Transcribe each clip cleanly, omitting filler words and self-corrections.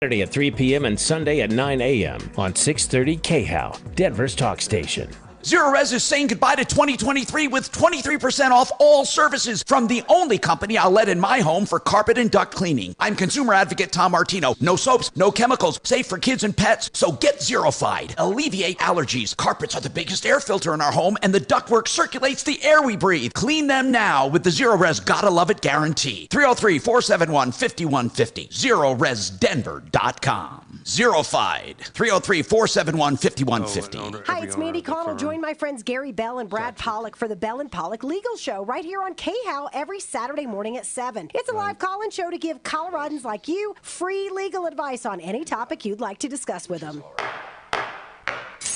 Saturday at 3 p.m. and Sunday at 9 a.m. on 630 KHOW, Denver's talk station. Zero Res is saying goodbye to 2023 with 23% off all services from the only company I'll let in my home for carpet and duct cleaning. I'm consumer advocate Tom Martino. No soaps, no chemicals, safe for kids and pets. So get Zerofied. Alleviate allergies. Carpets are the biggest air filter in our home, and the ductwork circulates the air we breathe. Clean them now with the Zero Res Gotta Love It guarantee. 303-471-5150. ZeroResDenver.com. Zerofied. 303-471-5150. Hi, it's Mandy Connell. Join my friends Gary Bell and Brad Pollock for the Bell and Pollock Legal Show right here on KHOW every Saturday morning at 7. It's a live call-in show to give Coloradans like you free legal advice on any topic you'd like to discuss with them.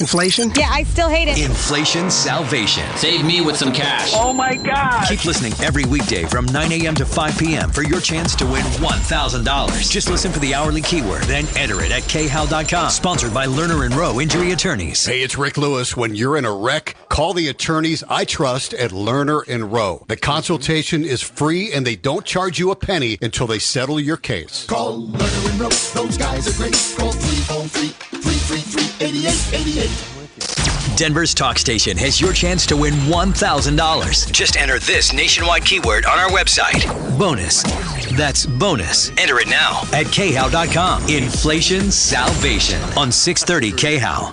Inflation? Yeah, I still hate it. Inflation salvation. Save me with some cash. Oh my God. Keep listening every weekday from 9 a.m. to 5 p.m. for your chance to win $1,000. Just listen for the hourly keyword, then enter it at khow.com. Sponsored by Lerner & Rowe Injury Attorneys. Hey, it's Rick Lewis. When you're in a wreck, call the attorneys I trust at Lerner & Rowe. The consultation is free and they don't charge you a penny until they settle your case. Call Lerner & Rowe. Those guys are great. Call 303-333-8888. Denver's talk station has your chance to win $1,000. Just enter this nationwide keyword on our website. Bonus. That's bonus. Enter it now at khow.com. Inflation salvation on 630 KHOW.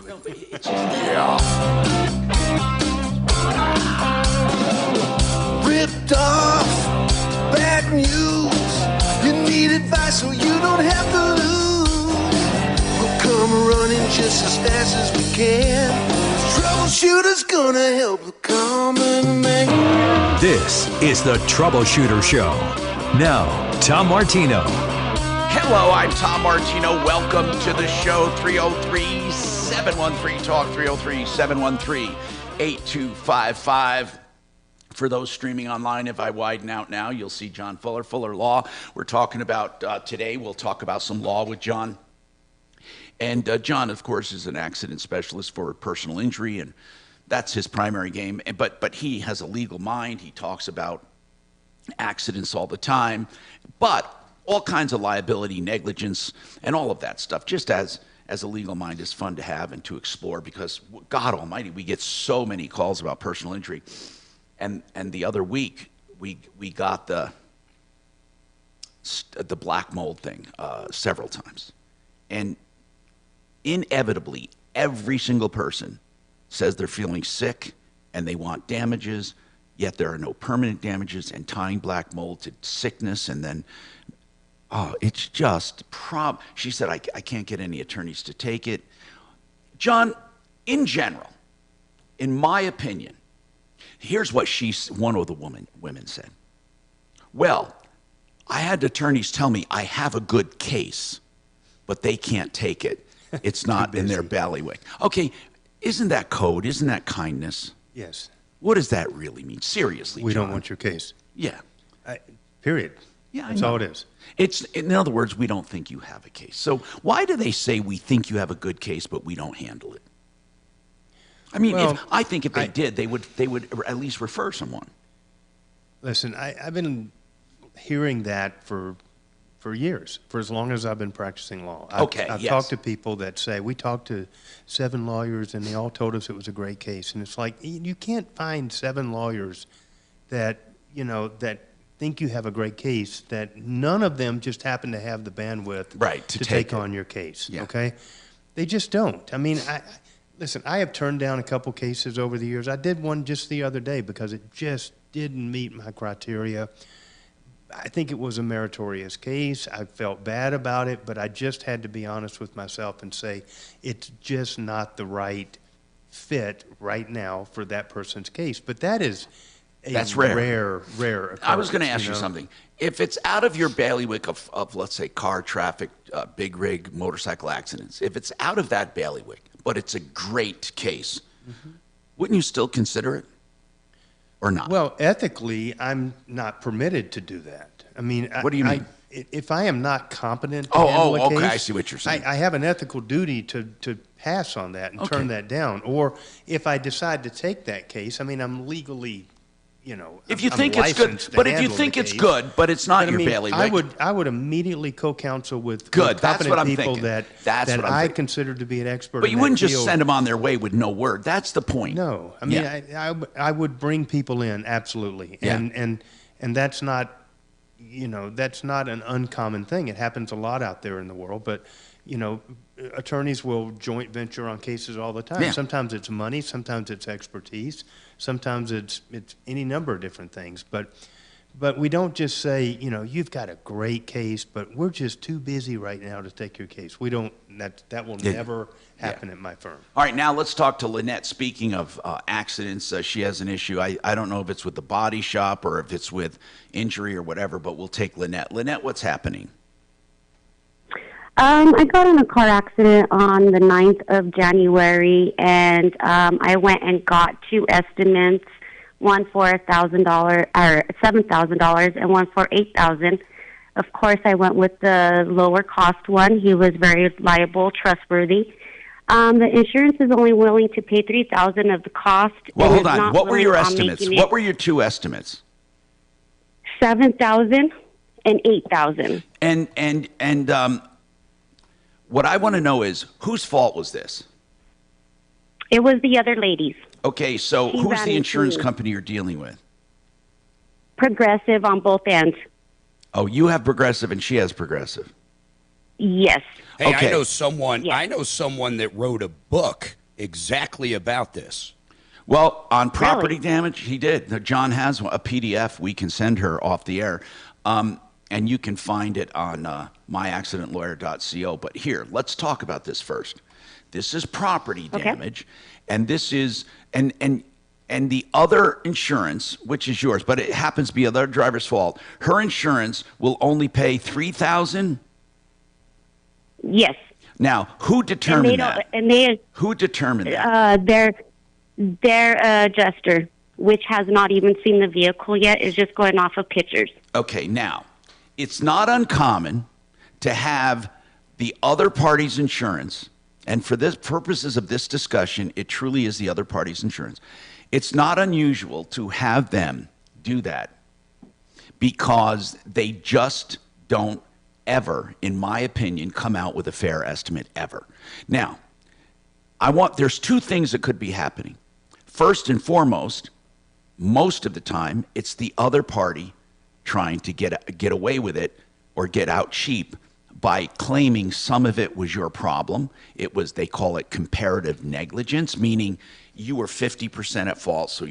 Ripped off, bad news. You need advice so you don't have to lose. We'll come running just as fast as we can. Troubleshooter's gonna help the common man. This is the Troubleshooter Show. Now, Tom Martino. Hello, I'm Tom Martino. Welcome to the show. 303-713-TALK, 303-713-8255. For those streaming online, if I widen out now, you'll see John Fuller, Fuller Law. We're talking about today, we'll talk about some law with John. And John, of course, is an accident specialist for personal injury, and that's his primary game. But he has a legal mind. He talks about accidents all the time, but all kinds of liability, negligence, and all of that stuff, just as a legal mind is fun to have and to explore, because God almighty, we get so many calls about personal injury. And the other week, we got the black mold thing several times. And inevitably, every single person says they're feeling sick and they want damages, yet there are no permanent damages, and tying black mold to sickness, and then, it's just, she said, I can't get any attorneys to take it. John, in general, in my opinion, here's what one of the women said. Well, I had attorneys tell me I have a good case, but they can't take it. It's not in their bailiwick. Okay, isn't that code? Isn't that kindness? Yes. What does that really mean? Seriously, we John. don't want your case. Yeah. Period. Yeah, that's all it is. It's, in other words, we don't think you have a case. So why do they say we think you have a good case, but we don't handle it? I mean, I think if they did, they would at least refer someone. Listen, I've been hearing that for years, for as long as I've been practicing law. I've talked to people that say, we talked to 7 lawyers and they all told us it was a great case. And it's like, you can't find 7 lawyers that think you have a great case, that none of them just happen to have the bandwidth to take on your case, okay? They just don't. I mean, listen, I have turned down a couple cases over the years. I did one just the other day because it just didn't meet my criteria. I think it was a meritorious case. I felt bad about it, but I just had to be honest with myself and say it's just not the right fit right now for that person's case. But that's rare occurrence. I was going to ask you something. If it's out of your bailiwick of let's say, car traffic, big rig, motorcycle accidents, if it's out of that bailiwick, but it's a great case, wouldn't you still consider it? Or not? Well, ethically, I'm not permitted to do that. I mean, what do you mean? If I am not competent to handle a case, okay, I see what you're saying. I have an ethical duty to pass on that and turn that down. Or if I decide to take that case, I mean, I'm legally if you think it's good, but if you think it's good, but it's not your bailiwick. I would immediately co-counsel with that's what I'm people thinking. that I consider to be an expert. But you wouldn't just send them on their way with no word. That's the point. No, I mean, I would bring people in, absolutely, and that's not, that's not an uncommon thing. It happens a lot out there in the world, but attorneys will joint venture on cases all the time. Sometimes it's money, sometimes it's expertise, sometimes it's any number of different things. But we don't just say, you've got a great case, but we're just too busy right now to take your case. We don't. That will never happen at my firm. All right, now let's talk to Lynette. Speaking of accidents, she has an issue. I don't know if it's with the body shop or if it's with injury or whatever, but we'll take Lynette. Lynette, what's happening? I got in a car accident on the 9th of January, and I went and got two estimates, one for $1,000 or $7,000, and one for $8,000. Of course, I went with the lower cost one. He was very reliable, trustworthy. The insurance is only willing to pay $3,000 of the cost. Well, hold on. What were your estimates? What were your two estimates? $7,000 and $8,000. And what I want to know is, whose fault was this? It was the other lady's. Okay, so who's the insurance company you're dealing with? Progressive on both ends. Oh, you have Progressive and she has Progressive. Yes. Hey, okay. I know someone that wrote a book exactly about this. Well, on property damage, he did. John has a PDF we can send her off the air. And you can find it on myaccidentlawyer.co. But here, let's talk about this first. This is property damage, and this is and the other insurance, which is yours, but it happens to be the other driver's fault. Her insurance will only pay $3,000. Yes. Now, who determined that? Who determined that? Their adjuster, which has not even seen the vehicle yet, is just going off of pictures. Okay, now. It's not uncommon to have the other party's insurance, and for this purposes of this discussion, it truly is the other party's insurance. It's not unusual to have them do that because they just don't ever, in my opinion, come out with a fair estimate ever. Now, there's two things that could be happening. First and foremost, most of the time, it's the other party trying to get away with it or get out cheap by claiming some of it was your problem. They call it comparative negligence, meaning you were 50% at fault, so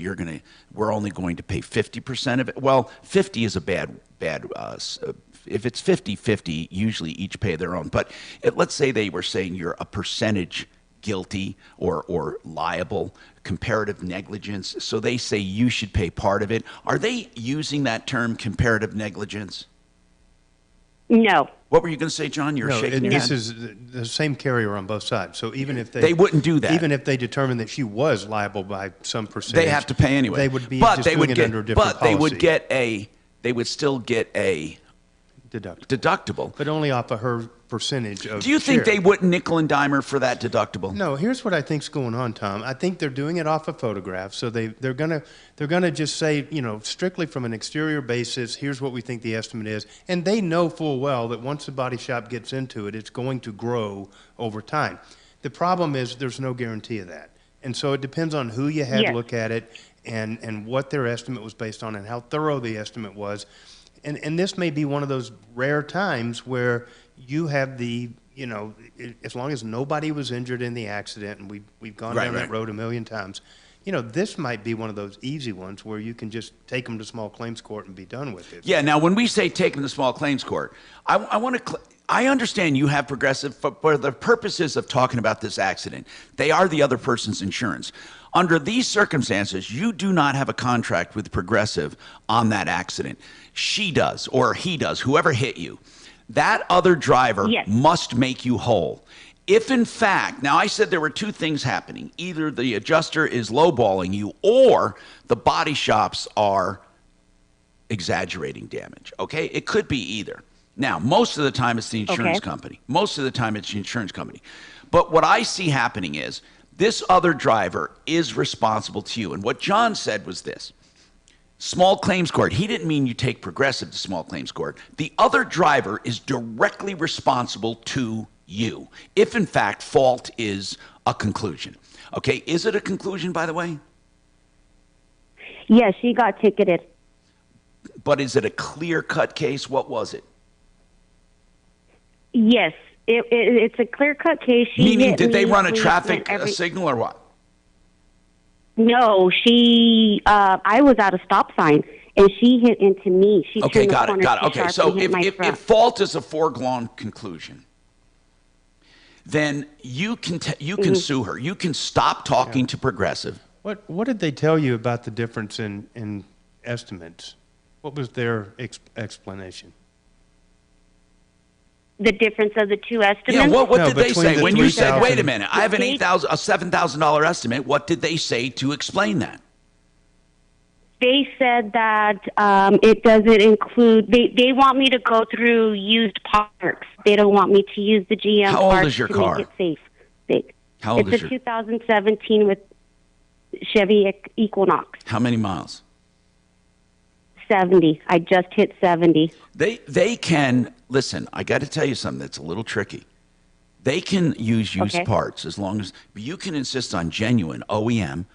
we're only going to pay 50% of it. Well, 50 is a bad if it's 50-50, usually each pay their own. But let's say they were saying you're a percentage guilty or liable, comparative negligence, so they say you should pay part of it. Are they using that term, comparative negligence? No. What were you going to say, John? You're shaking your head. This is the same carrier on both sides. So even if they wouldn't do that, even if they determined that she was liable by some percentage, they have to pay anyway. They would be under a different policy. They would still get a deductible, but only off of her percentage of. Do you think they wouldn't nickel and dime her for that deductible? No. Here's what I think's going on, Tom. I think they're doing it off of photographs. So they're gonna just say, strictly from an exterior basis, here's what we think the estimate is, and they know full well that once the body shop gets into it, it's going to grow over time. The problem is there's no guarantee of that, and so it depends on who you had look at it and what their estimate was based on and how thorough the estimate was. And this may be one of those rare times where you have as long as nobody was injured in the accident, and we've gone down that road a million times, this might be one of those easy ones where you can just take them to small claims court and be done with it. Yeah, now when we say take them to small claims court, I understand you have Progressive, for the purposes of talking about this accident, they are the other person's insurance. Under these circumstances, you do not have a contract with Progressive on that accident. She does, or he does, whoever hit you. That other driver must make you whole. If in fact, now I said there were two things happening. Either the adjuster is lowballing you or the body shops are exaggerating damage, okay? It could be either. Now, most of the time it's the insurance company. Most of the time it's the insurance company. But what I see happening is this other driver is responsible to you. And what John said was this. Small claims court. He didn't mean you take Progressive to small claims court. The other driver is directly responsible to you, if in fact fault is a conclusion. Okay, is it a conclusion, by the way? Yes, she got ticketed. But is it a clear-cut case? What was it? Yes, it's a clear-cut case. Meaning, did they run a traffic signal or what? No, I was at a stop sign, and she hit into me. She okay, turned got the it. corner Okay, so if fault is a foregone conclusion, then you can sue her. You can stop talking to Progressive. What did they tell you about the difference in estimates? What was their explanation? The difference of the two estimates? Yeah, what did they say? When you said, wait a minute, I have a $7,000 estimate, what did they say to explain that? They said that it doesn't include, they want me to go through used parts. They don't want me to use the GM How old parts is your to car? make it safe. How old is It's a 2017 with Chevy Equinox. How many miles? 70. I just hit 70. They can, listen, I got to tell you something that's a little tricky. They can use used parts as long as, but you can insist on genuine OEM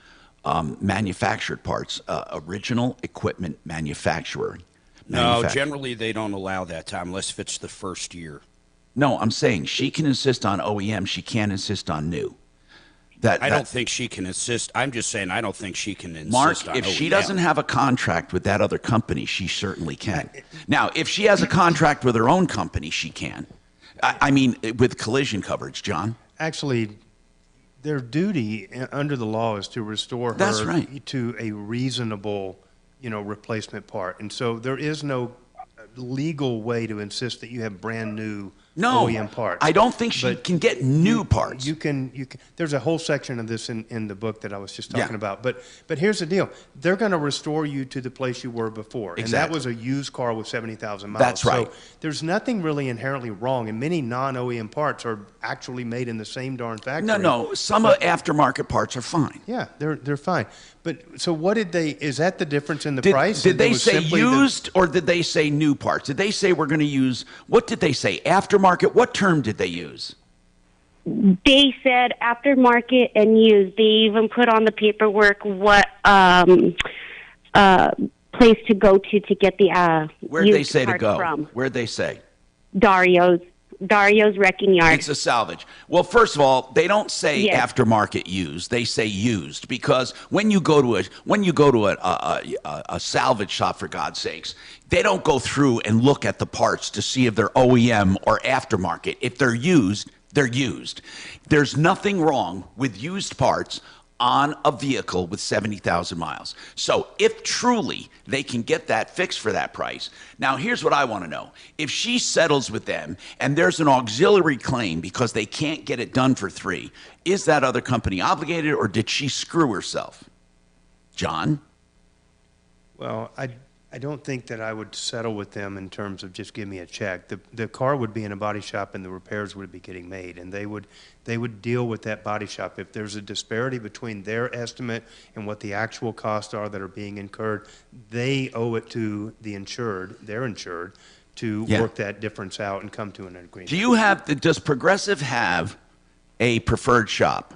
manufactured parts, original equipment manufacturer. No, generally they don't allow that time unless if it's the first year. No, I'm saying she can insist on OEM. She can't insist on new. I don't think she can insist. I'm just saying I don't think she can insist Mark, on if OEM. she doesn't have a contract with that other company, she certainly can. Now, if she has a contract with her own company, she can. I mean, with collision coverage, John. Actually, their duty under the law is to restore her to a reasonable, replacement part. And so there is no legal way to insist that you have brand new OEM parts. I don't think she can get new parts. You can. There's a whole section of this in the book that I was just talking about. But here's the deal: they're going to restore you to the place you were before, and that was a used car with 70,000 miles. That's right. So there's nothing really inherently wrong, and many non-OEM parts are actually made in the same darn factory. No, some aftermarket parts are fine. Yeah, they're fine. But so what did they? Is that the difference in the price? Did they say used or did they say new parts? Did they say we're going to use? What did they say? Aftermarket. What term did they use? They said aftermarket and used. They even put on the paperwork what place to go to get the Where'd they say to go? From. Where'd they say? Dario's Wrecking Yard. It's a salvage. Well, first of all, they don't say aftermarket used. They say used because when you go to a salvage shop, for God's sakes, they don't go through and look at the parts to see if they're OEM or aftermarket. If they're used, they're used. There's nothing wrong with used parts on a vehicle with 70,000 miles. So if truly they can get that fixed for that price. Now, here's what I want to know. If she settles with them and there's an auxiliary claim because they can't get it done for $3, is that other company obligated or did she screw herself? John? Well, I don't think that I would settle with them in terms of just give me a check. The car would be in a body shop and the repairs would be getting made, and they would deal with that body shop. If there's a disparity between their estimate and what the actual costs are that are being incurred, they owe it to the insured, their insured, to work that difference out and come to an agreement. Does Progressive have a preferred shop?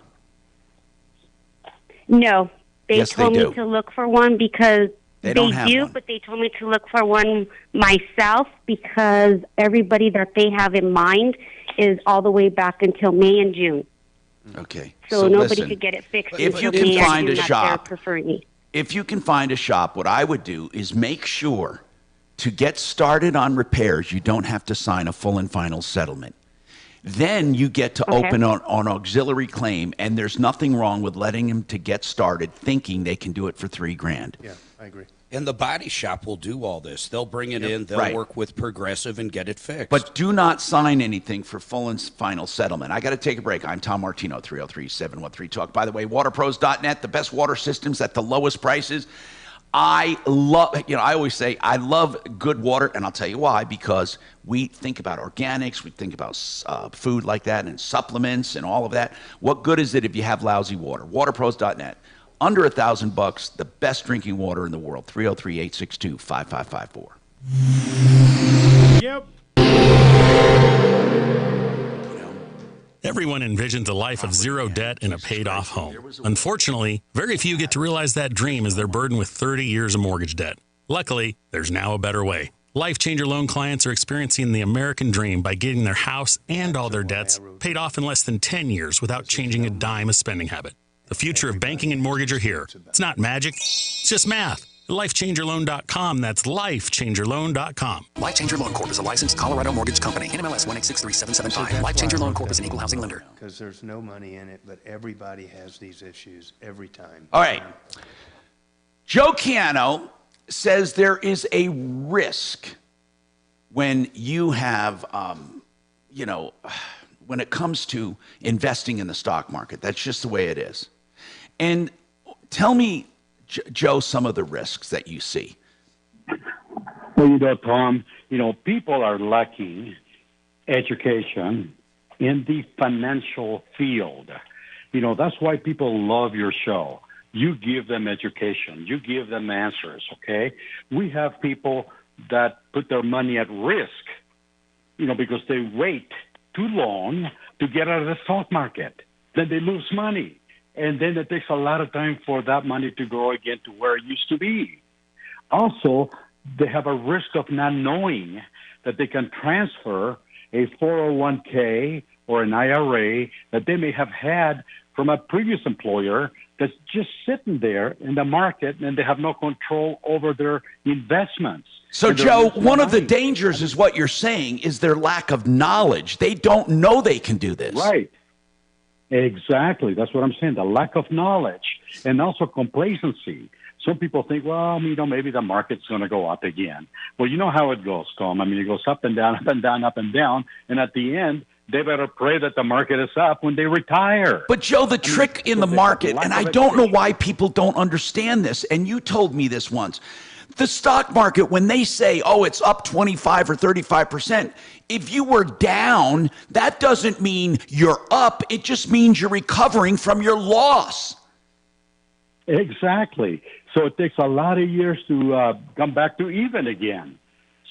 No. They told me to look for one because they do, but they told me to look for one myself because everybody that they have in mind is all the way back until May and June. Okay. So nobody could get it fixed. If you can find a shop, what I would do is make sure to get started on repairs, you don't have to sign a full and final settlement. Then you get to open on auxiliary claim, and there's nothing wrong with letting them to get started thinking they can do it for $3,000. Yeah, I agree. And the body shop will do all this. They'll bring it in. They'll work with Progressive and get it fixed. But do not sign anything for full and final settlement. I got to take a break. I'm Tom Martino, 303-713-TALK. By the way, waterpros.net, the best water systems at the lowest prices. I love, I always say I love good water, and I'll tell you why, because we think about organics, we think about food like that and supplements and all of that. What good is it if you have lousy water? Waterpros.net. under $1,000, the best drinking water in the world. 303-862-5554. Yep. Everyone envisions a life of zero debt in a paid-off home. Unfortunately, very few get to realize that dream as they're burdened with 30 years of mortgage debt. Luckily, there's now a better way. Life Changer loan clients are experiencing the American dream by getting their house and all their debts paid off in less than 10 years without changing a dime of spending habit. The future of banking and mortgage are here. It's not magic, it's just math. LifeChangerLoan.com. That's LifeChangerLoan.com. Life Changer Loan Corp is a licensed Colorado mortgage company. NMLS 1863775. Life Changer Loan Corp is an equal housing lender. Because there's no money in it, but everybody has these issues every time. All right. Joe Ciano says there is a risk when you have, when it comes to investing in the stock market. That's just the way it is. And tell me, Joe, some of the risks that you see. Well, Tom, people are lacking education in the financial field. That's why people love your show. You give them education. You give them answers, okay? We have people that put their money at risk, because they wait too long to get out of the stock market. Then they lose money. And then it takes a lot of time for that money to grow again to where it used to be. Also, they have a risk of not knowing that they can transfer a 401k or an IRA that they may have had from a previous employer that's just sitting there in the market, and they have no control over their investments. So, Joe, one of the dangers is what you're saying is their lack of knowledge. They don't know they can do this. Right. Exactly. That's what I'm saying. The lack of knowledge and also complacency. Some people think, well, maybe the market's going to go up again. Well, you know how it goes, Tom. It goes up and down, up and down, up and down. And at the end, they better pray that the market is up when they retire. But, Joe, the trick in the market, and I don't know why people don't understand this, and you told me this once. The stock market, when they say, it's up 25 or 35%, if you were down, that doesn't mean you're up. It just means you're recovering from your loss. Exactly. So it takes a lot of years to come back to even again.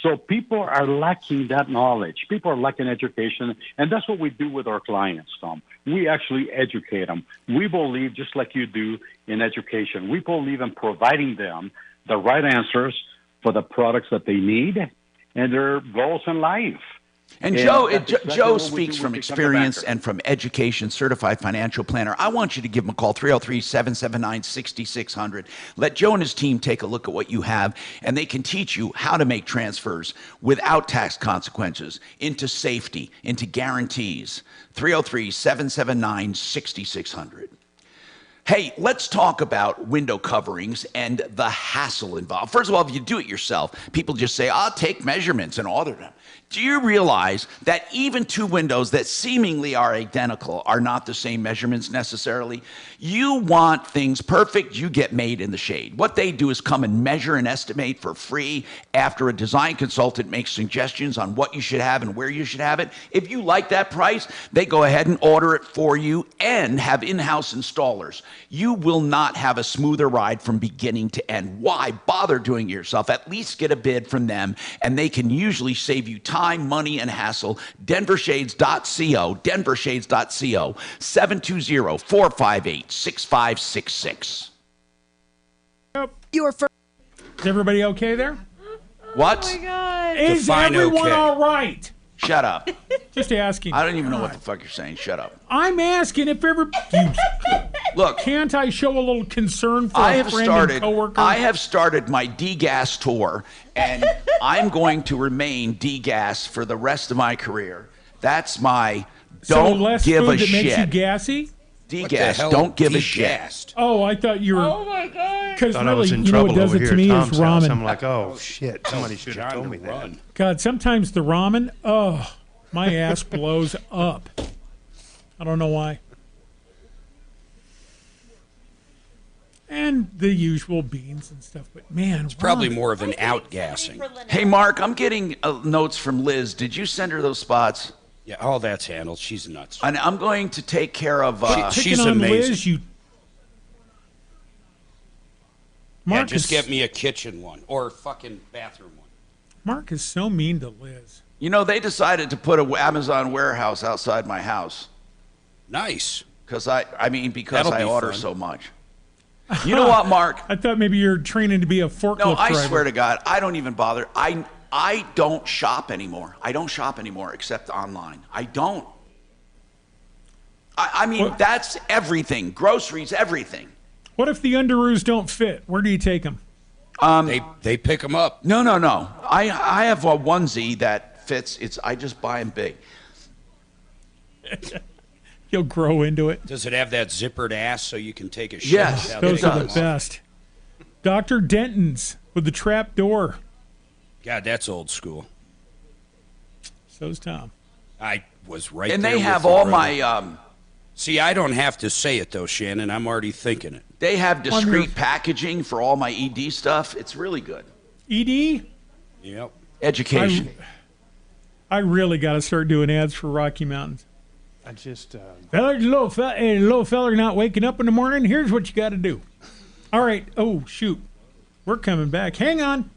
So people are lacking that knowledge. People are lacking education, and that's what we do with our clients, Tom. We actually educate them. We believe, just like you do in education, we believe in providing them the right answers for the products that they need and their goals in life. And Joe speaks from experience and from education, certified financial planner. I want you to give him a call, 303-779-6600. Let Joe and his team take a look at what you have, and they can teach you how to make transfers without tax consequences into safety, into guarantees. 303-779-6600. Hey, let's talk about window coverings and the hassle involved. First of all, if you do it yourself, people just say, I'll take measurements and order them. Do you realize that even two windows that seemingly are identical are not the same measurements necessarily? You want things perfect, you get made in the shade. What they do is come and measure and estimate for free after a design consultant makes suggestions on what you should have and where you should have it. If you like that price, they go ahead and order it for you and have in-house installers. You will not have a smoother ride from beginning to end. Why bother doing it yourself? At least get a bid from them, and they can usually save you time, money, and hassle. Denvershades.co, Denvershades.co, 720-458-6566. Your first. Is everybody okay there? What? Oh, my God. Is everyone all right? Shut up. Just asking. I don't even know what the fuck you're saying. Shut up. I'm asking if Look, can't I show a little concern for a friend and coworker? I have started my D-Gas tour, and I'm going to remain D-Gas for the rest of my career. That's my don't give a shit. Makes you gassy? D-Gas, don't give a shit. Oh, I thought you were. Oh, my God. Because really, what does it to me is ramen. I'm like, oh, shit. Somebody should have told me that. God, sometimes the ramen, my ass blows up. I don't know why. And the usual beans and stuff, but man, it's probably more of an outgassing. Hey, Mark, I'm getting notes from Liz. Did you send her those spots? Yeah, all that's handled. She's nuts. And I'm going to take care of. She's amazing. Liz, Mark just get me a kitchen one or fucking bathroom one. Mark is so mean to Liz. You know, they decided to put an Amazon warehouse outside my house. Nice. Because I order so much. You know what, Mark? I thought maybe you're training to be a forklift driver. No, I swear to God, I don't even bother. I don't shop anymore. I don't shop anymore except online. I don't. I mean, that's everything. Groceries, everything. What if the underoos don't fit? Where do you take them? They pick them up. No. I have a onesie that fits. I just buy them big. You'll grow into it. Does it have that zippered ass so you can take a shit? Yes, those are the best. Dr. Denton's with the trap door. God, that's old school. So's Tom. I was right and there. And they have you, all brother. my... See, I don't have to say it, though, Shannon. I'm already thinking it. They have discreet packaging for all my ED stuff. It's really good. ED? Yep. Education. I really got to start doing ads for Rocky Mountains. I just... little fella not waking up in the morning, here's what you got to do. All right. Oh, shoot. We're coming back. Hang on.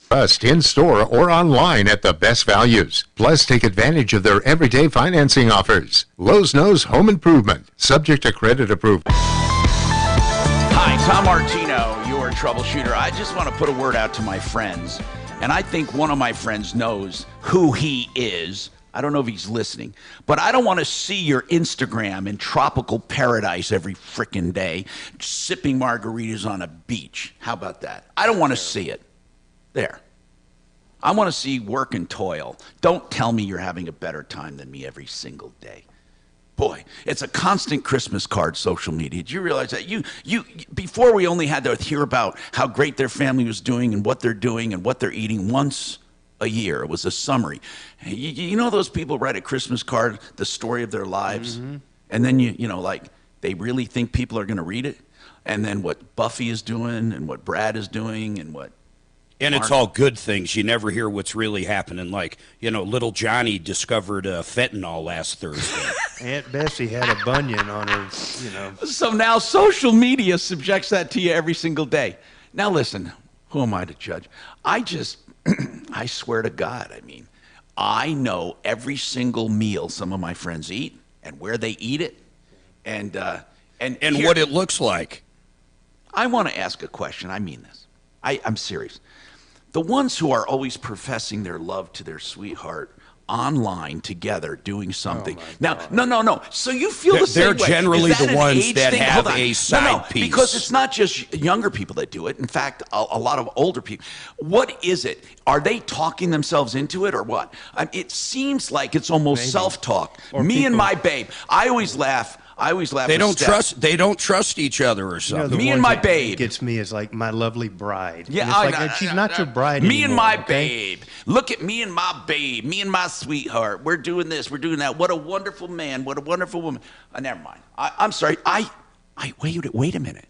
Trust in-store or online at the best values. Plus, take advantage of their everyday financing offers. Lowe's knows home improvement, subject to credit approval. Hi, Tom Martino, your troubleshooter. I just want to put a word out to my friends, and I think one of my friends knows who he is. I don't know if he's listening, but I don't want to see your Instagram in tropical paradise every frickin' day, sipping margaritas on a beach. How about that? I don't want to see it. There. I want to see work and toil. Don't tell me you're having a better time than me every single day. Boy, it's a constant Christmas card, social media. Did you realize that? You before we only had to hear about how great their family was doing and what they're eating once a year. It was a summary. You know those people write a Christmas card, the story of their lives, and then you know, like they really think people are going to read it, and then what Buffy is doing and what Brad is doing and what. And it's all good things. You never hear what's really happening. Like, you know, little Johnny discovered fentanyl last Thursday. Aunt Bessie had a bunion on her, you know. So now social media subjects that to you every single day. Now listen, who am I to judge? I swear to God, I mean, I know every single meal some of my friends eat and where they eat it and here, what it looks like. I want to ask a question. I mean this. I'm serious. The ones who are always professing their love to their sweetheart online together doing something. Now, no. So you feel the same way. They're generally the ones that have a side piece. Because it's not just younger people that do it. In fact, a lot of older people. What is it? Are they talking themselves into it or what? It seems like it's almost self-talk. Me and my babe. I always laugh. They don't trust each other or something. Me and my babe. Gets me as like my lovely bride. Yeah, she's not your bride Me anymore, and my okay? babe. Look at me and my babe. Me and my sweetheart. We're doing this. We're doing that. What a wonderful man. What a wonderful woman. Never mind. I'm sorry. Wait a minute.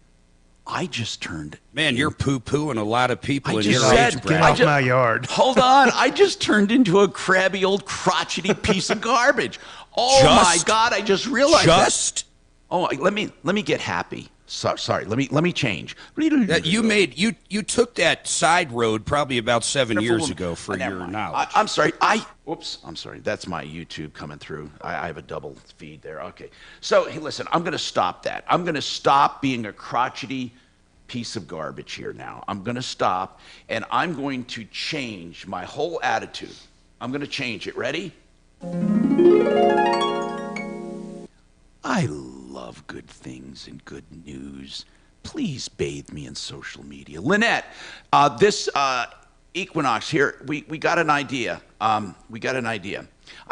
I just turned. Man, you're poo-pooing a lot of people in your age age bracket. Get off my yard. Hold on. I just turned into a crabby old crotchety piece of garbage. Oh my God! I just realized that. Oh, let me get happy. Sorry. Let me change. You took that side road probably about 7 years ago for your knowledge. I'm sorry. I'm sorry. That's my YouTube coming through. I have a double feed there. Okay. So hey, listen. I'm going to stop that. I'm going to stop being a crotchety piece of garbage here now. I'm going to stop, and I'm going to change my whole attitude. I'm going to change it. Ready? I love good things and good news. Please bathe me in social media. Lynette, this equinox here, we got an idea. I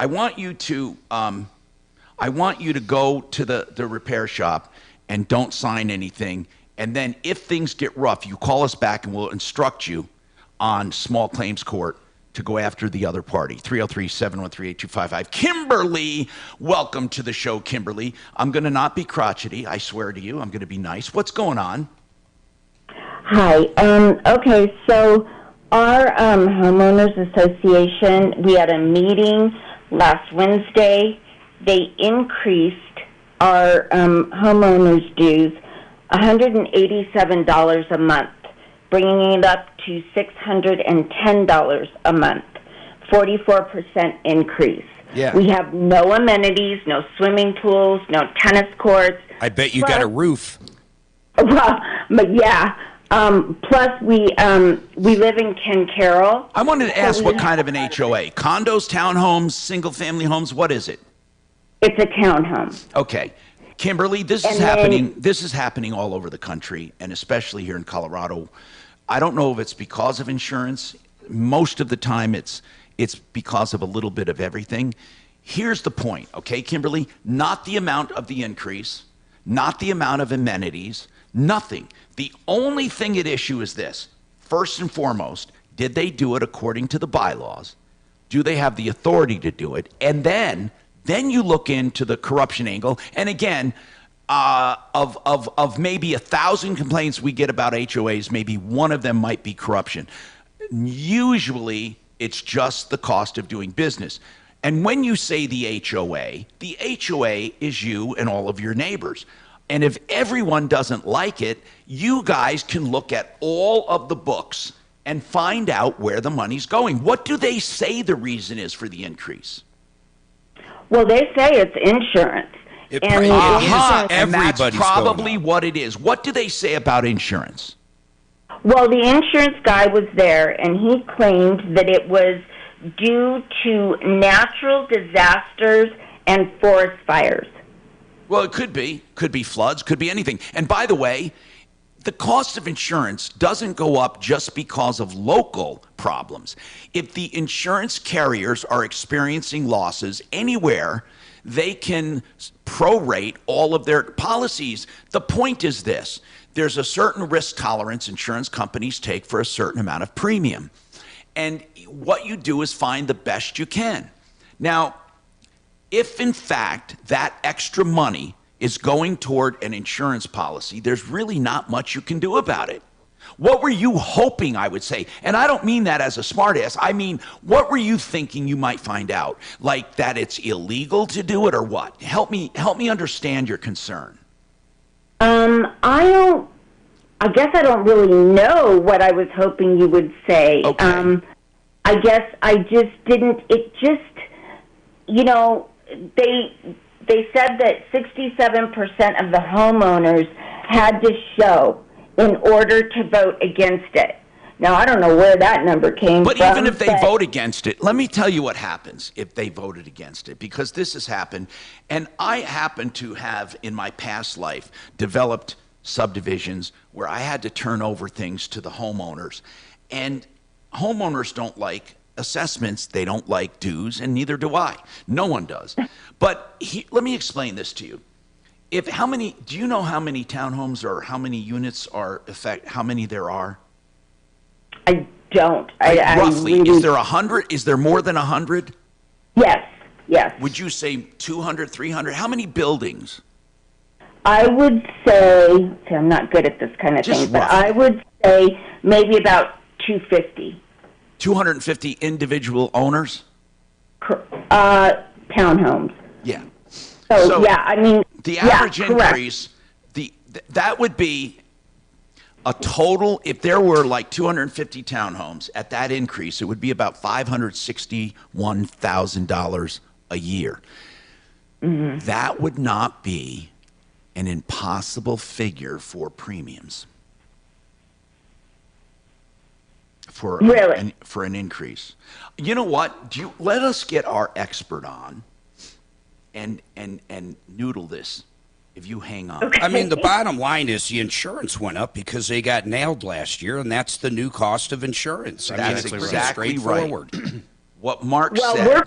want you to go to the repair shop and don't sign anything. And then if things get rough, you call us back and we'll instruct you on small claims court to go after the other party. 303-713-8255. Kimberly, welcome to the show, Kimberly. I'm going to not be crotchety. I swear to you, I'm going to be nice. What's going on? Hi. Okay, so our homeowners association, we had a meeting last Wednesday. They increased our homeowners dues $187 a month, bringing it up to $610 a month, 44% increase. Yeah. We have no amenities, no swimming pools, no tennis courts. I bet you got a roof. Well, but yeah. Plus, we live in Ken Carroll. I wanted to ask what kind of an HOA? Condos, townhomes, single-family homes? What is it? It's a townhome. Okay. Kimberly, this is happening. This is happening all over the country, and especially here in Colorado. I don't know if it's because of insurance. Most of the time, it's because of a little bit of everything. Here's the point, okay, Kimberly? Not the amount of the increase, not the amount of amenities, nothing. The only thing at issue is this. First and foremost, did they do it according to the bylaws? Do they have the authority to do it? And then you look into the corruption angle. And again, of maybe 1,000 complaints we get about HOAs, maybe one of them might be corruption. Usually, it's just the cost of doing business. And when you say the HOA is you and all of your neighbors. And if everyone doesn't like it, you guys can look at all of the books and find out where the money's going. What do they say the reason is for the increase? Well, they say it's insurance. And that's probably what it is. What do they say about insurance? Well, the insurance guy was there, and he claimed that it was due to natural disasters and forest fires. Well, it could be. Could be floods, could be anything. And by the way, the cost of insurance doesn't go up just because of local problems. If the insurance carriers are experiencing losses anywhere, they can prorate all of their policies. The point is this. There's a certain risk tolerance insurance companies take for a certain amount of premium. And what you do is find the best you can. Now, if in fact that extra money is going toward an insurance policy, there's really not much you can do about it. What were you hoping, I would say? And I don't mean that as a smartass. I mean, what were you thinking you might find out? Like that it's illegal to do it or what? Help me understand your concern. I guess I don't really know what I was hoping you would say. Okay. I guess I just didn't, they said that 67% of the homeowners had to show in order to vote against it. Now, I don't know where that number came from. But even if they vote against it, let me tell you what happens if they voted against it, because this has happened. And I happen to have, in my past life, developed subdivisions where I had to turn over things to the homeowners. And homeowners don't like assessments, they don't like dues, and neither do I. No one does. But let me explain this to you. Do you know how many townhomes or how many units how many there are? I don't. Roughly, is there 100? Is there more than 100? Yes. Would you say 200, 300? How many buildings? I would say, I'm not good at this kind of thing, but I would say maybe about 250. 250 individual owners? Townhomes. Yeah. So yeah, I mean, the average increase, that would be a total, if there were like 250 townhomes, at that increase, it would be about $561,000 a year. Mm-hmm. That would not be an impossible figure for premiums. For an increase. You know what? Let us get our expert on and noodle this. If you hang on. Okay. I mean, the bottom line is the insurance went up because they got nailed last year, and that's the new cost of insurance. That's exactly straightforward. Right. What Mark said. Well, we're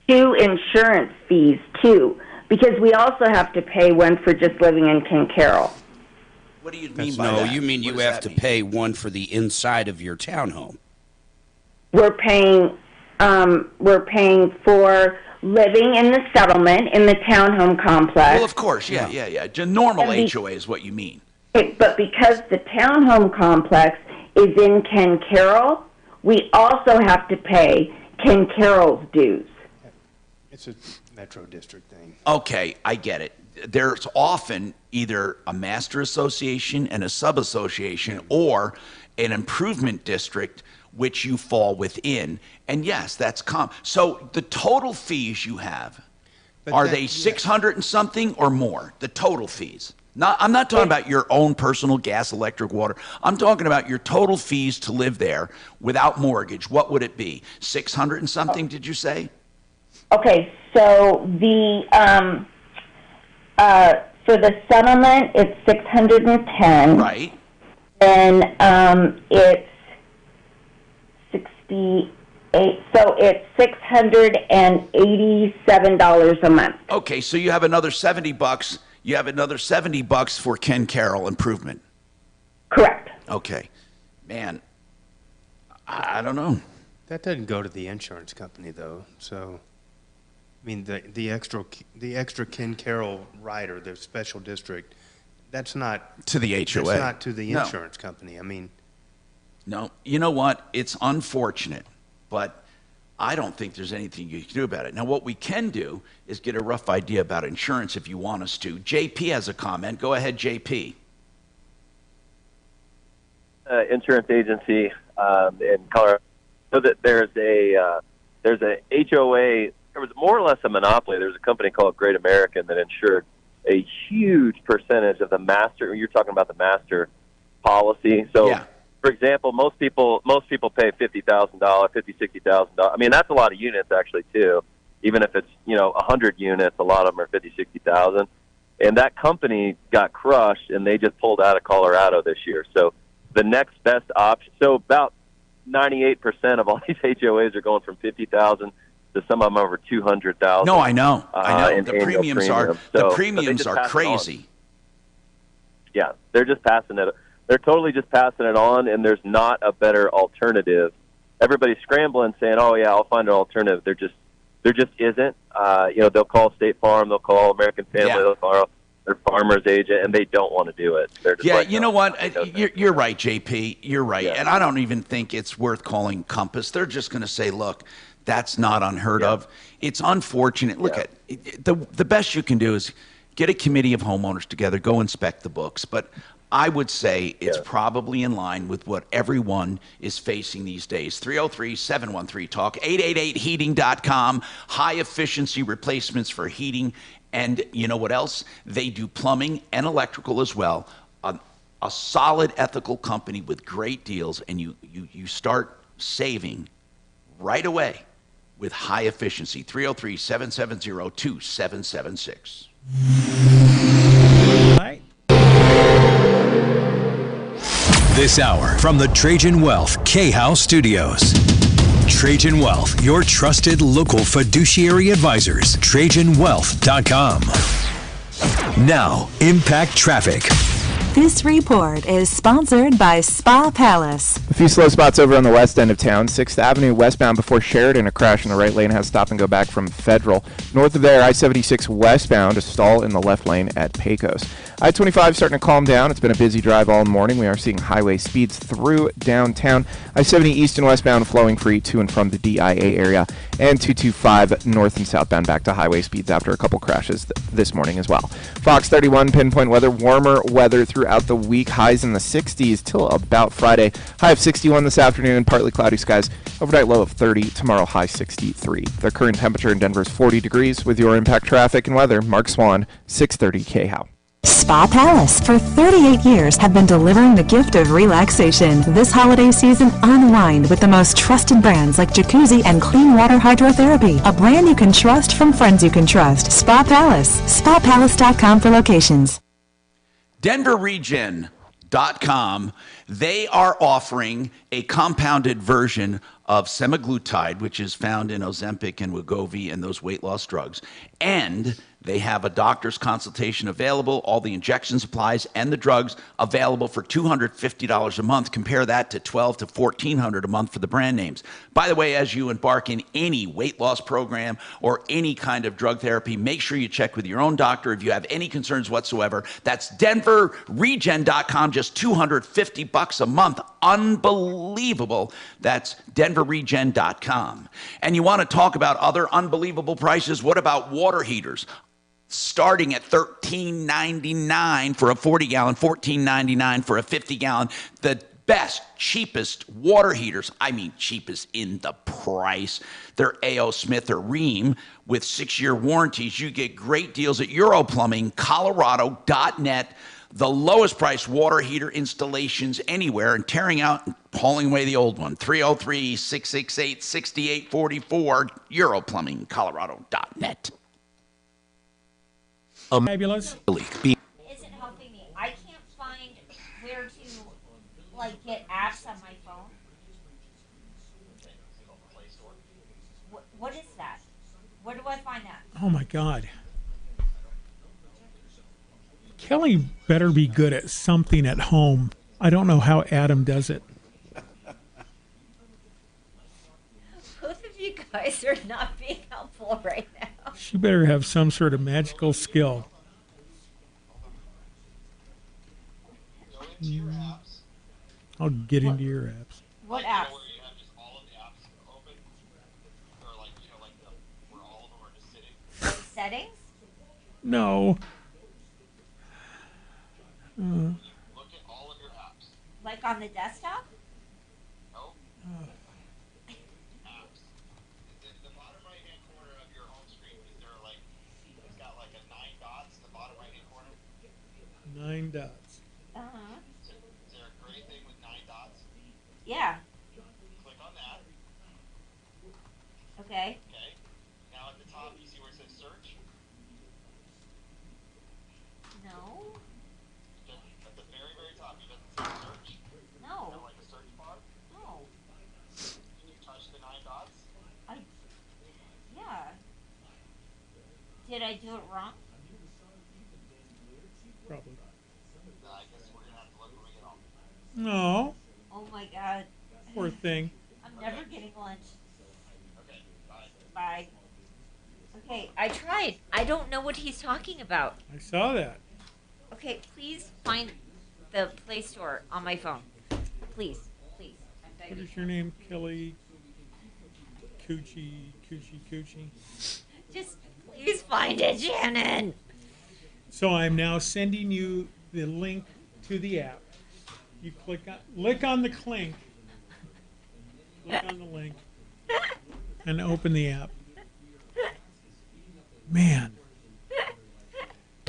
paying 2 insurance fees, too, because we also have to pay one for just living in Ken Carroll. What do you mean by that? No, you mean you have to pay one for the inside of your townhome. We're paying for living in the settlement in the townhome complex. Well, of course, yeah. Normal HOA is what you mean. But because the townhome complex is in Ken Carroll, we also have to pay Ken Carroll's dues. It's a Metro District thing. Okay, I get it. there's often either a master association and a sub-association or an improvement district which you fall within. And yes, that's so the total fees you have, are they 600 and something or more? The total fees. I'm not talking about your own personal gas, electric, water. I'm talking about your total fees to live there without mortgage. What would it be? 600 and something, did you say? Okay, so for the settlement, it's 610. Right. And it's 68. So it's $687 a month. Okay, so you have another $70. You have another $70 for Ken Carroll improvement. Correct. Okay, man. I don't know. That doesn't go to the insurance company though. So, I mean, the extra Ken Carroll rider, the special district, that's not to the HOA. That's not to the insurance company. I mean, no. You know what? It's unfortunate, but I don't think there's anything you can do about it. Now, what we can do is get a rough idea about insurance if you want us to. JP has a comment. Go ahead, JP. Insurance agency in Colorado. So that there's a HOA. There was more or less a monopoly. There's a company called Great American that insured a huge percentage of the master. You're talking about the master policy. So. Yeah. For example, most people pay $50,000, $60,000. I mean, that's a lot of units actually too. Even if it's 100 units, a lot of them are 60,000. And that company got crushed, and they just pulled out of Colorado this year. So the next best option. So about 98% of all these HOAs are going from 50,000 to some of them over 200,000. No, I know. The premiums are crazy. Yeah, they're just passing it. They're totally just passing it on, and there's not a better alternative. Everybody's scrambling, saying, "Oh yeah, I'll find an alternative." There just isn't. They'll call State Farm, they'll call American Family, they'll call their farmer's agent, and they don't want to do it. They're just you know what? You're right, JP. You're right, and I don't even think it's worth calling Compass. They're just going to say, "Look, that's not unheard of." It's unfortunate. Look at the best you can do is get a committee of homeowners together, go inspect the books, but I would say it's probably in line with what everyone is facing these days. 303-713-TALK, 888heating.com, high-efficiency replacements for heating. And you know what else? They do plumbing and electrical as well. A solid, ethical company with great deals, and you start saving right away with high efficiency. 303-770-2776. Right. This hour from the Trajan Wealth K-House Studios. Trajan Wealth, your trusted local fiduciary advisors. TrajanWealth.com. Now, Impact Traffic. This report is sponsored by Spa Palace. A few slow spots over on the west end of town. 6th Avenue westbound before Sheridan. A crash in the right lane has stop and go back from Federal. North of there, I-76 westbound. A stall in the left lane at Pecos. I-25 starting to calm down. It's been a busy drive all morning. We are seeing highway speeds through downtown. I-70 east and westbound flowing free to and from the DIA area. And 225 north and southbound back to highway speeds after a couple crashes this morning as well. Fox 31 pinpoint weather. Warmer weather throughout the week. Highs in the 60s till about Friday. High of 61 this afternoon. Partly cloudy skies. Overnight low of 30. Tomorrow high 63. The current temperature in Denver is 40 degrees. With your Impact Traffic and weather, Mark Swan, 630 KHOW. Spa Palace, for 38 years, have been delivering the gift of relaxation. This holiday season, unwind with the most trusted brands like Jacuzzi and Clean Water Hydrotherapy. A brand you can trust from friends you can trust. Spa Palace. SpaPalace.com for locations. DenverRegen.com. They are offering a compounded version of semaglutide, which is found in Ozempic and Wegovy and those weight loss drugs. And they have a doctor's consultation available, all the injection supplies and the drugs available for $250 a month. Compare that to $1,200 to $1,400 a month for the brand names. By the way, as you embark in any weight loss program or any kind of drug therapy, make sure you check with your own doctor if you have any concerns whatsoever. That's DenverRegen.com, just $250 a month. Unbelievable. That's DenverRegen.com. And you want to talk about other unbelievable prices? What about water heaters? starting at $13.99 for a 40-gallon, $14.99 for a 50-gallon. The best, cheapest water heaters, I mean cheapest in the price. They're A.O. Smith or Rheem with 6-year warranties. You get great deals at europlumbingcolorado.net. The lowest price water heater installations anywhere, and tearing out and hauling away the old one. 303-668-6844, europlumbingcolorado.net. Fabulous. Isn't helping me. I can't find where to get apps on my phone. What is that? Where do I find that? Oh my God. Kelly better be good at something at home. I don't know how Adam does it. Both of you guys are not being helpful right now. She better have some sort of magical skill. I'll get into your apps. What apps? Settings? No. Like on the desktop? Oh. Apps. The bottom right-hand corner of your home screen, is there it's got 9 dots in the bottom right-hand corner? 9 dots. Uh-huh. Is there a gray thing with 9 dots? Yeah. Click on that. Okay. Okay. Now at the top, you see where it says search? No. At the very, very top, it doesn't say search? No. Like a search bar? No. Can you touch the 9 dots? Yeah. Did I do it wrong? Probably. I guess we're going to have to look when we get home. No. Oh my God. Poor thing. I'm never getting lunch. Okay, bye. Bye. Okay, I tried. I don't know what he's talking about. I saw that. Okay, please find the Play Store on my phone. Please. I'm What begging. is your name? Kelly Coochie. Just please find it, Shannon. So I'm now sending you the link to the app. You click on the clink. Click on the link and open the app. Man.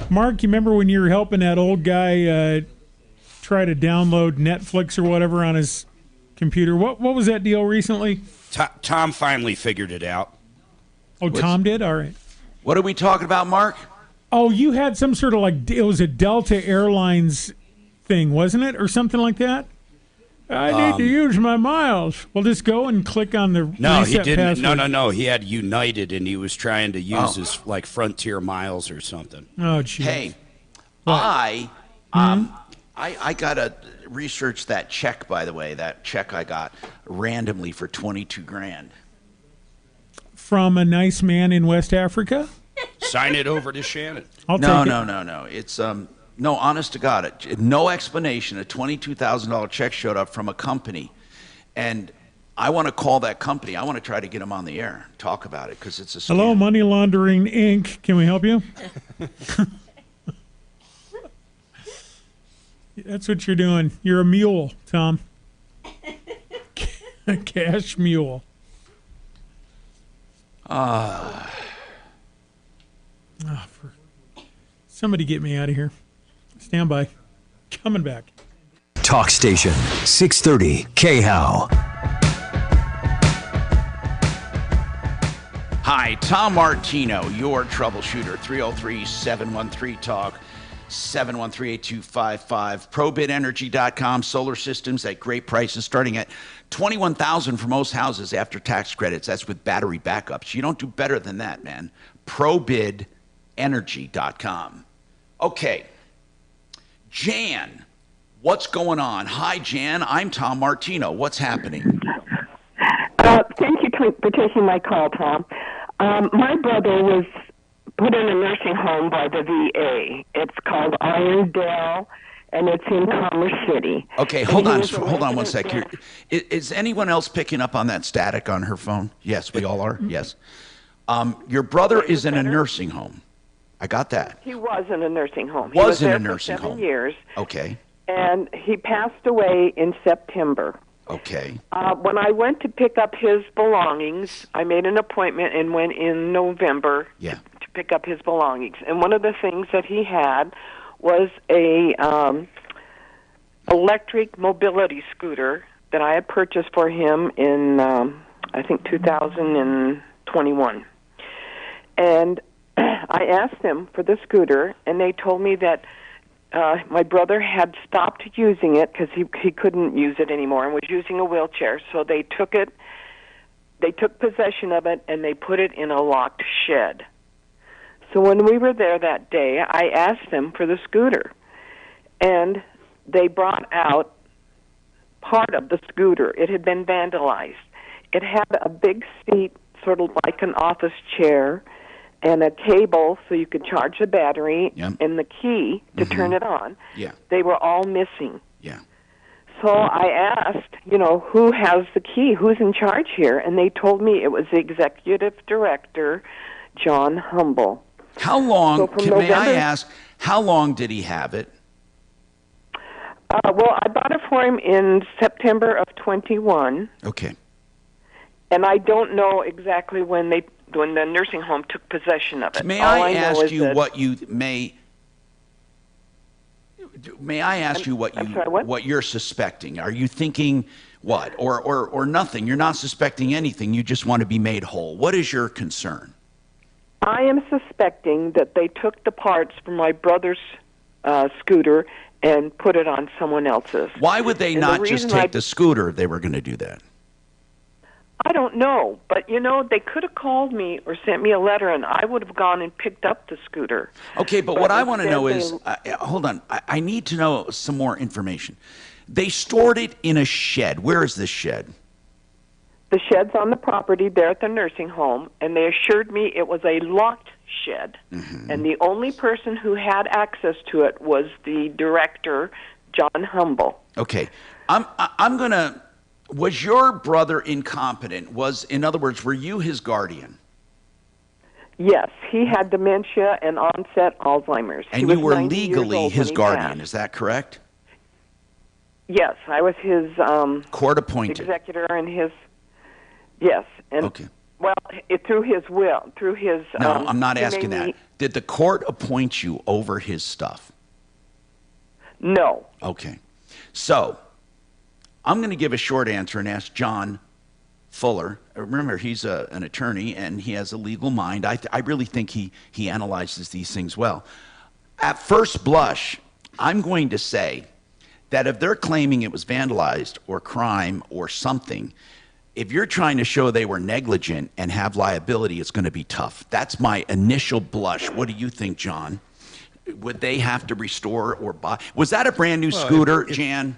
Mark, you remember when you were helping that old guy try to download Netflix or whatever on his computer? What was that deal recently? Tom finally figured it out. Oh, Tom did? All right. What are we talking about, Mark? Oh, you had some sort of it was a Delta Airlines thing, wasn't it? Or something like that? I need to use my miles. Well, just go and click on the No, he reset didn't. password. No. He had United, and he was trying to use his Frontier miles or something. Oh, geez. Hey, What? I got to research that check, by the way, that check I got randomly for $22,000. From a nice man in West Africa? Sign it over to Shannon. No. It's no, honest to God, no explanation. A $22,000 check showed up from a company, and I want to call that company. I want to try to get them on the air, talk about it, because it's a scam. Hello, Money Laundering Inc. Can we help you? That's what you're doing. You're a mule, Tom. A cash mule. Somebody get me out of here. Stand by. Coming back. Talk Station 630 KHOW. Hi, Tom Martino, your troubleshooter. 303-713-TALK, 713-8255. ProBidEnergy.com, solar systems at great prices, starting at $21,000 for most houses after tax credits. That's with battery backups. You don't do better than that, man. ProBidEnergy.com. Okay. Jan, what's going on? Hi, Jan. I'm Tom Martino. What's happening? Thank you for taking my call, Tom. My brother was put in a nursing home by the VA. It's called Irondale, and it's in Commerce City. Okay, hold on one sec. Is anyone else picking up on that static on her phone? Yes, we all are. Yes. Your brother is in a nursing home. I got that. He was in a nursing home. Was he was in there a nursing for 7 home. years, Okay. and he passed away in September. Okay. When I went to pick up his belongings, I made an appointment and went in November to pick up his belongings. And one of the things that he had was a electric mobility scooter that I had purchased for him in, I think, 2021. And I asked them for the scooter, and they told me that my brother had stopped using it because he couldn't use it anymore and was using a wheelchair. So they took possession of it, and they put it in a locked shed. So when we were there that day, I asked them for the scooter, and they brought out part of the scooter. It had been vandalized. It had a big seat, sort of like an office chair, and a cable so you could charge the battery, and the key to turn it on. Yeah. They were all missing. Yeah. So I asked, who has the key? Who's in charge here? And they told me it was the executive director, John Humble. How long, So may I ask, how long did he have it? Well, I bought it for him in September of 21. Okay. And I don't know exactly when the nursing home took possession of it. May All I know ask is you that- what you May I ask you what you're suspecting? Are you thinking what or nothing? You're not suspecting anything. You just want to be made whole. What is your concern? I am suspecting that they took the parts from my brother's scooter and put it on someone else's. Why would they And not the just reason take the scooter if they were going to do that? I don't know, but they could have called me or sent me a letter, and I would have gone and picked up the scooter. Okay, but what I want to instead know is, hold on, I need to know some more information. They stored it in a shed. Where is this shed? The shed's on the property there at the nursing home, and they assured me it was a locked shed, and the only person who had access to it was the director, John Humble. Okay, I'm going to... Was your brother incompetent? In other words, were you his guardian? Yes, he had dementia and onset Alzheimer's. And you were legally his guardian, is that correct? Yes, I was his court-appointed executor and his yes, and okay. Well, through his will, through his. No, I'm not asking that. Did the court appoint you over his stuff? No. Okay, so I'm going to give a short answer and ask John Fuller. Remember, he's an attorney and he has a legal mind. I really think he analyzes these things well. At first blush, I'm going to say that if they're claiming it was vandalized or crime or something, if you're trying to show they were negligent and have liability, it's going to be tough. That's my initial blush. What do you think, John? Would they have to restore or buy? Was that a brand new scooter, Jan?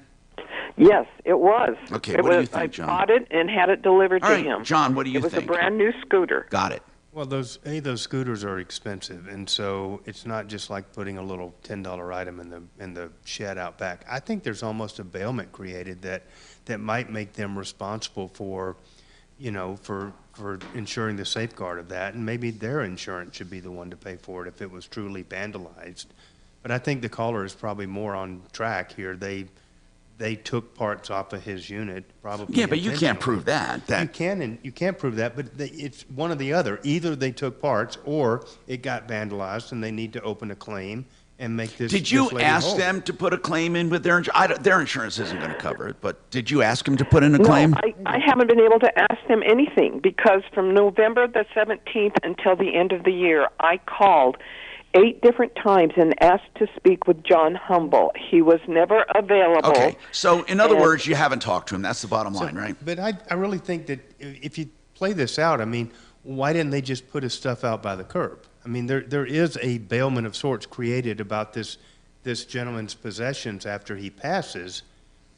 Yes, it was. Okay, what do you think, John? I bought it and had it delivered to him. John, what do you think? It was think? a brand new scooter. Got it. Well, those scooters are expensive, and so it's not just like putting a little $10 item in the shed out back. I think there's almost a bailment created that might make them responsible for ensuring the safeguard of that, and maybe their insurance should be the one to pay for it if it was truly vandalized. But I think the caller is probably more on track here. They took parts off of his unit, probably. Yeah, but you can't prove that. You can't prove that, but it's one or the other. Either they took parts, or it got vandalized, and they need to open a claim and make this. Did you ask whole. them to put a claim in with their insurance? Their insurance isn't going to cover it, but did you ask them to put in a claim? No, I haven't been able to ask them anything because from November the 17th until the end of the year, I called 8 different times and asked to speak with John Humble. He was never available. Okay, so in other words, you haven't talked to him. That's the bottom line, right? But I really think that if you play this out, I mean, why didn't they just put his stuff out by the curb? I mean, there is a bailment of sorts created about this gentleman's possessions after he passes,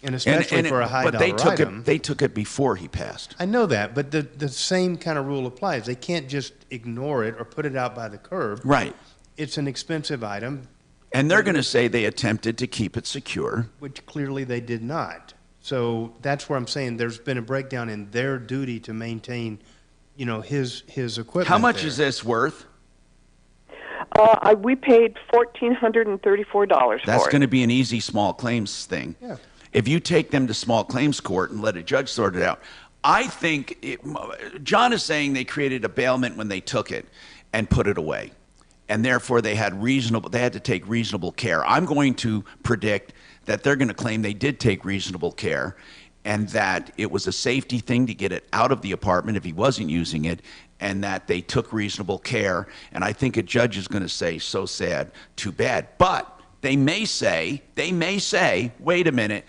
and especially for a high-dollar item. But they took it before he passed. I know that, but the same kind of rule applies. They can't just ignore it or put it out by the curb. Right. It's an expensive item. And they're going to say they attempted to keep it secure. Which clearly they did not. So that's where I'm saying there's been a breakdown in their duty to maintain, his equipment. How much is this worth? We paid $1,434 That's for going it. to be an easy small claims thing. Yeah. If you take them to small claims court and let a judge sort it out, I think John is saying they created a bailment when they took it and put it away, and therefore they had to take reasonable care. I'm going to predict that they're going to claim they did take reasonable care, and that it was a safety thing to get it out of the apartment if he wasn't using it, and that they took reasonable care. And I think a judge is going to say, so sad, too bad. But they may say, wait a minute,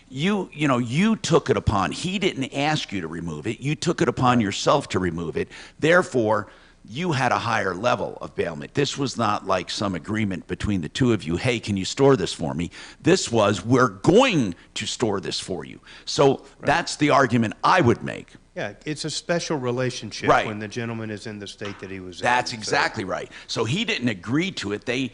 you took it upon, he didn't ask you to remove it, you took it upon yourself to remove it, therefore you had a higher level of bailment. This was not like some agreement between the two of you, hey, can you store this for me? This was, we're going to store this for you. So that's the argument I would make. Yeah, it's a special relationship when the gentleman is in the state that he was in. That's exactly right. So he didn't agree to it. They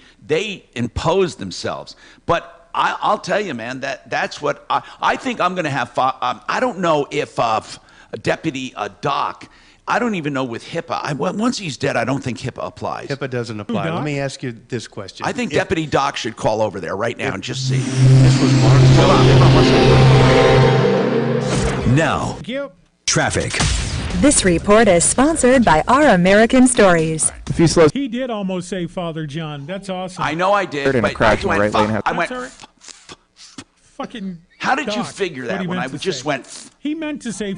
imposed themselves. But I'll tell you, man, that's what I think I'm going to have. I don't know if Deputy Doc, I don't even know with HIPAA. Once he's dead, I don't think HIPAA applies. HIPAA doesn't apply. Let me ask you this question. I think Deputy Doc should call over there right now and just see. This was Now, traffic. This report is sponsored by Our American Stories. He did almost say Father John. That's awesome. I know I did, but I went fucking. How did you Doc, figure what that he when I meant to just say. went? He meant to say.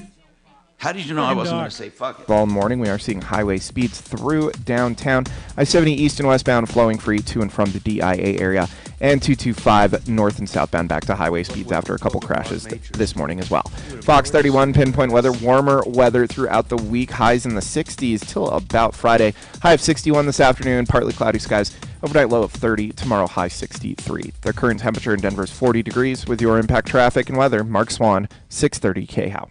How did you know I wasn't going to say fuck it? All morning, we are seeing highway speeds through downtown. I-70 east and westbound flowing free to and from the DIA area, and 225 north and southbound back to highway speeds after a couple crashes this morning as well. Fox 31 pinpoint weather, warmer weather throughout the week, highs in the 60s till about Friday. High of 61 this afternoon, partly cloudy skies. Overnight low of 30, tomorrow high 63. The current temperature in Denver is 40 degrees. With your impact traffic and weather, Mark Swan, 630 KHOW.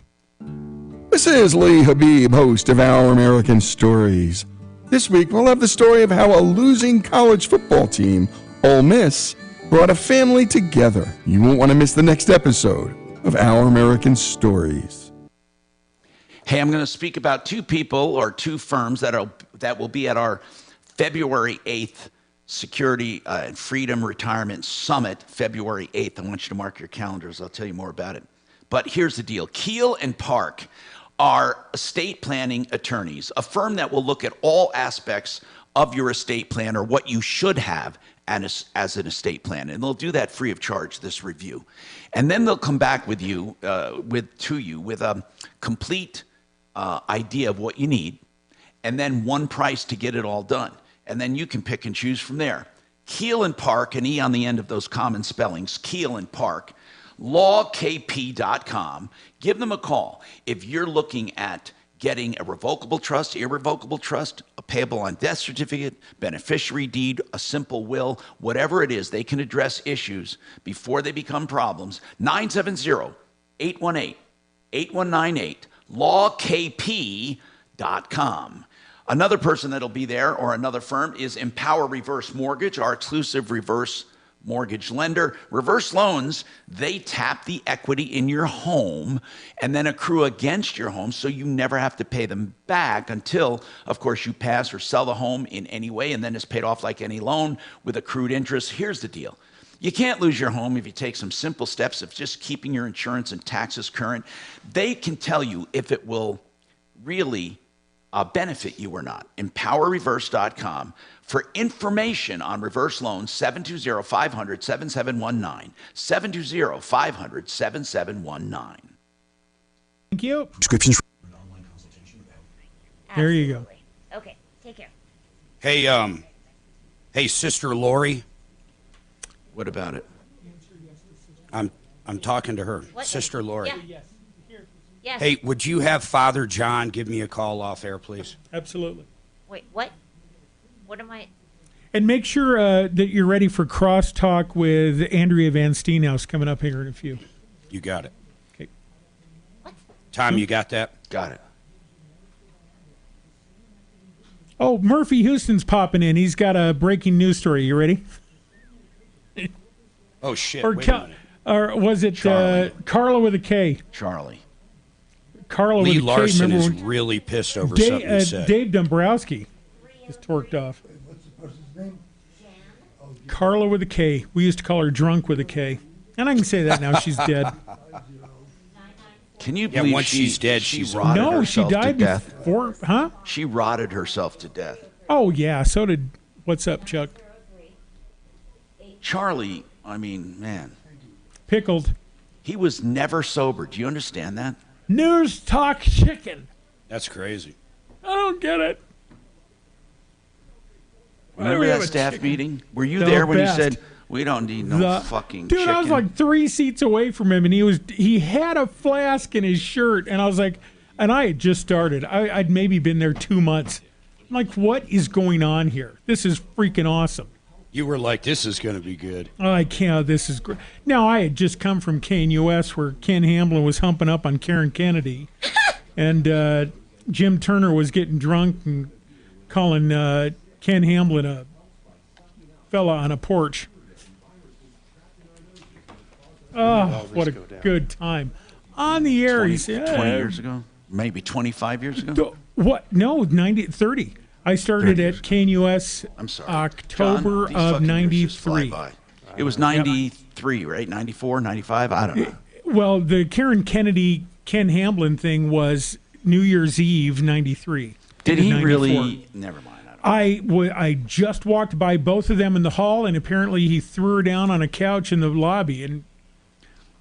This is Lee Habib, host of Our American Stories. This week, we'll have the story of how a losing college football team, Ole Miss, brought a family together. You won't want to miss the next episode of Our American Stories. Hey, I'm going to speak about two people or two firms that will be at our February 8th Security and Freedom Retirement Summit, February 8th. I want you to mark your calendars. I'll tell you more about it. But here's the deal. Keel and Park are estate planning attorneys, a firm that will look at all aspects of your estate plan or what you should have as an estate plan. And they'll do that free of charge, this review. And then they'll come back with you, with a complete idea of what you need, and then one price to get it all done. And then you can pick and choose from there. Keel and Park, an E on the end of those common spellings, Keel and Park, lawkp.com. Give them a call. If you're looking at getting a revocable trust, irrevocable trust, a payable on death certificate, beneficiary deed, a simple will, whatever it is, they can address issues before they become problems. 970-818-8198, lawkp.com. Another person that'll be there, or another firm, is Empower Reverse Mortgage, our exclusive reverse mortgage lender. Reverse loans, they tap the equity in your home and then accrue against your home, so you never have to pay them back until, of course, you pass or sell the home in any way, and then it's paid off like any loan with accrued interest. Here's the deal. You can't lose your home if you take some simple steps of just keeping your insurance and taxes current. They can tell you if it will really benefit you or not. EmpowerReverse.com. For information on reverse loans, 720-500-7719. 720-500-7719. Thank you. Descriptions. There you go. Okay, take care. Hey, Sister Lori. What about it? I'm talking to her. What? Sister Lori. Yeah. Yes. Hey, would you have Father John give me a call off air, please? Absolutely. Wait, what? What am I? And make sure that you're ready for crosstalk with Andrea Van Steenhouse coming up here in a few. You got it. Okay. Tom, you got that? Got it. Oh, Murphy Houston's popping in. He's got a breaking news story. You ready? Oh, shit. Or, Wait a minute. Or was it Carla with a K? Charlie. Carla Lee with a K. Larson Remember is when really pissed over something he said. Dave Dombrowski is torqued off. Carla with a K. We used to call her Drunk with a K. And I can say that now. She's dead. Can you believe once she's dead, she's rotted No, she herself died to death? before, huh? She rotted herself to death. Oh, yeah. So did, what's up, Chuck? Charlie, I mean, man. Pickled. He was never sober. Do you understand that? News Talk Chicken. That's crazy. I don't get it. Remember that staff meeting? Were you there when he said, we don't need no fucking Dude, chicken? I was like 3 seats away from him, and he had a flask in his shirt, and I was like, and I had just started. I'd maybe been there 2 months. I'm like, what is going on here? This is freaking awesome. You were like, this is going to be good. I can't. This is great. Now, I had just come from KNUS where Ken Hamblin was humping up on Karen Kennedy, and Jim Turner was getting drunk and calling Ken Hamblin a fella on a porch. Oh, what a good time. On the air, 20, he said. 20 years ago? Maybe 25 years ago? What? No, 30. I started at KNUS October of 93. It was 93, right? 94, 95? I don't know. Well, the Karen Kennedy, Ken Hamblin thing was New Year's Eve, 93. Did he 94. really? Never mind. I just walked by both of them in the hall, and apparently he threw her down on a couch in the lobby. And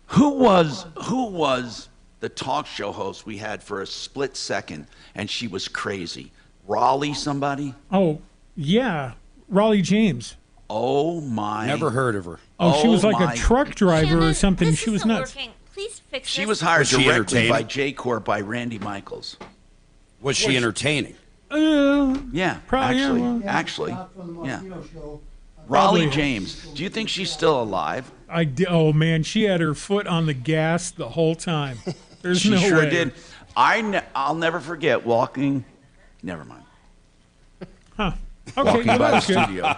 Who was the talk show host we had for a split second, and she was crazy? Raleigh somebody? Oh, yeah, Raleigh James. Oh, my. Never heard of her. Oh, she was like a truck driver or something. She was nuts. Please fix She this. was hired Was she directly entertaining? by J-Corp by Randy Michaels. Was she entertaining? Yeah, probably. actually, yeah. Raleigh James. Do you think she's still alive? Oh man, she had her foot on the gas the whole time. There's She no sure way. did. I'll never forget walking. Never mind. Huh. Okay, Walking well, by the that's good. studio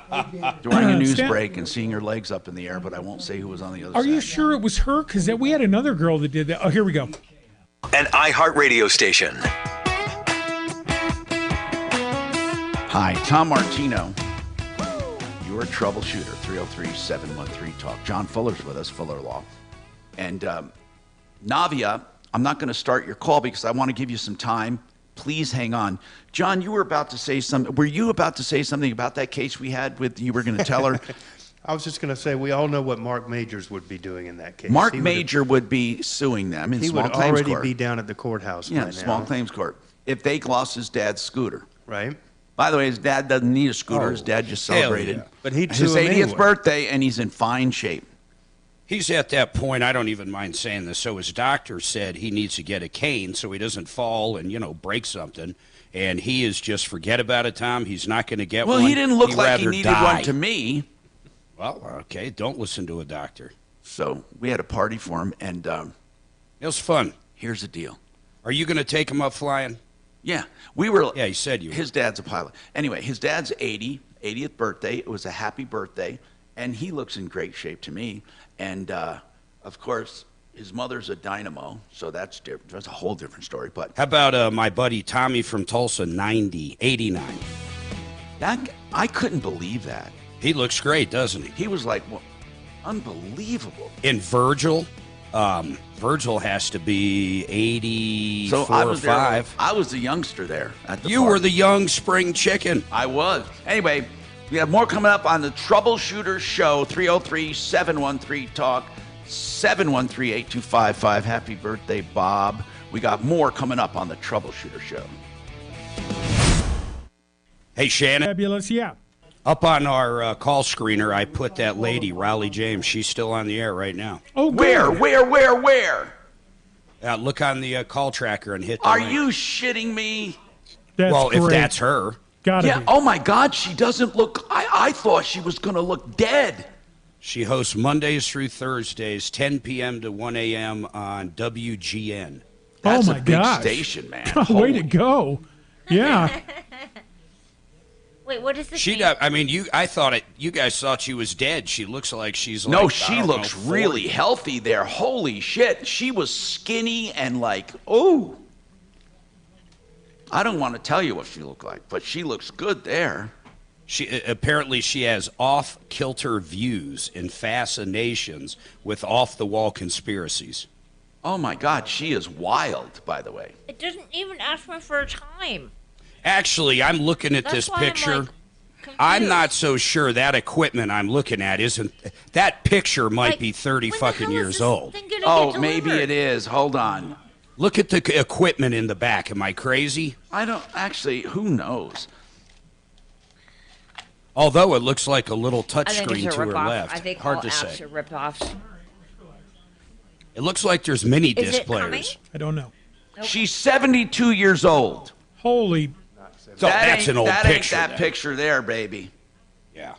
during a news Stan- break and seeing her legs up in the air, but I won't say who was on the other Are side. you sure it was her? Because we had another girl that did that. Oh, here we go. An iHeartRadio station. Hi, Tom Martino, your troubleshooter, 303-713-TALK. John Fuller's with us, Fuller Law. And Navia, I'm not going to start your call because I want to give you some time. Please hang on. John, you were about to say something. Were you about to say something about that case we had with, you were going to tell her? I was just going to say, we all know what Marc Magers would be doing in that case. Marc Mager would be suing them in small claims court. He would already be down at the courthouse by now. Small claims court. If they lost his dad's scooter. Right. By the way, his dad doesn't need a scooter. His dad just celebrated But he'd his sue him 80th anyway. birthday, and he's in fine shape. He's at that point, I don't even mind saying this, so his doctor said he needs to get a cane so he doesn't fall and, break something. And he is just, forget about it, Tom. He's not going to get one. Well, he didn't look like he rather needed die. one to me. Well, okay, don't listen to a doctor. So we had a party for him, and it was fun. Here's the deal. Are you going to take him up flying? Yeah, we were. Yeah, he said you were. His dad's a pilot. Anyway, his dad's 80th birthday. It was a happy birthday, and he looks in great shape to me. And of course, his mother's a dynamo, so that's different. That's a whole different story. But How about my buddy Tommy from Tulsa, 89? I couldn't believe that. He looks great, doesn't he? He was like, well, unbelievable. And Virgil has to be 84 So I was or 5. there. I was the youngster there at the You party. were the young spring chicken. I was. Anyway, we have more coming up on the Troubleshooter Show, 303-713-TALK, 713-8255. Happy birthday, Bob. We got more coming up on the Troubleshooter Show. Hey, Shannon. Fabulous, yeah. Up on our call screener, I put that lady, Raleigh James. She's still on the air right now. Oh, Where? Look on the call tracker and hit the Are link. you shitting me? Well, if that's her. Yeah, oh my God, she doesn't look, I thought she was going to look dead. She hosts Mondays through Thursdays, 10 p.m. to 1 a.m. on WGN. That's oh my a big gosh. station, man. Way to go. Yeah. Wait, what is this? She, I mean, I thought it. You guys thought she was dead. She looks like she's like, No, I she don't looks know, 40. really healthy there. Holy shit. She was skinny and like, oh. I don't want to tell you what she looked like, but she looks good there. Apparently she has off-kilter views and fascinations with off-the-wall conspiracies. Oh my God, she is wild, by the way. It doesn't even ask me for a time. Actually, I'm looking at this picture. I'm not so sure that equipment I'm looking at isn't. That picture might be 30 fucking years old. Oh, maybe it is. Hold on. Look at the equipment in the back. Am I crazy? I don't actually. Who knows? Although it looks like a little I think touchscreen it's to a her rip-off. left. I think Hard all to apps say. are rip-offs. It looks like there's mini Is disc it coming? players. I don't know. She's 72 years old. Holy. So that's an old that picture. Ain't that then. picture there, baby. Yeah.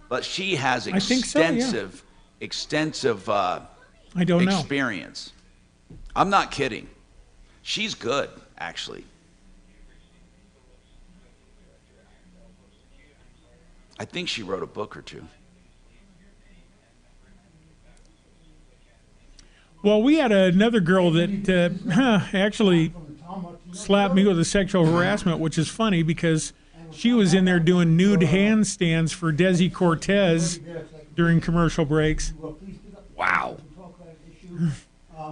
But she has I think so, yeah. extensive I don't know. experience. I'm not kidding. She's good, actually. I think she wrote a book or two. Well, we had another girl that actually slapped me with a sexual harassment, which is funny because she was in there doing nude handstands for Desi Cortez during commercial breaks. Wow.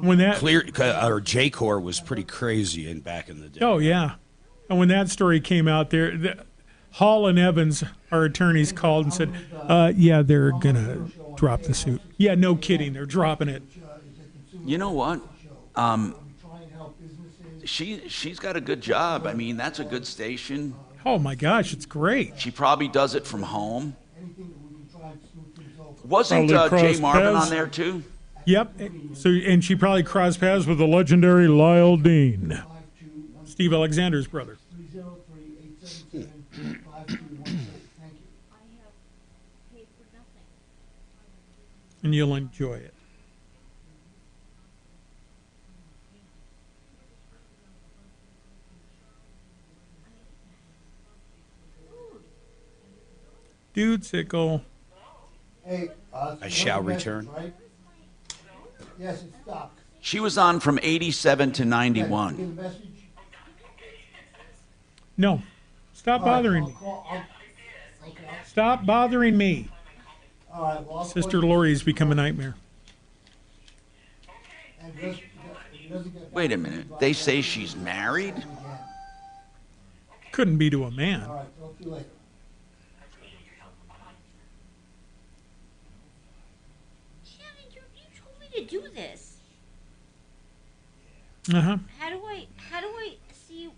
When that J-Core was pretty crazy back in the day. Oh yeah, and when that story came out, Hall and Evans, our attorneys, called and said, "Yeah, they're gonna drop the suit." Yeah, no kidding, they're dropping it. You know what? She's got a good job. I mean, that's a good station. Oh my gosh, it's great. She probably does it from home. Wasn't Probably Jay crossed Marvin paths. on there too? Yep. So, and she probably crossed paths with the legendary Lyle Dean, Steve Alexander's brother. And you'll enjoy it. Dude, sickle. Hey, I shall return. Right? Yes, it's stopped. She was on from 87 to 91. No. Stop bothering me. Stop bothering me. Sister Lori's become a nightmare. Wait a minute. They say she's married? Couldn't be to a man. All right, talk to you later. Shannon, you told me to do this. Uh-huh. How do I see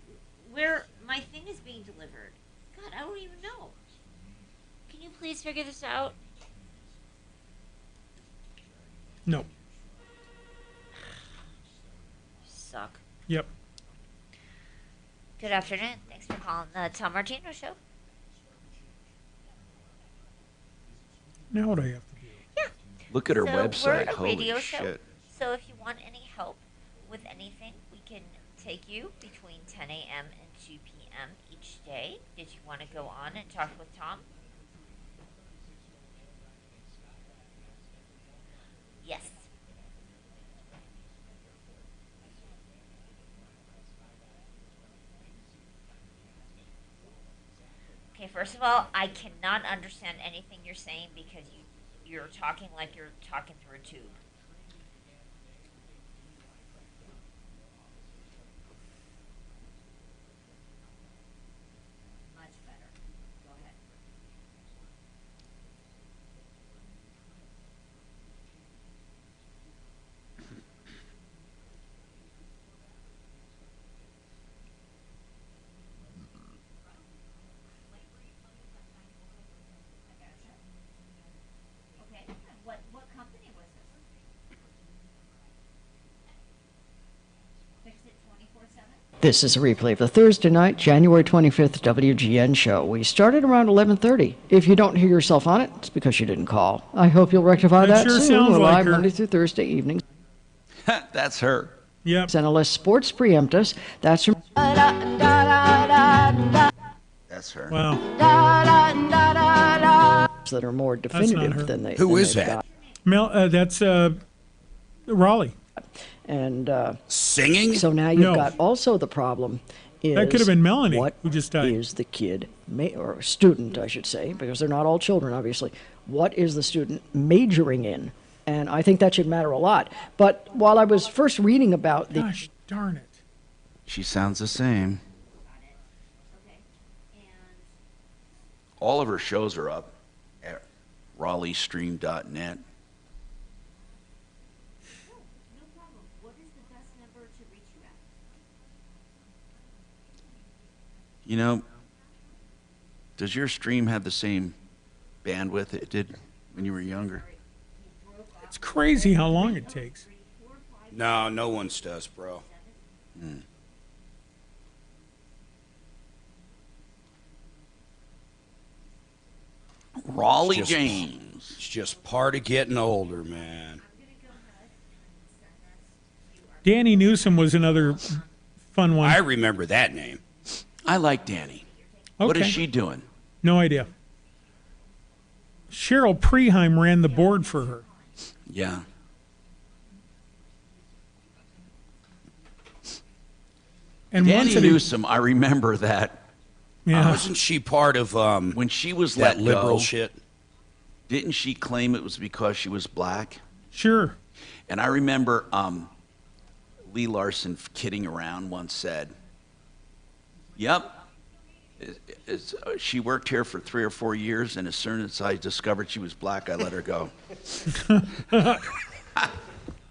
where my thing is being delivered? God, I don't even know. Can you please figure this out? No. Suck. Yep. Good afternoon. Thanks for calling the Tom Martino Show. Now what do I have to do? Look at her So website. we're a Holy radio show. shit. So if you want any help with anything, we can take you between 10 a.m. and 2 p.m. each day. Did you want to go on and talk with Tom? Yes. Okay, first of all, I cannot understand anything you're saying because you're talking like you're talking through a tube. Much better. Go ahead. Okay. What company was this? Fix It 24/7? This is a replay of the Thursday night, January 25th WGN show. We started around 11:30. If you don't hear yourself on it, it's because you didn't call. I hope you'll rectify that sure soon. sounds We're like live her. Monday through Thursday evenings. That's her. Yep. NLS Sports preempt us. That's from That's her. Wow. that are more That's not definitive her. than they. Who than is they've that? got. That's Raleigh. And Singing? so now you've No. got also the problem is That could have been Melanie, what who just died. is the kid, or student, I should say, because they're not all children, obviously. What is the student majoring in? And I think that should matter a lot. But while I was first reading about the... Gosh darn it. She sounds the same. All of her shows are up at RaleighStream.net. You know, does your stream have the same bandwidth it did when you were younger? It's crazy how long it takes. No, no one's does, bro. Hmm. Raleigh James. It's just part of getting older, man. Danny Newsom was another fun one. I remember that name. I like Danny. Okay. What is she doing? No idea. Cheryl Preheim ran the board for her. Yeah. And Danny once Newsom, I remember that. Yeah. Wasn't she part of when she was that let liberal go, shit? Didn't she claim it was because she was black? Sure. And I remember Lee Larson kidding around once said, "Yep, she worked here for 3 or 4 years, and as soon as I discovered she was black, I let her go." That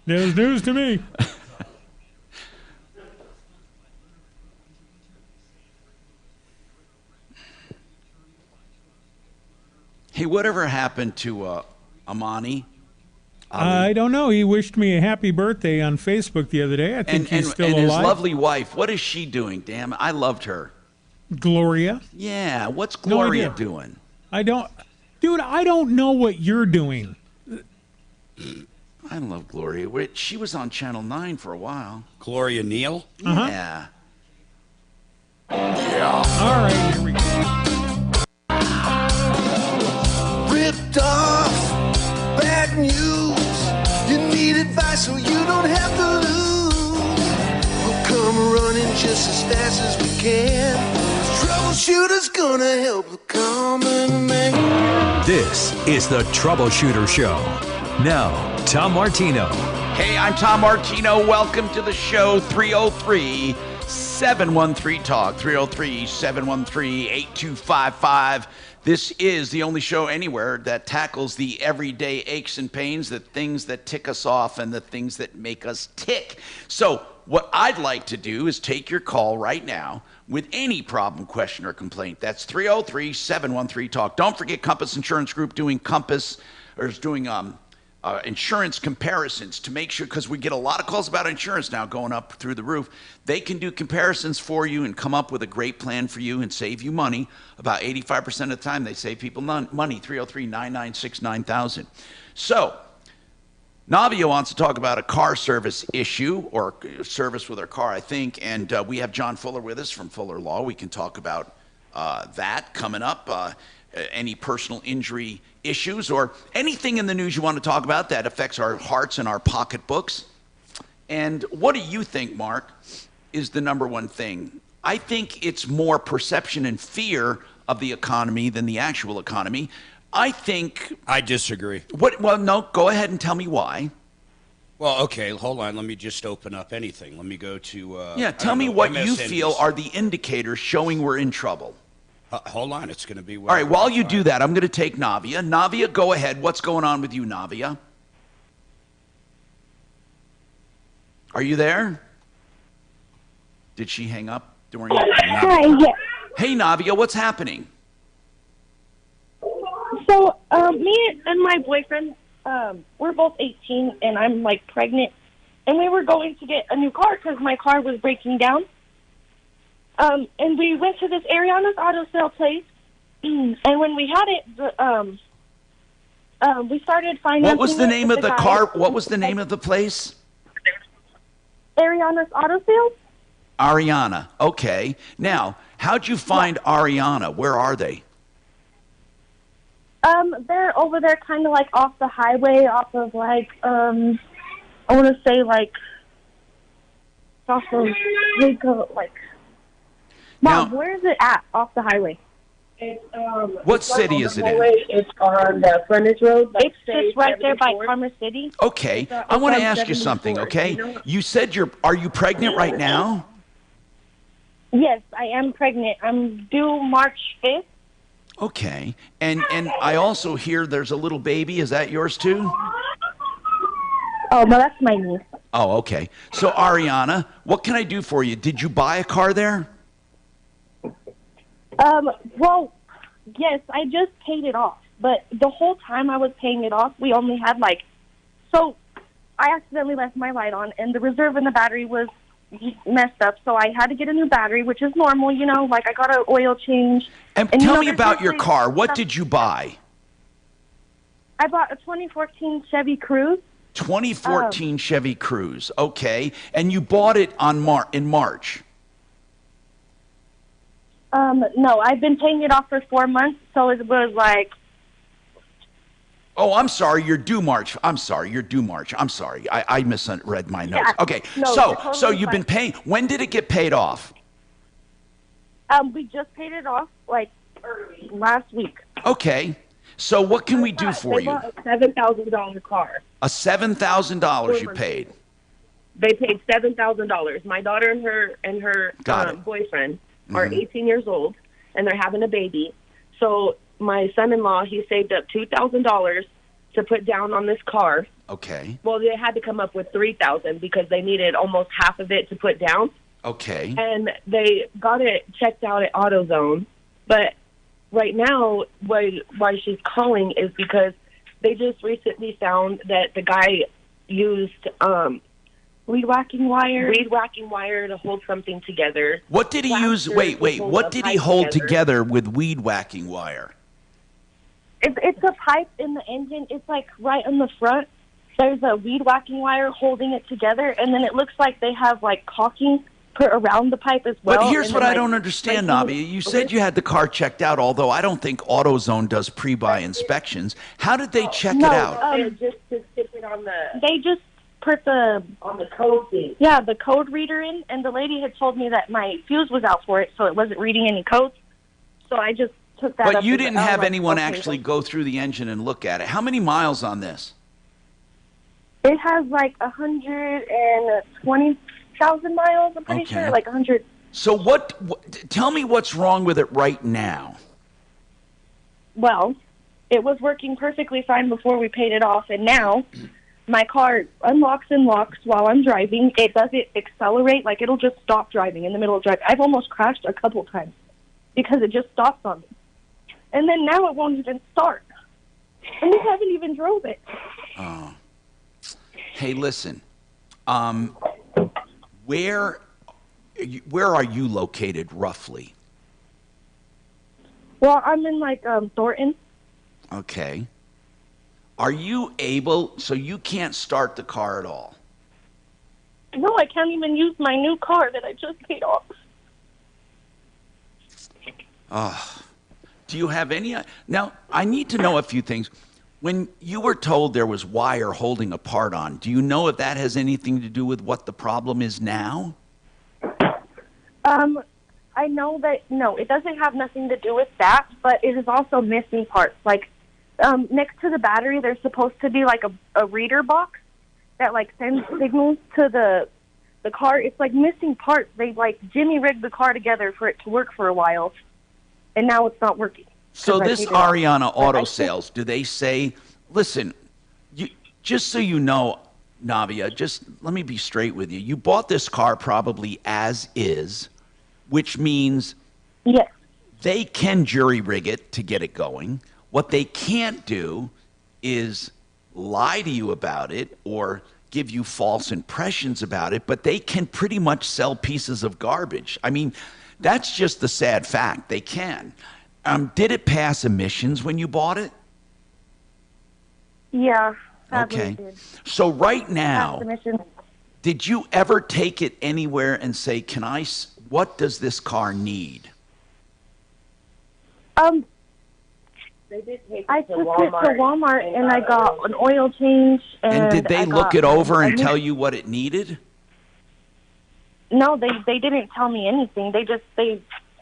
was news to me. Hey, whatever happened to Amani? I don't know. He wished me a happy birthday on Facebook the other day. I think he's still and alive. his lovely wife, what is she doing? Damn, I loved her. Gloria? Yeah, what's No Gloria idea. doing? I don't know what you're doing. I love Gloria. She was on Channel 9 for a while. Gloria Neal? Uh-huh. Yeah. All right, here we go. Ripped off, bad news. You need advice so you don't have to lose. We'll come running just as fast as we can. Troubleshooter's gonna help the common man. This is the Troubleshooter Show. Now, Tom Martino. Hey, I'm Tom Martino. Welcome to the show. 303-713-TALK. 303-713-8255. This is the only show anywhere that tackles the everyday aches and pains, the things that tick us off, and the things that make us tick. So what I'd like to do is take your call right now with any problem, question, or complaint. That's 303-713-TALK. Don't forget Compass Insurance Group doing insurance comparisons to make sure, because we get a lot of calls about insurance now going up through the roof. They can do comparisons for you and come up with a great plan for you and save you money. About 85% of the time, they save people money. 303-996-9000. So, Navia wants to talk about a car service issue, or service with her car, I think, and we have John Fuller with us from Fuller Law. We can talk about that coming up. Any personal injury issues or anything in the news you want to talk about that affects our hearts and our pocketbooks. And what do you think, Mark, is the number one thing? I think it's more perception and fear of the economy than the actual economy. I disagree. Well, no, go ahead and tell me why. Well, okay, hold on. Let me just open up anything. Let me go to... tell me what you feel are the indicators showing we're in trouble. Hold on, it's going to be... All right, while you do that, I'm going to take Navia. Navia, go ahead. What's going on with you, Navia? Are you there? Did she hang up during... Hi, yeah. Hey, Navia, what's happening? So, me and my boyfriend, we're both 18, and I'm, pregnant. And we were going to get a new car because my car was breaking down. And we went to this Ariana's auto sale place, and when we had it, we started financing. What was the name of the car? guy. What was the name of the place? Ariana's auto sale. Ariana. Okay. Now, how'd you find Ariana? Where are they? They're over there, kind of off the highway, off of I want to say off of Mom, where is it at off the highway? It's, What city is it in? It's on the frontage road. Like It's just right there by Commerce City. Okay, I want to ask you something, okay? You said are you pregnant right now? Yes, I am pregnant. I'm due March 5th. Okay, and I also hear there's a little baby. Is that yours too? Oh, no, that's my niece. Oh, okay. So, Ariana, what can I do for you? Did you buy a car there? Well, yes, I just paid it off. But the whole time I was paying it off, we only had so I accidentally left my light on, and the reserve in the battery was messed up. So I had to get a new battery, which is normal, I got an oil change. And tell me about your car. What did you buy? I bought a 2014 Chevy Cruze. 2014 Chevy Cruze. Okay. And you bought it in March. No, I've been paying it off for 4 months, so it was Oh, I'm sorry. You're due March. I'm sorry. I misread my notes. Yeah, Okay. no, so totally you've been paying. When did it get paid off? We just paid it off last week. Okay. So what can we do for you? They bought a $7,000 car. A $7,000 you paid. They paid $7,000. My daughter and her Got it. boyfriend are 18 years old, and they're having a baby. So my son-in-law, he saved up $2,000 to put down on this car. Okay. Well, they had to come up with $3,000 because they needed almost half of it to put down. Okay. And they got it checked out at AutoZone. But right now, why she's calling is because they just recently found that the guy used weed whacking wire to hold something together. What did he use? Wait. What did he hold together with weed whacking wire? It's a pipe in the engine. It's right on the front. There's a weed whacking wire holding it together, and then it looks like they have caulking put around the pipe as well. But here's what I don't understand, Nabi. You said you had the car checked out, although I don't think AutoZone does pre-buy inspections. How did they check it out? They just stick it on the. They just put on the code thing. Yeah, the code reader in, and the lady had told me that my fuse was out for it, so it wasn't reading any codes. So I just took that. But you didn't have anyone actually go through the engine and look at it. How many miles on this? It has 120,000 miles. I'm pretty sure, 100. So tell me what's wrong with it right now. Well, it was working perfectly fine before we paid it off, and now my car unlocks and locks while I'm driving. It doesn't accelerate. It'll just stop driving in the middle of driving. I've almost crashed a couple times because it just stops on me. And then now it won't even start. And we haven't even drove it. Oh. Hey, listen. Where are you located roughly? Well, I'm in Thornton. Okay. Are you able, so you can't start the car at all? No, I can't even use my new car that I just paid off. Do you have any? Now, I need to know a few things. When you were told there was wire holding a part on, do you know if that has anything to do with what the problem is now? I know that, no, it doesn't have nothing to do with that, but it is also missing parts. Next to the battery, there's supposed to be a reader box that sends signals to the car. It's missing parts. They Jimmy rigged the car together for it to work for a while, and now it's not working. So this Ariana Auto Sales, do they say, listen, just so you know, Navia, just let me be straight with you. You bought this car probably as is, which means yes, they can jury rig it to get it going. What they can't do is lie to you about it or give you false impressions about it, but they can pretty much sell pieces of garbage. I mean, that's just the sad fact. They can. Did it pass emissions when you bought it? Yeah. Okay. It did. So right now, did you ever take it anywhere and say, what does this car need? They did take I took it to Walmart and I got an oil change. And did they look it over and tell you what it needed? No, they didn't tell me anything. They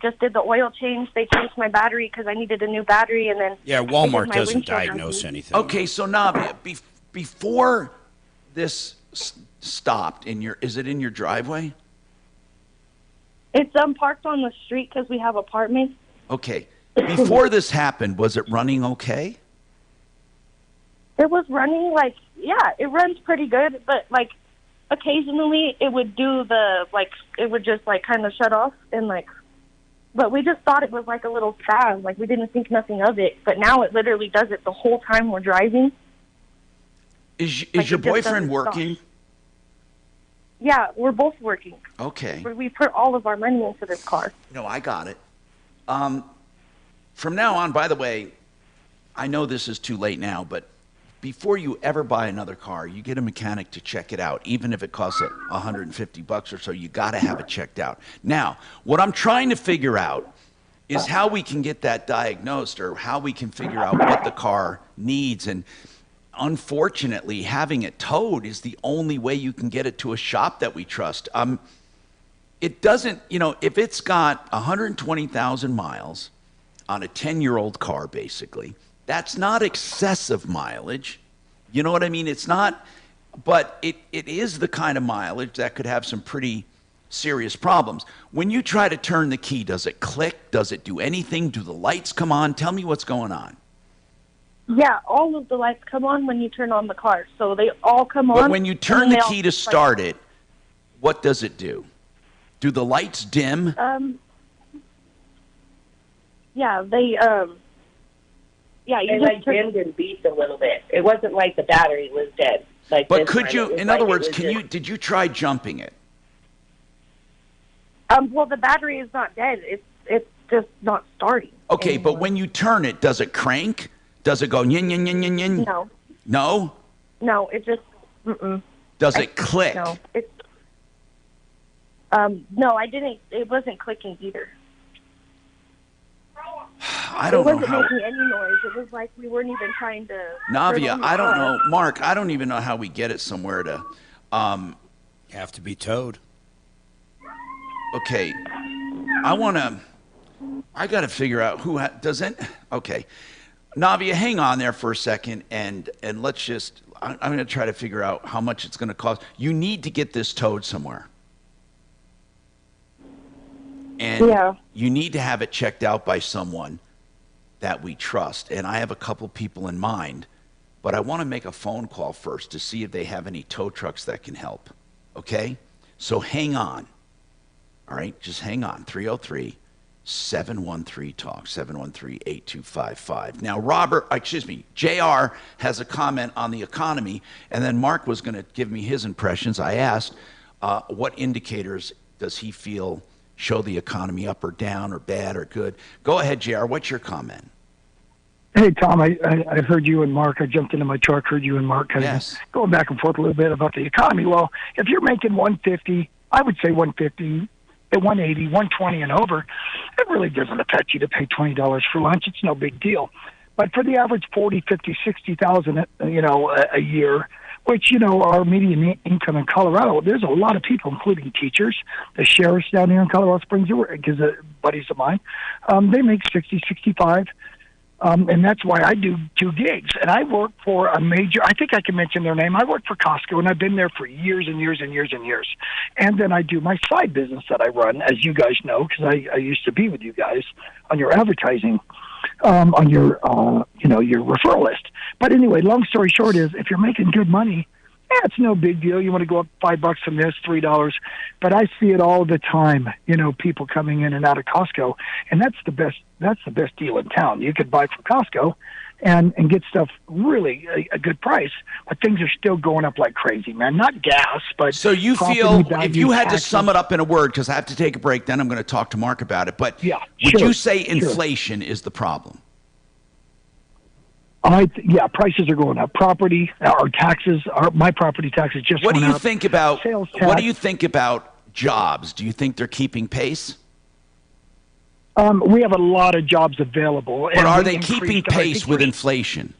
just did the oil change. They changed my battery because I needed a new battery, and then yeah, they did Walmart my doesn't windshield diagnose dressing. anything. Okay, so Navia, before this stopped is it in your driveway? It's parked on the street because we have apartments. Okay. Before this happened, was it running okay? It was running it runs pretty good, but occasionally it would do it would just kind of shut off and but we just thought it was a little spaz. We didn't think nothing of it, but now it literally does it the whole time we're driving. Is your boyfriend working? Stop. Yeah, we're both working. Okay. We put all of our money into this car. No, I got it. From now on, by the way, I know this is too late now, but before you ever buy another car, you get a mechanic to check it out. Even if it costs $150 or so, you got to have it checked out. Now, what I'm trying to figure out is how we can get that diagnosed, or how we can figure out what the car needs. And unfortunately, having it towed is the only way you can get it to a shop that we trust. It doesn't, if it's got 120,000 miles on a 10-year-old car, basically, that's not excessive mileage. You know what I mean? It's not, but it is the kind of mileage that could have some pretty serious problems. When you try to turn the key, does it click? Does it do anything? Do the lights come on? Tell me what's going on. Yeah, all of the lights come on when you turn on the car. So they all come on. But when you turn the key to start it, what does it do? Do the lights dim? Yeah, they you dimmed and beeped a little bit. It wasn't like the battery was dead. But could you, in other words, did you try jumping it? Well, the battery is not dead. It's just not starting. Okay, but when you turn it, does it crank? Does it go yin yin yin yin yin? No. No? No, it just Does it click? No, it's no, I didn't. It wasn't clicking either. I don't know how. It wasn't making any noise. It was like we weren't even trying to. Navia, I don't know. Mark, I don't even know how we get it somewhere to. Have to be towed. Okay, I got to figure out who doesn't. Okay, Navia, hang on there for a second, and let's just. I'm going to try to figure out how much it's going to cost. You need to get this towed somewhere. And you need to have it checked out by someone that we trust. And I have a couple people in mind, but I want to make a phone call first to see if they have any tow trucks that can help. Okay? So hang on. All right? Just hang on. 303-713-TALK, 713-8255. Now, JR has a comment on the economy, and then Mark was going to give me his impressions. I asked, what indicators does he feel show the economy up or down or bad or good? Go ahead, JR. What's your comment? Hey, Tom, I heard you and Mark. I jumped into my truck, heard you and Mark kind of going back and forth a little bit about the economy. Well, if you're making 150, I would say 150, at 180, 120 and over, it really doesn't affect you to pay $20 for lunch. It's no big deal. But for the average 40, 50, 60,000, a year, which, our median income in Colorado, there's a lot of people, including teachers, the sheriffs down here in Colorado Springs, because buddies of mine, they make 60, 65. And that's why I do 2 gigs. And I work for a major, I think I can mention their name. I work for Costco, and I've been there for years and years and years and years. And then I do my side business that I run, as you guys know, because I used to be with you guys on your advertising, on your, your referral list. But anyway, long story short is, if you're making good money, it's no big deal. You want to go up $5 from this, $3. But I see it all the time, people coming in and out of Costco. And that's the best deal in town. You could buy from Costco and get stuff really a good price, but things are still going up like crazy, man. Not gas, but so you feel, if you had to sum it up in a word, because I have to take a break, then I'm going to talk to Mark about it. But would you say inflation is the problem? Prices are going up. Property, our taxes, my property taxes just went up. What do you think about jobs? Do you think they're keeping pace? We have a lot of jobs available. But are they keeping pace with inflation?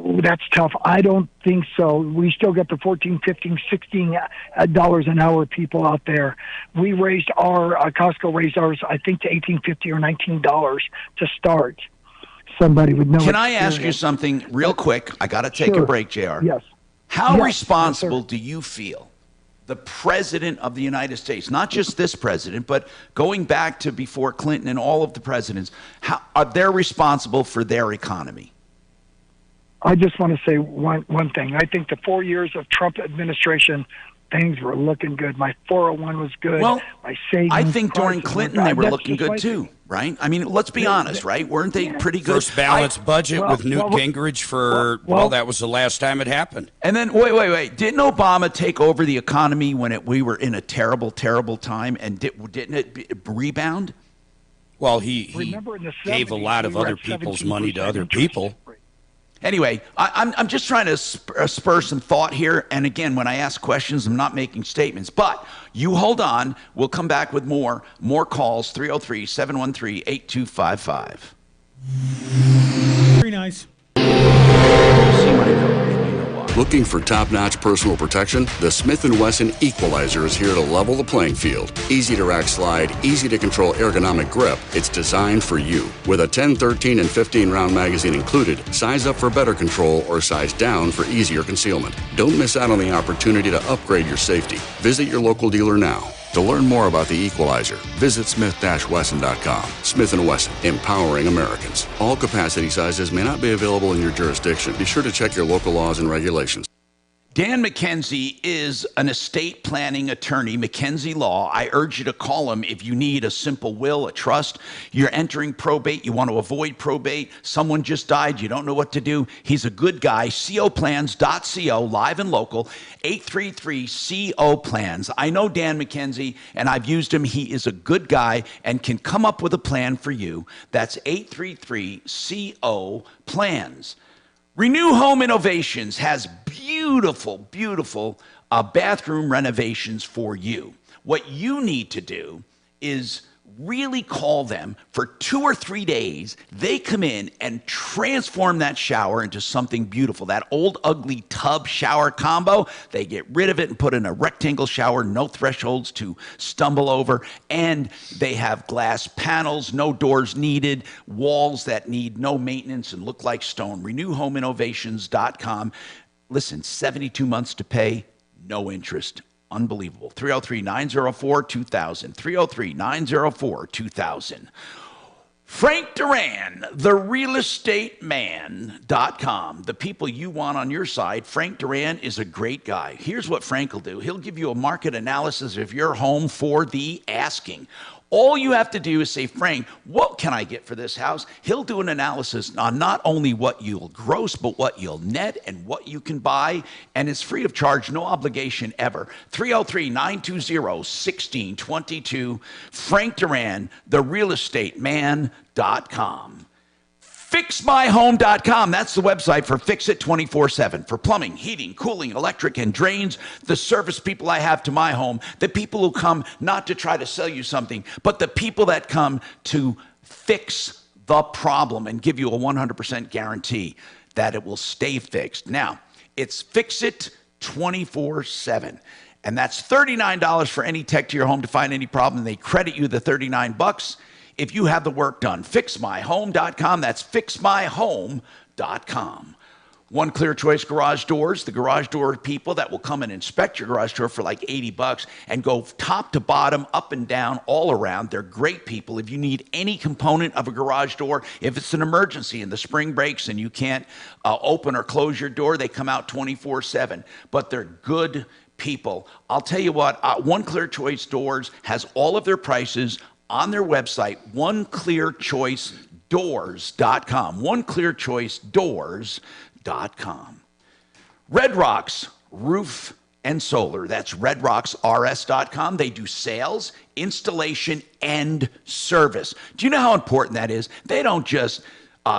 Oh, that's tough. I don't think so. We still got the $14, $15, $16 an hour people out there. We raised Costco raised ours, I think, to $18.50 or $19 to start. Somebody would know. Can I ask you something real quick? I got to take a break, JR. Yes. How Yes, responsible do you feel the President of the United States, not just this president, but going back to before Clinton and all of the presidents, how are they responsible for their economy? I just want to say one thing. I think the 4 years of Trump administration, things were looking good. My 401 was good. Well, my savings. I think during Clinton they were That's looking just good too, right? I mean, let's be honest, right? Weren't they pretty good? First balanced budget with Newt Gingrich for, well, that was the last time it happened. And then, wait. Didn't Obama take over the economy when we were in a terrible, terrible time, and didn't it rebound? Well, he gave a lot of other people's money to other people. Anyway, I'm just trying to spur some thought here. And again, when I ask questions, I'm not making statements. But you hold on. We'll come back with more calls, 303-713-8255. Very nice. Looking for top-notch personal protection? The Smith & Wesson Equalizer is here to level the playing field. Easy to rack slide, easy to control ergonomic grip. It's designed for you. With a 10, 13, and 15-round magazine included, size up for better control or size down for easier concealment. Don't miss out on the opportunity to upgrade your safety. Visit your local dealer now. To learn more about the Equalizer, visit smith-wesson.com. Smith & Wesson, empowering Americans. All capacity sizes may not be available in your jurisdiction. Be sure to check your local laws and regulations. Dan McKenzie is an estate planning attorney, McKenzie Law. I urge you to call him if you need a simple will, a trust. You're entering probate. You want to avoid probate. Someone just died. You don't know what to do. He's a good guy. coplans.co, live and local, 833-CO-PLANS. I know Dan McKenzie, and I've used him. He is a good guy and can come up with a plan for you. That's 833-CO-PLANS. Renew Home Innovations has beautiful bathroom renovations for you. What you need to do is really call them for 2 or 3 days. They come in and transform that shower into something beautiful. That old ugly tub shower combo, they get rid of it and put in a rectangle shower, no thresholds to stumble over, and they have glass panels, no doors needed, walls that need no maintenance and look like stone. RenewHomeInnovations.com. Listen, 72 months to pay, no interest. Unbelievable. 303-904-2000. 303-904-2000. Frank Duran, therealestateman.com. The people you want on your side. Frank Duran is a great guy. Here's what Frank will do. He'll give you a market analysis of your home for the asking. All you have to do is say, Frank, what can I get for this house? He'll do an analysis on not only what you'll gross, but what you'll net and what you can buy. And it's free of charge, no obligation ever. 303-920-1622. Frank Duran, therealestateman.com. FixMyHome.com. That's the website for Fix It 24/7. For plumbing, heating, cooling, electric, and drains, the service people I have to my home, the people who come not to try to sell you something, but the people that come to fix the problem and give you a 100% guarantee that it will stay fixed. Now, it's Fix It 24/7. And that's $39 for any tech to your home to find any problem. They credit you the $39 if you have the work done. FixMyHome.com. That's FixMyHome.com. One Clear Choice Garage Doors, the garage door people that will come and inspect your garage door for like $80 and go top to bottom, up and down, all around. They're great people. If you need any component of a garage door, if it's an emergency and the spring breaks and you can't open or close your door, they come out 24/7. But they're good people. I'll tell you what, One Clear Choice Doors has all of their prices on their website, OneClearChoiceDoors.com. OneClearChoiceDoors.com. Red Rocks Roof and Solar. That's RedRocksRS.com. They do sales, installation, and service. Do you know how important that is? They don't just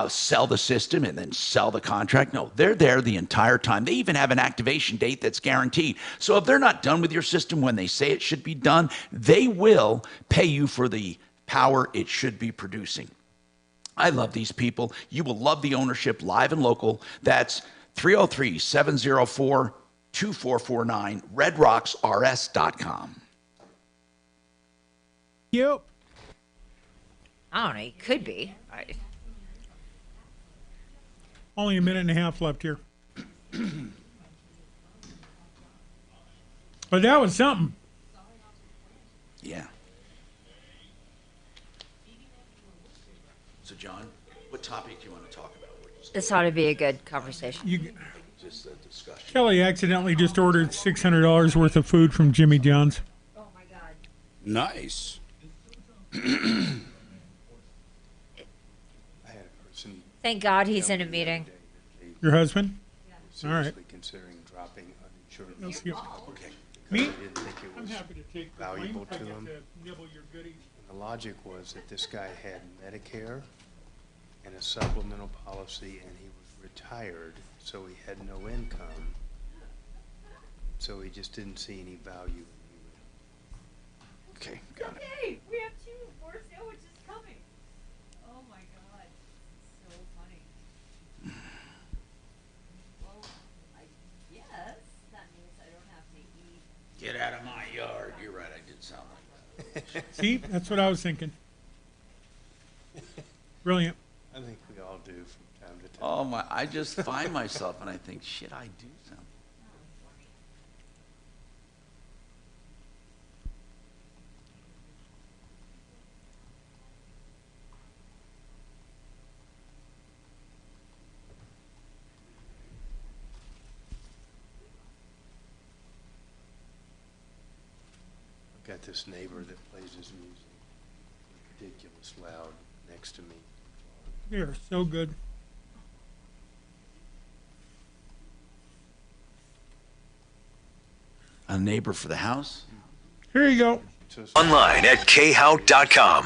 sell the system and then sell the contract. No, they're there the entire time. They even have an activation date that's guaranteed. So if they're not done with your system when they say it should be done, they will pay you for the power it should be producing. I love these people. You will love the ownership, live and local. That's 303-704-2449, redrocksrs.com. Yep. I don't know. It could be. Only a minute and a half left here. But that was something. Yeah. So, John, what topic do you want to talk about? This ought to be a good conversation. Just a discussion. Kelly accidentally just ordered $600 worth of food from Jimmy John's. Nice. Thank God he's in a meeting. Your husband? All right. Considering dropping uninsured. Let's see. Okay. Me? I didn't think it I'm was happy to take the valuable blame. to I get him. to nibble your goodies. The logic was that this guy had Medicare and a supplemental policy, and he was retired, so he had no income. So he just didn't see any value. Okay, got it. Hey, we have two more sandwiches coming. Oh my God, so funny. Well, I guess that means I don't have to eat. Get out of my yard. You're right. I did sound like that. See, that's what I was thinking. Brilliant. I think we all do from time to time. Oh my! I just find myself and I think, shit, I do sound. I've got this neighbor that plays his music ridiculous loud next to me. They're so good. A neighbor for the house? Here you go. Online at khout.com.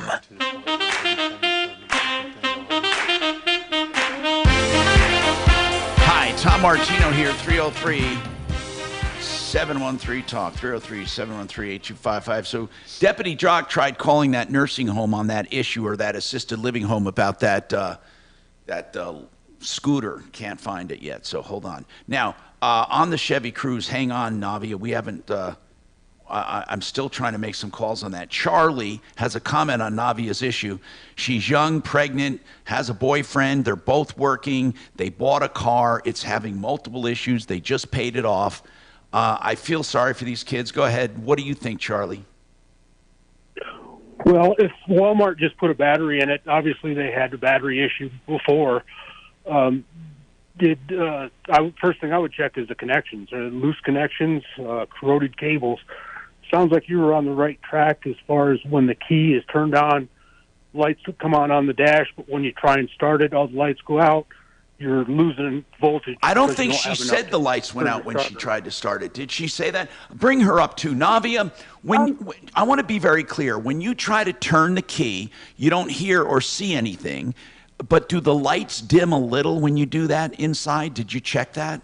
Hi, Tom Martino here, 303-713-TALK, 303-713-8255. So Deputy Jock tried calling that nursing home on that issue, or that assisted living home, about that scooter. Can't find it yet, so hold on. Now, on the Chevy Cruze, hang on, Navia, we haven't... I'm still trying to make some calls on that. Charlie has a comment on Navia's issue. She's young, pregnant, has a boyfriend. They're both working. They bought a car. It's having multiple issues. They just paid it off. I feel sorry for these kids. Go ahead. What do you think, Charlie? Well, if Walmart just put a battery in it, obviously they had the battery issue before. First thing I would check is the connections, loose connections, corroded cables. Sounds like you were on the right track as far as when the key is turned on, lights come on the dash, but when you try and start it, all the lights go out. You're losing voltage. I don't think she said the lights went out when she tried to start it. Did she say that? Bring her up to Navia. I want to be very clear. When you try to turn the key, you don't hear or see anything. But do the lights dim a little when you do that inside? Did you check that?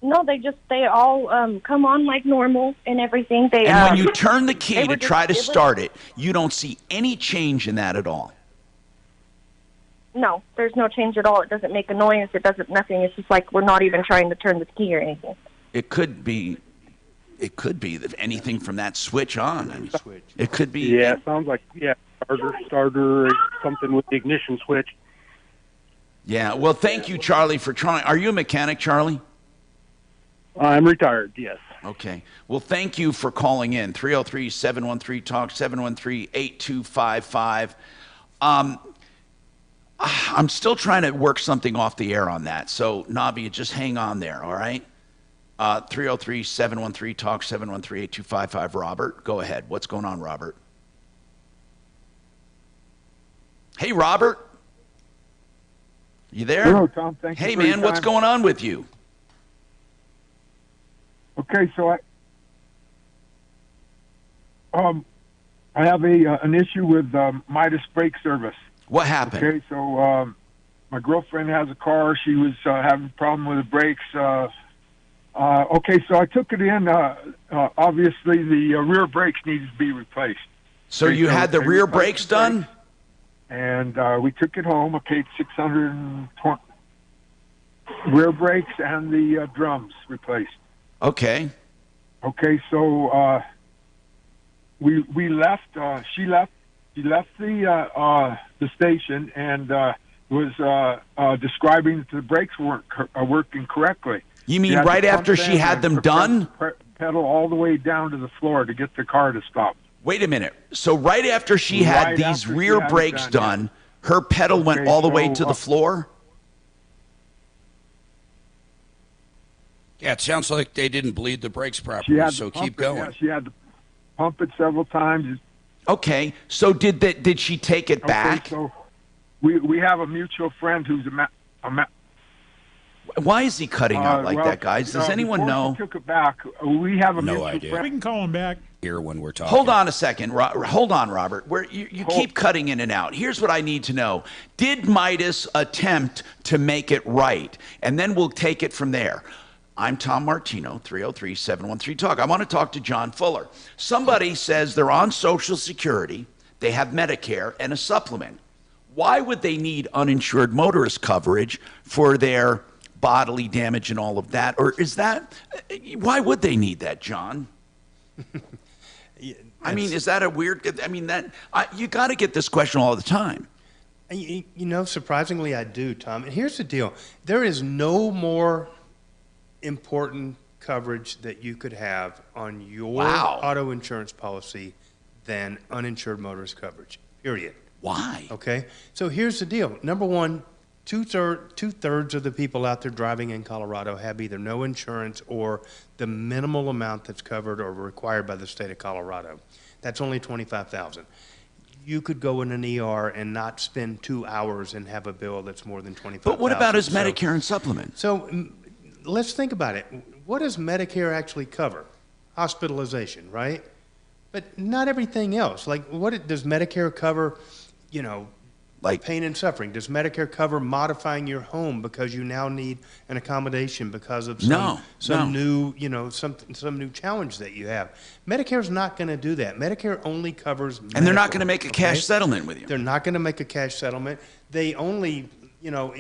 No, they all come on like normal and everything. And when you turn the key to try to start it, you don't see any change in that at all? No, there's no change at all. It doesn't make a noise. It doesn't nothing. It's just like we're not even trying to turn the key or anything. It could be that anything from that switch on. I mean, it could be. Yeah, it sounds like, starter, something with the ignition switch. Yeah, well, thank you, Charlie, for trying. Are you a mechanic, Charlie? I'm retired, yes. Okay. Well, thank you for calling in. 303-713-TALK, 713-8255. I'm still trying to work something off the air on that. So, Navia, just hang on there, all right? 303-713-TALK, 713-8255. Robert, go ahead. What's going on, Robert? Hey, Robert. You there? Hello, Tom. Thank you. Hey, for your man, what's time. going on with you? Okay, so I have an issue with Midas brake service. What happened? Okay, so my girlfriend has a car. She was having a problem with the brakes. Okay, so I took it in. Obviously, the rear brakes needed to be replaced. So you had the rear brakes done? And we took it home. I paid $620. Rear brakes and the drums replaced. Okay. Okay, so we left. She left the station and was describing that the brakes weren't working correctly. You mean right after she had them done? Pedal all the way down to the floor to get the car to stop. Wait a minute. So right after she had these rear brakes done, her pedal went all the way to the floor? Yeah, it sounds like they didn't bleed the brakes properly, so keep going. Yeah, she had to pump it several times. Okay, so did she take it back? So we have a mutual friend who's Why is he cutting out like that, guys? Does anyone know? She took it back. We have a No mutual idea. friend. We can call him back. Here when we're talking. Hold on a second. Hold on, Robert. You keep cutting in and out. Here's what I need to know. Did Midas attempt to make it right? And then we'll take it from there. I'm Tom Martino, 303-713-TALK. I want to talk to John Fuller. Somebody says they're on Social Security, they have Medicare and a supplement. Why would they need uninsured motorist coverage for their bodily damage and all of that? Or is that, why would they need that, John? I mean, is that a weird, I mean, you got to get this question all the time. You know, surprisingly, I do, Tom. And here's the deal. There is no more important coverage that you could have on your auto insurance policy than uninsured motorist coverage, period. Why? Okay, so here's the deal. Number one, two-thirds of the people out there driving in Colorado have either no insurance or the minimal amount that's covered or required by the state of Colorado. That's only $25,000. You could go in an ER and not spend 2 hours and have a bill that's more than $25,000. But what about his Medicare and supplement? So let's think about it. What does Medicare actually cover? Hospitalization, right? But not everything else. Like, what does Medicare cover? You know, like pain and suffering. Does Medicare cover modifying your home because you now need an accommodation because of some new, you know, some new challenge that you have? Medicare's not going to do that. Medicare only covers medical, and they're not going to make a cash settlement with you. They're not going to make a cash settlement. They only, you know,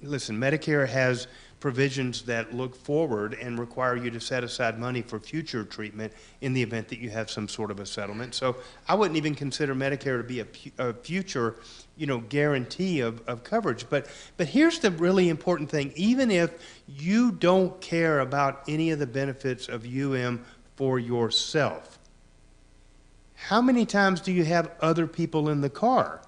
listen, Medicare has provisions that look forward and require you to set aside money for future treatment in the event that you have some sort of a settlement. So I wouldn't even consider Medicare to be a future, you know, guarantee of coverage. But here's the really important thing. Even if you don't care about any of the benefits of UM for yourself, how many times do you have other people in the car?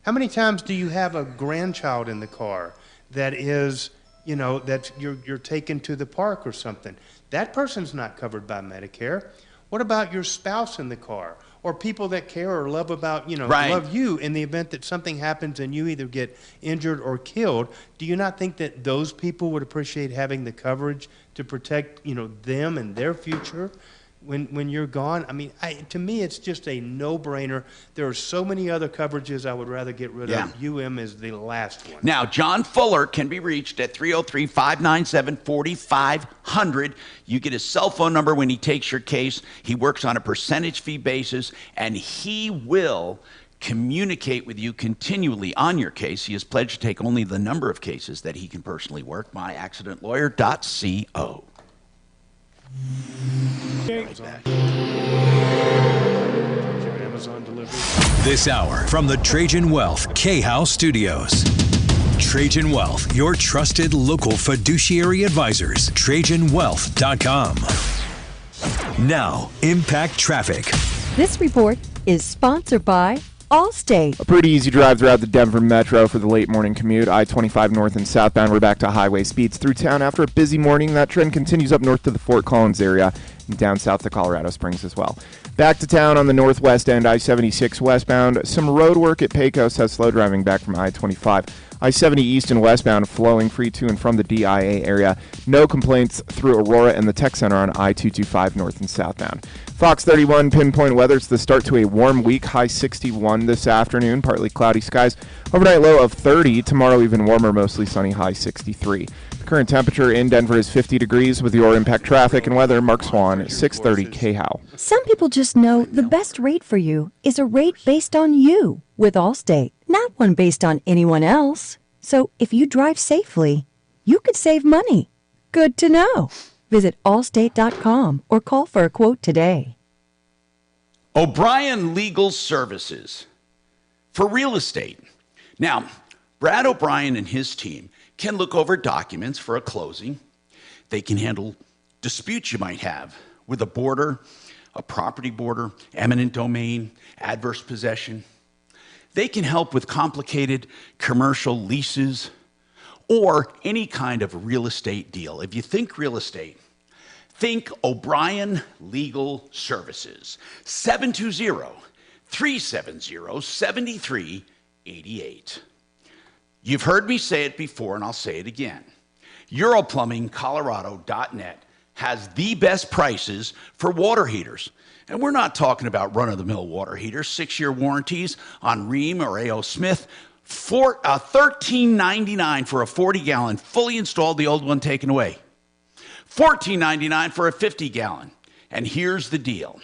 How many times do you have a grandchild in the car that is, you know, that you're taken to the park or something? That person's not covered by Medicare. What about your spouse in the car, or people that care or love about, you know, love you in the event that something happens and you either get injured or killed? Do you not think that those people would appreciate having the coverage to protect, you know, them and their future when you're gone? I mean, to me, it's just a no-brainer. There are so many other coverages I would rather get rid of. UM is the last one. Now, John Fuller can be reached at 303-597-4500. You get his cell phone number when he takes your case. He works on a percentage fee basis, and he will communicate with you continually on your case. He has pledged to take only the number of cases that he can personally work. myaccidentlawyer.co. Amazon delivery. This hour from the Trajan Wealth K-House Studios. Trajan Wealth, your trusted local fiduciary advisors. TrajanWealth.com. Now, Impact Traffic. This report is sponsored by Allstate. A pretty easy drive throughout the Denver Metro for the late morning commute. I-25 north and southbound. We're back to highway speeds through town after a busy morning. That trend continues up north to the Fort Collins area and down south to Colorado Springs as well. Back to town on the northwest end, I-76 westbound. Some road work at Pecos has slow driving back from I-25. I-70 east and westbound flowing free to and from the DIA area. No complaints through Aurora and the Tech Center on I-225 north and southbound. Fox 31 pinpoint weather. It's the start to a warm week. High 61 this afternoon. Partly cloudy skies. Overnight low of 30. Tomorrow even warmer, mostly sunny. High 63. The current temperature in Denver is 50 degrees. With your Impact Traffic and weather, Mark Swan, 630 KHOW. Some people just know the best rate for you is a rate based on you with Allstate. not one based on anyone else. So if you drive safely, you could save money. Good to know. Visit allstate.com or call for a quote today. O'Brien Legal Services for real estate. Now, Brad O'Brien and his team can look over documents for a closing. They can handle disputes you might have with a border, a property border, eminent domain, adverse possession. They can help with complicated commercial leases or any kind of real estate deal. If you think real estate, think O'Brien Legal Services, 720-370-7388. You've heard me say it before, and I'll say it again. EuroPlumbingColorado.net has the best prices for water heaters. And we're not talking about run-of-the-mill water heaters, 6-year warranties on Rheem or A.O. Smith, $13.99 for a 40-gallon, fully installed, the old one taken away. $14.99 for a 50-gallon. And here's the deal.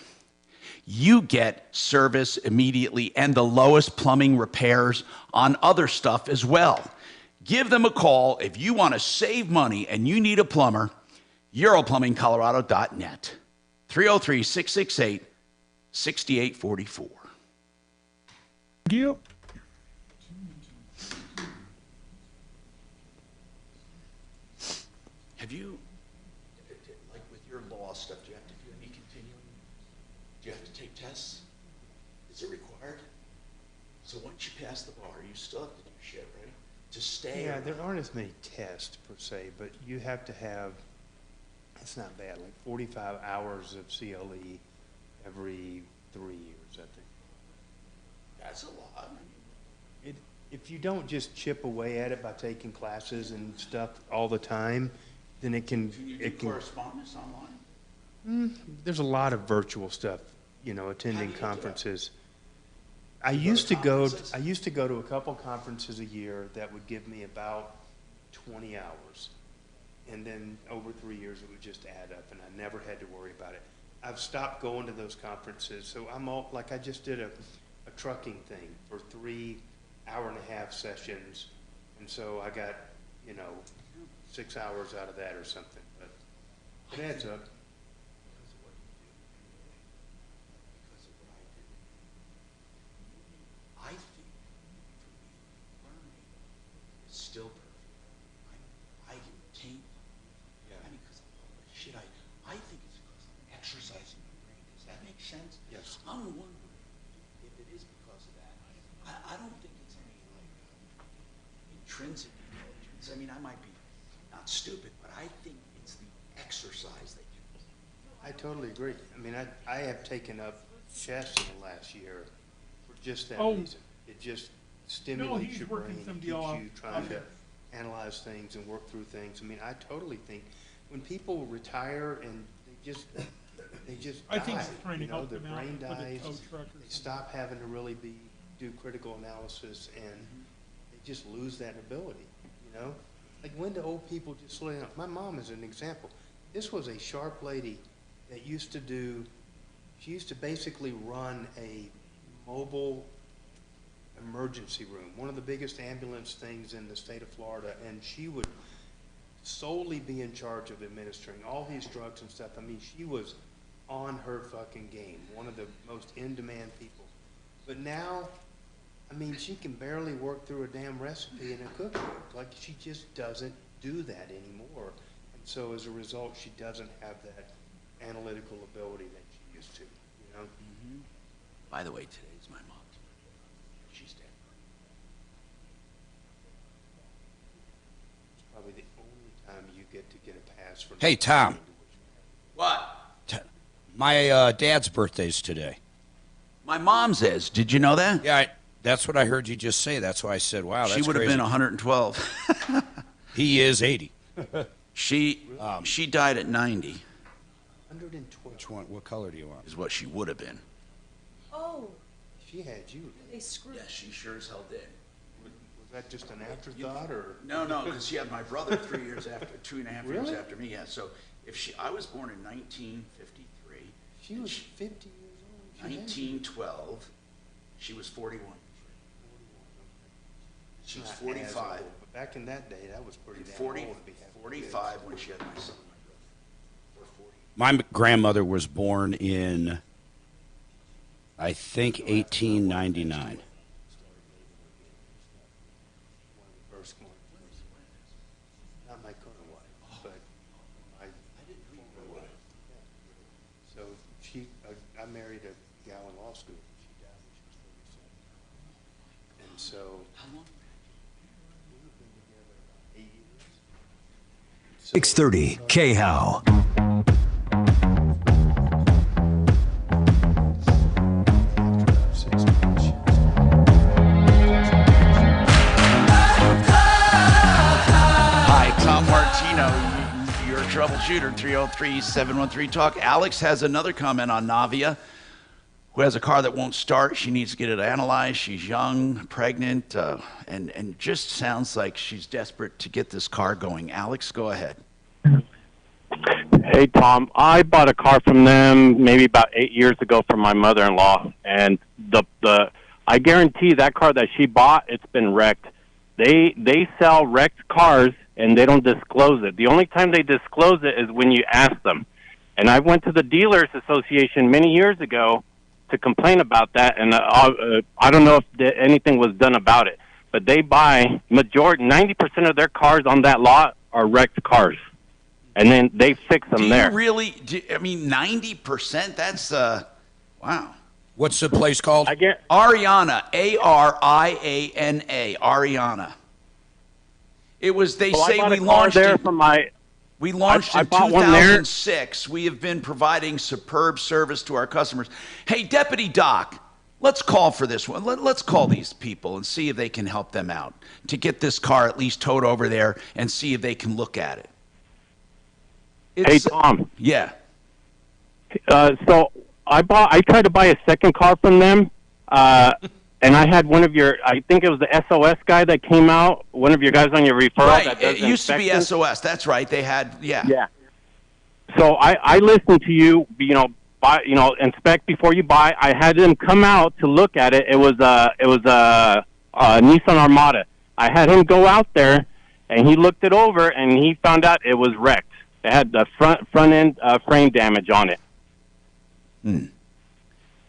You get service immediately and the lowest plumbing repairs on other stuff as well. Give them a call if you want to save money and you need a plumber. EuroPlumbingColorado.net. 303-668-6844. Thank you. Have you, like with your law stuff, do you have to do any continuing? Do you have to take tests? Is it required? So once you pass the bar, you still have to do shit, right? To stay. Yeah, there aren't as many tests per se, but you have to have, it's not bad, like 45 hours of CLE every 3 years, I think. That's a lot. If you don't just chip away at it by taking classes and stuff all the time, then it can. Can you do correspondence online? There's a lot of virtual stuff, attending conferences. I used to go to a couple conferences a year that would give me about 20 hours. And then over 3 years, it would just add up, and I never had to worry about it. I've stopped going to those conferences, so I'm all, like I just did a trucking thing for 3 hour-and-a-half sessions, and so I got, 6 hours out of that or something, but it adds up. I think for me, learning is still perfect. I taint. Yeah. I mean, because of all the shit I think it's because I'm exercising my brain. Does that make sense? Yes. I'm wondering if it is because of that. I don't think it's any intrinsic intelligence. I mean, I might be not stupid, but I think it's the exercise that you. I totally agree. I mean, I have taken up chess in the last year for just that reason. It just stimulates your brain. It keeps you trying to analyze things and work through things. I mean, I totally think when people retire and they just I die, think it's trying to help their them out brain with a dies. tow truck or They stop having to really do critical analysis, and they just lose that ability. Like, when do old people just slow down? My mom is an example. This was a sharp lady that used to basically run a mobile emergency room, one of the biggest ambulance things in the state of Florida, and she would solely be in charge of administering all these drugs and stuff. I mean, she was on her fucking game, one of the most in-demand people. But now, I mean, she can barely work through a damn recipe in a cookbook. Like, she just doesn't do that anymore. And so as a result, she doesn't have that analytical ability that she used to, By the way, today's my mom's birthday. She's dead. It's probably the only time you get to get a pass from. Hey, Tom. What? My dad's birthday's today. My mom's is. Did you know that? Yeah, that's what I heard you just say. That's why I said, wow, that's She would have been 112. He is 80. She died at 90. 112. Which one? What color do you want? Is what she would have been. Oh. She had you. They screwed. Yeah, she sure as hell did. Was that just an afterthought, or? No, because she had my brother 3 years after, 2.5 years Really? after me. Yeah, so I was born in 1953. She was 50 years old. 1912. She was 41. She's Not as 45. old, but back in that day, that was pretty damn 40, old to be having 45 when she had my son. My grandmother was born in, I think, 1899. first one. Not my current wife, but my former wife. Yeah. So I married a gal in law school. She died when she was 37. And so. How long? We've been together about 8 years. 630 K-How. Hi, Tom Martino, your troubleshooter, 303-713-TALK. Alex has another comment on Navia, who has a car that won't start. She needs to get it analyzed. She's young, pregnant, and just sounds like she's desperate to get this car going. Alex, go ahead. Hey, Tom. I bought a car from them maybe about 8 years ago from my mother-in-law, and I guarantee that car that she bought, it's been wrecked. They sell wrecked cars, and they don't disclose it. The only time they disclose it is when you ask them. And I went to the Dealers Association many years ago to complain about that, and I don't know if anything was done about it. But they buy 90% of their cars on that lot are wrecked cars. And then they fix them there. Really? 90%? That's, wow. What's the place called? Ariana, A-R-I-A-N-A, Ariana. It was, they say we launched there it. from my. We launched I in bought one there. 2006. We have been providing superb service to our customers. Hey, Deputy Doc, let's call for this one. Let's call these people and see if they can help them out to get this car at least towed over there and see if they can look at it. Hey, Tom. Yeah. So I tried to buy a second car from them, and I had one of your, I think it was the SOS guy that came out, one of your guys on your referral. Right, that does it used to be inspections. SOS. That's right. They had, yeah. Yeah. So I listened to you, inspect before you buy. I had them come out to look at it. It was a Nissan Armada. I had him go out there, and he looked it over, and he found out it was wrecked. It had the front end frame damage on it.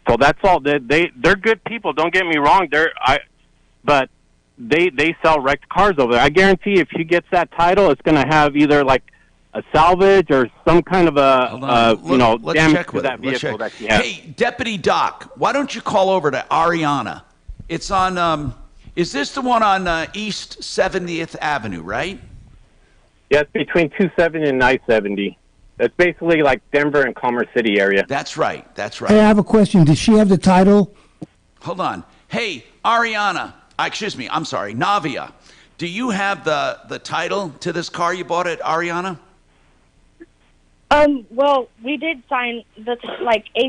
So that's all. They're good people. Don't get me wrong. But they sell wrecked cars over there. I guarantee if she gets that title, it's going to have either like a salvage or some kind of damage to that vehicle that she has. Hey, Deputy Doc, why don't you call over to Ariana? It's on. Is this the one on East 70th Avenue, right? Yeah, it's between 270 and 970. That's basically like Denver and Commerce City area. That's right. That's right. Hey, I have a question. Does she have the title? Hold on. Hey, Ariana. Excuse me. I'm sorry. Navia. Do you have the title to this car you bought at Ariana? Well, we did sign a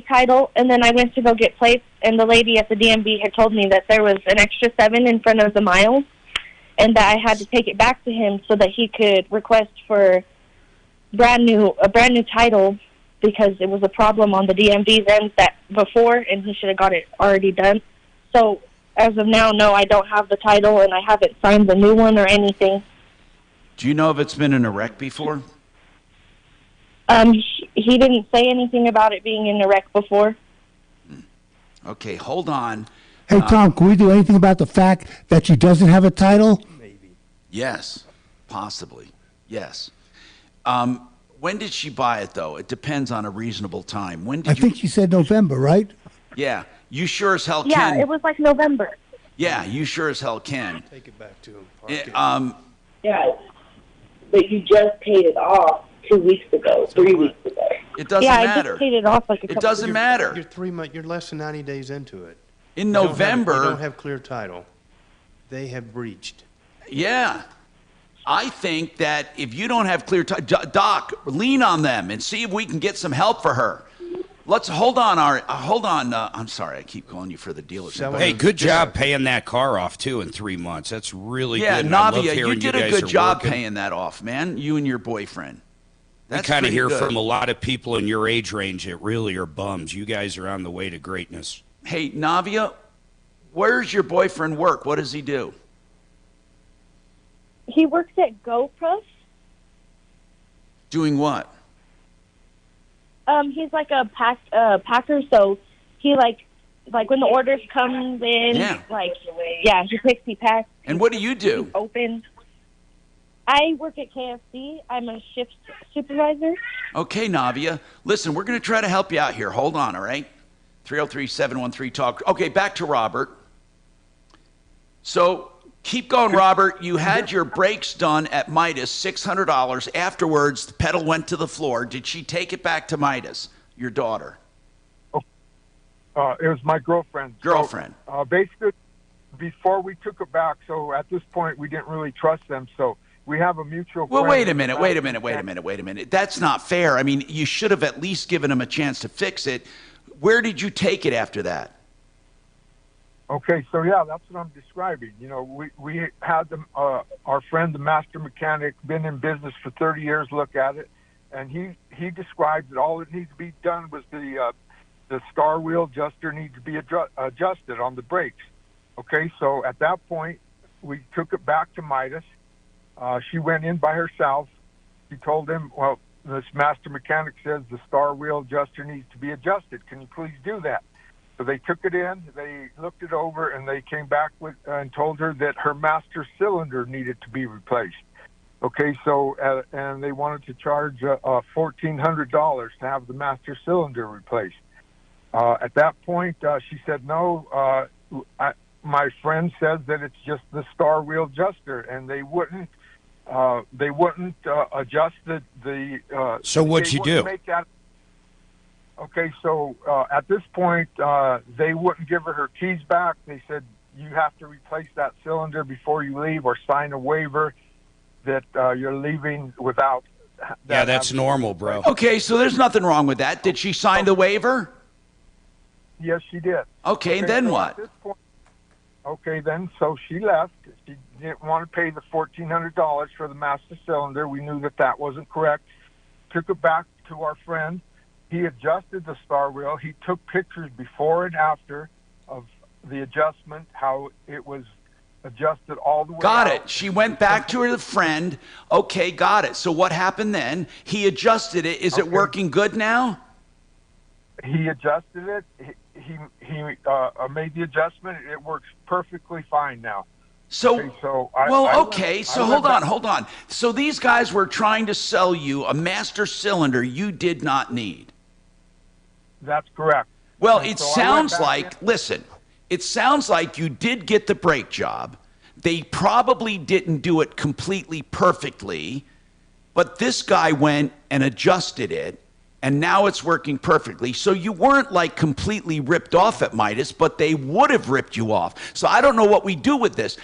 title, and then I went to go get plates, and the lady at the DMV had told me that there was an extra 7 in front of the miles, and that I had to take it back to him so that he could request for a brand new title because it was a problem on the DMV's end that before, and he should have got it already done. So as of now, no, I don't have the title, and I haven't signed the new one or anything. Do you know if it's been in a wreck before? He didn't say anything about it being in a wreck before. Okay, hold on. Hey, Tom, can we do anything about the fact that she doesn't have a title? Yes, possibly. Yes. When did she buy it, though? It depends on a reasonable time. When did I think she said November, right? Yeah, you sure as hell Yeah, can. it was like November. Yeah, you sure as hell can. Take it back to him. Yeah, but you just paid it off 2 weeks ago, 3 weeks ago. It doesn't I matter. just paid it off like a It couple doesn't weeks matter. You're 3 months. You're less than 90 days into it. In You don't have- November. you don't have clear title. They have breached. Yeah. I think that if you don't have clear Doc, lean on them and see if we can get some help for her. Let's hold on. I'm sorry, I keep calling you for the dealership. Hey, good job paying that car off too in 3 months. That's really Yeah, good. and I love Navia, you hearing did you a guys good are job working. paying that off, man. You and your boyfriend. I That's kind of pretty hear good. from a lot of people in your age range that really are bums. You guys are on the way to greatness. Hey, Navia, where's your boyfriend work? What does he do? He works at GoPro. Doing what? He's like a packer, so he like when the orders come in, he picks, he packs. And what do you do? Open. I work at KFC. I'm a shift supervisor. Okay, Navia. Listen, we're going to try to help you out here. Hold on, all right? 303-713-TALK. Okay, back to Robert. So keep going, Robert. You had your brakes done at Midas, $600. Afterwards, the pedal went to the floor. Did she take it back to Midas, your daughter? It was my girlfriend. Girlfriend. So, basically, before we took it back, so at this point, we didn't really trust them. So we have a mutual Well, friend. wait a minute. That's not fair. I mean, you should have at least given them a chance to fix it. Where did you take it after that? Okay, so yeah, that's what I'm describing. You know, we had them, our friend, the master mechanic, been in business for 30 years, look at it, and he described that all that needs to be done was the star wheel adjuster needs to be adjusted on the brakes. Okay, so at that point, we took it back to Midas. She went in by herself. She told him, well, this master mechanic says the star wheel adjuster needs to be adjusted. Can you please do that? So they took it in, they looked it over, and they came back with and told her that her master cylinder needed to be replaced. Okay, so and they wanted to charge $1,400 to have the master cylinder replaced. At that point, she said, no, my friend says that it's just the star wheel adjuster, and they wouldn't adjust the so what'd you do? Make that. Okay, so at this point, they wouldn't give her keys back. They said, you have to replace that cylinder before you leave or sign a waiver that you're leaving without. Yeah, that's normal, bro. Okay, so there's nothing wrong with that. Did she sign the waiver? Yes, she did. Okay, and then so what? At this point, okay, then, so she left. She didn't want to pay the $1,400 for the master cylinder. We knew that wasn't correct. Took it back to our friend. He adjusted the star wheel. He took pictures before and after of the adjustment, how it was adjusted all the way Got out. it. She went back to her friend. Okay, got it. So what happened then? He adjusted it. Is it working good now? He adjusted it. He made the adjustment. It works perfectly fine now. So, okay, hold on. So these guys were trying to sell you a master cylinder you did not need. That's correct. Well, And it so I sounds went back like, listen, it sounds like you did get the brake job. They probably didn't do it completely perfectly, but this guy went and adjusted it, and now it's working perfectly. So you weren't like completely ripped off at Midas, but they would have ripped you off. So I don't know what we do with this.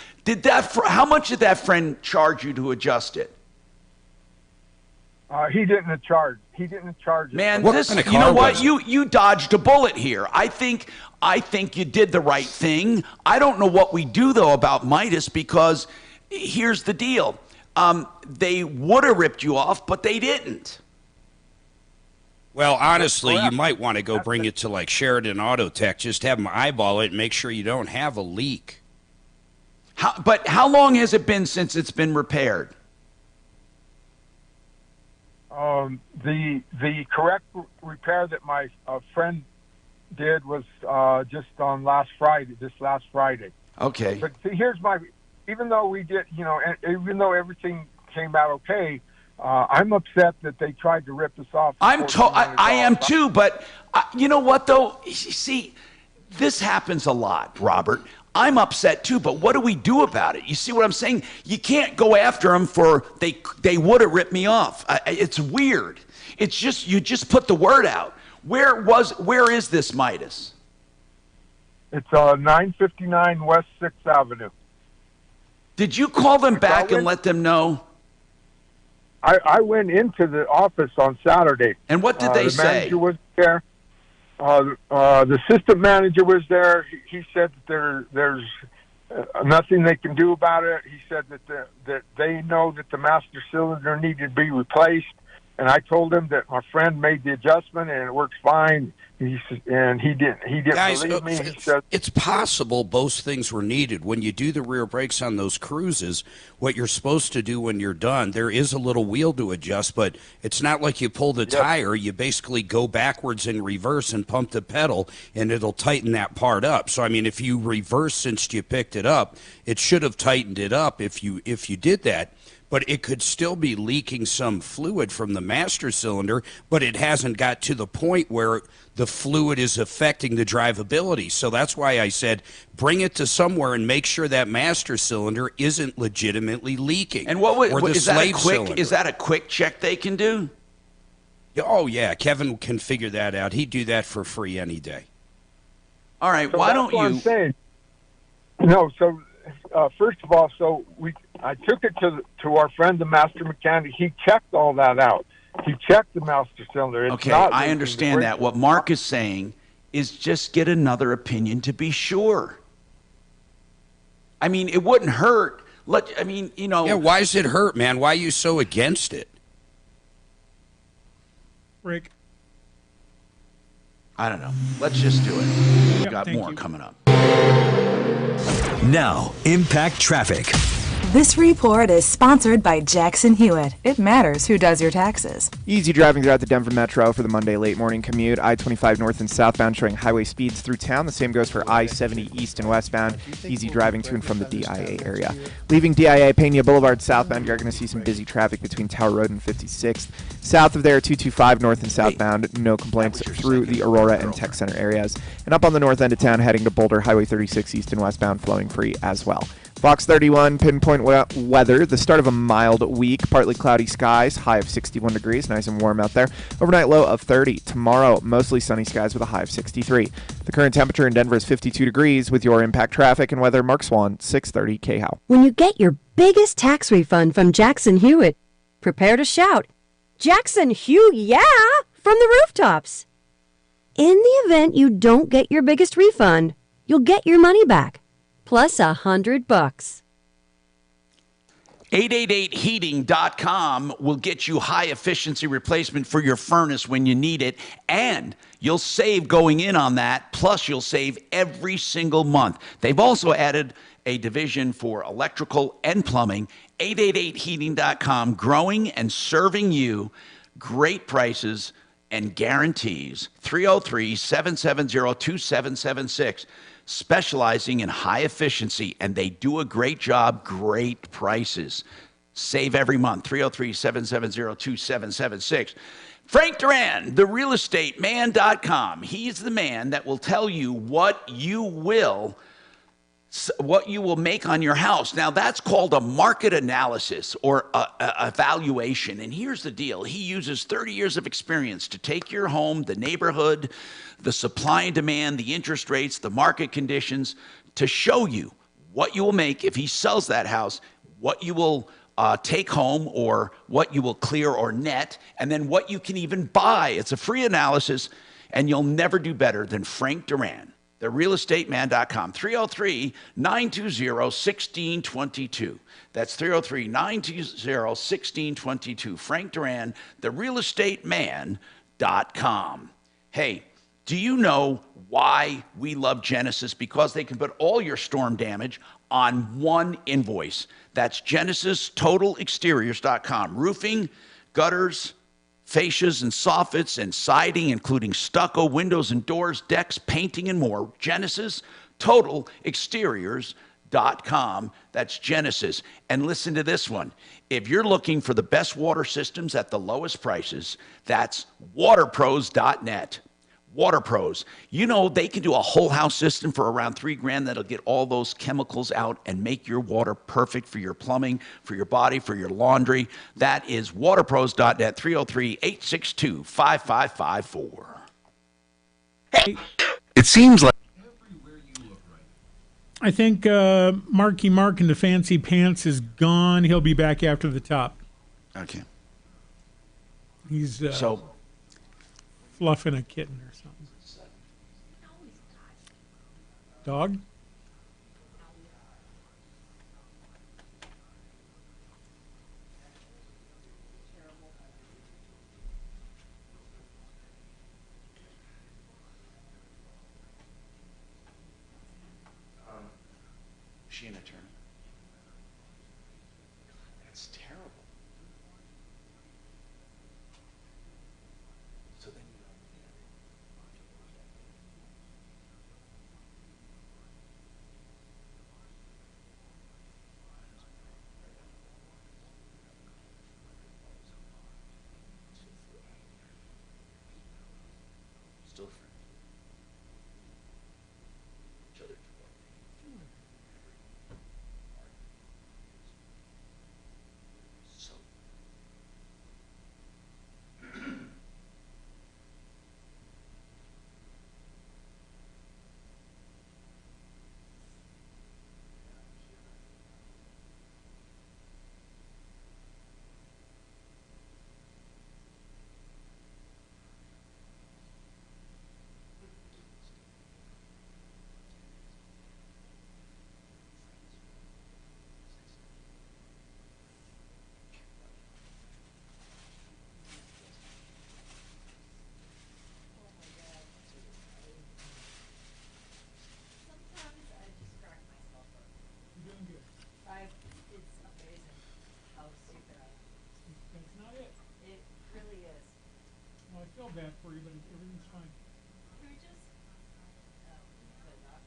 How much did that friend charge you to adjust it? He didn't charge. Man, you know what? You dodged a bullet here. I think you did the right thing. I don't know what we do though about Midas, because here's the deal. They would have ripped you off, but they didn't. Well, honestly, you might want to go bring it to like Sheridan Auto Tech. Just have them eyeball it and make sure you don't have a leak. But how long has it been since it's been repaired? The correct repair that my friend did was just on this last Friday. Okay. But see, even though we did, even though everything came out okay, I'm upset that they tried to rip us off. I am too, but you know what though? See, this happens a lot, Robert. I'm upset too, but what do we do about it? You see what I'm saying? You can't go after them for they would have ripped me off. It's weird. It's just you just put the word out. Where is this Midas? It's 959 West 6th Avenue. Did you call them back and let them know? I went into the office on Saturday. And what did they say? The manager was there. The assistant manager was there. He said that there's nothing they can do about it. He said that they know that the master cylinder needed to be replaced. And I told him that my friend made the adjustment and it works fine. He didn't Guys, believe me. He said, it's possible both things were needed. When you do the rear brakes on those cruises, what you're supposed to do when you're done, there is a little wheel to adjust, but it's not like you pull the tire. You basically go backwards in reverse and pump the pedal, and it'll tighten that part up. So, I mean, if you reverse since you picked it up, it should have tightened it up if you did that. But it could still be leaking some fluid from the master cylinder, but it hasn't got to the point where the fluid is affecting the drivability. So that's why I said bring it to somewhere and make sure that master cylinder isn't legitimately leaking. And is that a quick check they can do? Oh, yeah. Kevin can figure that out. He'd do that for free any day. All right. So why that's don't what you? I'm saying. No. So first of all, I took it to our friend, the master mechanic. He checked all that out. He checked the master cylinder. It's Okay, not I leaking. understand that. What Mark is saying is just get another opinion to be sure. I mean, it wouldn't hurt. Yeah, why does it hurt, man? Why are you so against it? Rick. I don't know. Let's just do it. We've got more coming up. Now, Impact Traffic. This report is sponsored by Jackson Hewitt. It matters who does your taxes. Easy driving throughout the Denver Metro for the Monday late morning commute. I-25 north and southbound showing highway speeds through town. The same goes for I-70 east and westbound. Easy driving to and from the DIA area. Leaving DIA Pena Boulevard southbound, you're going to see some busy traffic between Tower Road and 56th. South of there, 225 north and southbound. No complaints through the Aurora and Tech Center areas. And up on the north end of town, heading to Boulder, Highway 36 east and westbound, flowing free as well. Fox 31, pinpoint weather. The start of a mild week. Partly cloudy skies. High of 61 degrees. Nice and warm out there. Overnight low of 30. Tomorrow, mostly sunny skies with a high of 63. The current temperature in Denver is 52 degrees. With your Impact Traffic and weather, Mark Swan, 630 KHOW. When you get your biggest tax refund from Jackson Hewitt, prepare to shout, Jackson Hew, yeah, from the rooftops. In the event you don't get your biggest refund, you'll get your money back. Plus $100. 888heating.com will get you high efficiency replacement for your furnace when you need it, and you'll save going in on that, plus you'll save every single month. They've also added a division for electrical and plumbing. 888heating.com, growing and serving you great prices and guarantees. 303-770-2776. Specializing in high efficiency, and they do a great job, great prices. Save every month. 303-770-2776. Frank Duran, therealestateman.com. He's the man that will tell you what you will make on your house. Now, that's called a market analysis or a evaluation. And here's the deal. He uses 30 years of experience to take your home, the neighborhood, the supply and demand, the interest rates, the market conditions, to show you what you will make if he sells that house, what you will take home or what you will clear or net, and then what you can even buy. It's a free analysis, and you'll never do better than Frank Duran. TheRealEstateMan.com, 303-920-1622. That's 303-920-1622. Frank Duran, TheRealEstateMan.com. Hey, do you know why we love Genesis? Because they can put all your storm damage on one invoice. That's GenesisTotalExteriors.com. Roofing, gutters, fascias and soffits and siding, including stucco, windows and doors, decks, painting, and more. GenesisTotalExteriors.com. That's Genesis. And listen to this one. If you're looking for the best water systems at the lowest prices, that's waterpros.net. WaterPros. You know, they can do a whole house system for around $3,000 that'll get all those chemicals out and make your water perfect for your plumbing, for your body, for your laundry. That is waterpros.net, 303-862-5554. Hey, it seems like I think Marky Mark in the fancy pants is gone. He'll be back after the top. Okay. He's so fluffing a kitten or something. Dog? she an attorney? That's terrible. So then still friends. Each other. So It's amazing how stupid I am. That's not it. It really is. Well, I feel bad for you, but everything's fine. Can we just? But not.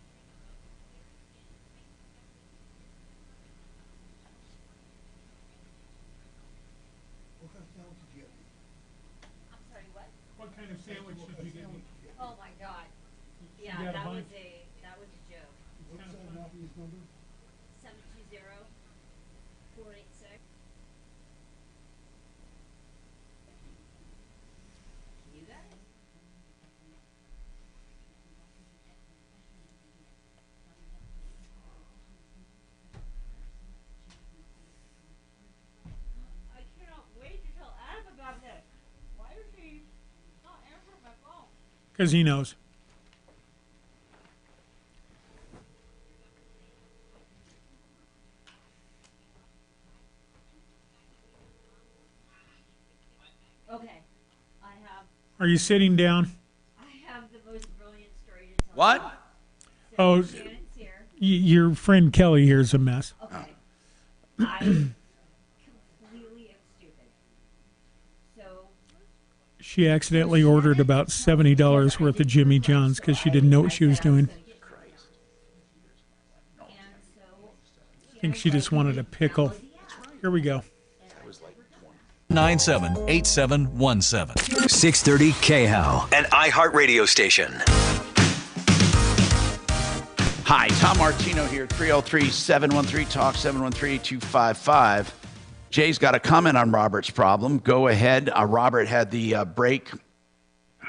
What kind of sandwich did you get? I'm sorry, what? What kind of sandwich did you get? Oh my God. You Yeah, got a that was bunch? a joke. What's Matthew's number? 720-486. You got it? I cannot wait to tell Adam about this. Why is he not answering my phone? Because he knows. Okay, I have Are you sitting down? the most brilliant story to tell. What? Oh, Shannon's here. your friend Kelly here's a mess. Okay. I completely am stupid. So She accidentally ordered about $70 worth of Jimmy John's because she didn't know what she was doing. I think she just wanted a pickle. Here we go. 978717. 630 KHOW, an iHeartRadio station. Hi, Tom Martino here, 303-713-TALK, 713-255. Jay's got a comment on Robert's problem. Go ahead. Robert had the break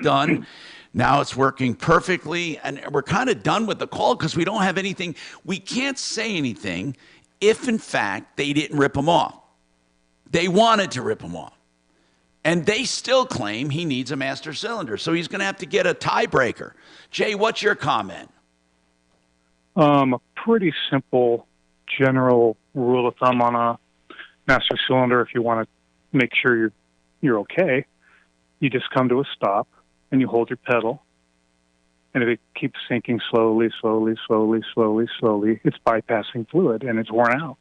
done. Now it's working perfectly, and we're kind of done with the call because we don't have anything. We can't say anything if, in fact, they didn't rip him off. They wanted to rip him off. And they still claim he needs a master cylinder, so he's going to have to get a tiebreaker. Jay, what's your comment? A pretty simple general rule of thumb on a master cylinder, if you want to make sure you're okay, you just come to a stop and you hold your pedal. And if it keeps sinking slowly, it's bypassing fluid and it's worn out.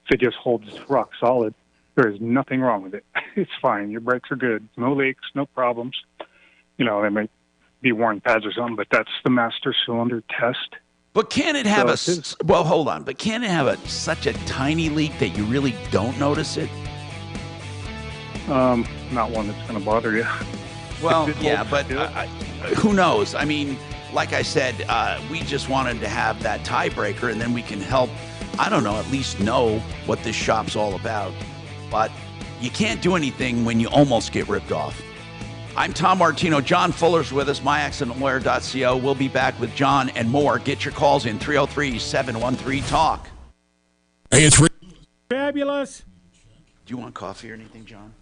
If it just holds rock solid, there is nothing wrong with it. It's fine. Your brakes are good. No leaks, no problems. You know, they may be worn pads or something, but that's the master cylinder test. But can it have well, hold on. But can it have such a tiny leak that you really don't notice it? Not one that's going to bother you. Well, yeah, but who knows? I mean, like I said, we just wanted to have that tiebreaker, and then we can help, I don't know, at least know what this shop's all about. But you can't do anything when you almost get ripped off. I'm Tom Martino. John Fuller's with us, myaccidentlawyer.co. We'll be back with John and more. Get your calls in, 303-713-TALK. Hey, it's fabulous. Do you want coffee or anything, John?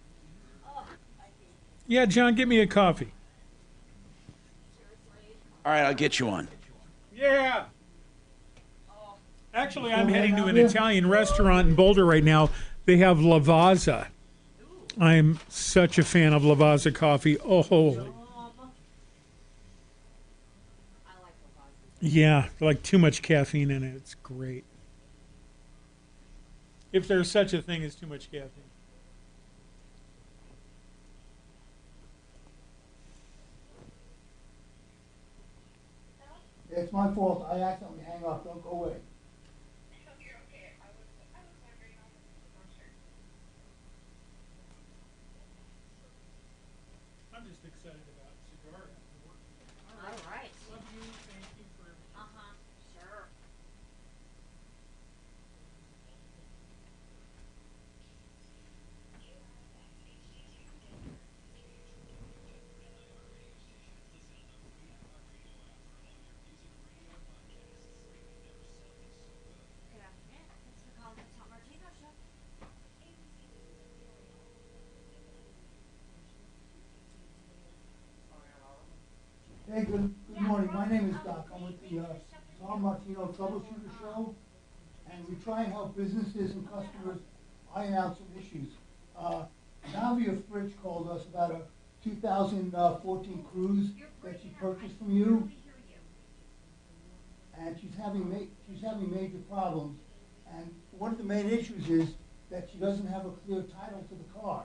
Yeah, John, get me a coffee. All right, I'll get you one. Yeah. Actually, I'm heading to an Italian restaurant in Boulder right now. They have Lavazza. I'm such a fan of Lavazza coffee. Oh, holy. Yeah, like too much caffeine in it. It's great. if there's such a thing as too much caffeine. It's my fault. I accidentally hang up. Don't go away. I'm just excited about cigar after work. All right. Love you. Thank you for everything. Uh-huh. Sure. Good afternoon. Thanks for calling the Tom Martino Show. Hey, good morning. My name is Doc. I'm with the Tom Martino Troubleshooter Show, and we try and help businesses and customers iron out some issues. Navia Fridge called us about a 2014 Cruise that she purchased from you, and she's having major problems. And one of the main issues is that she doesn't have a clear title to the car.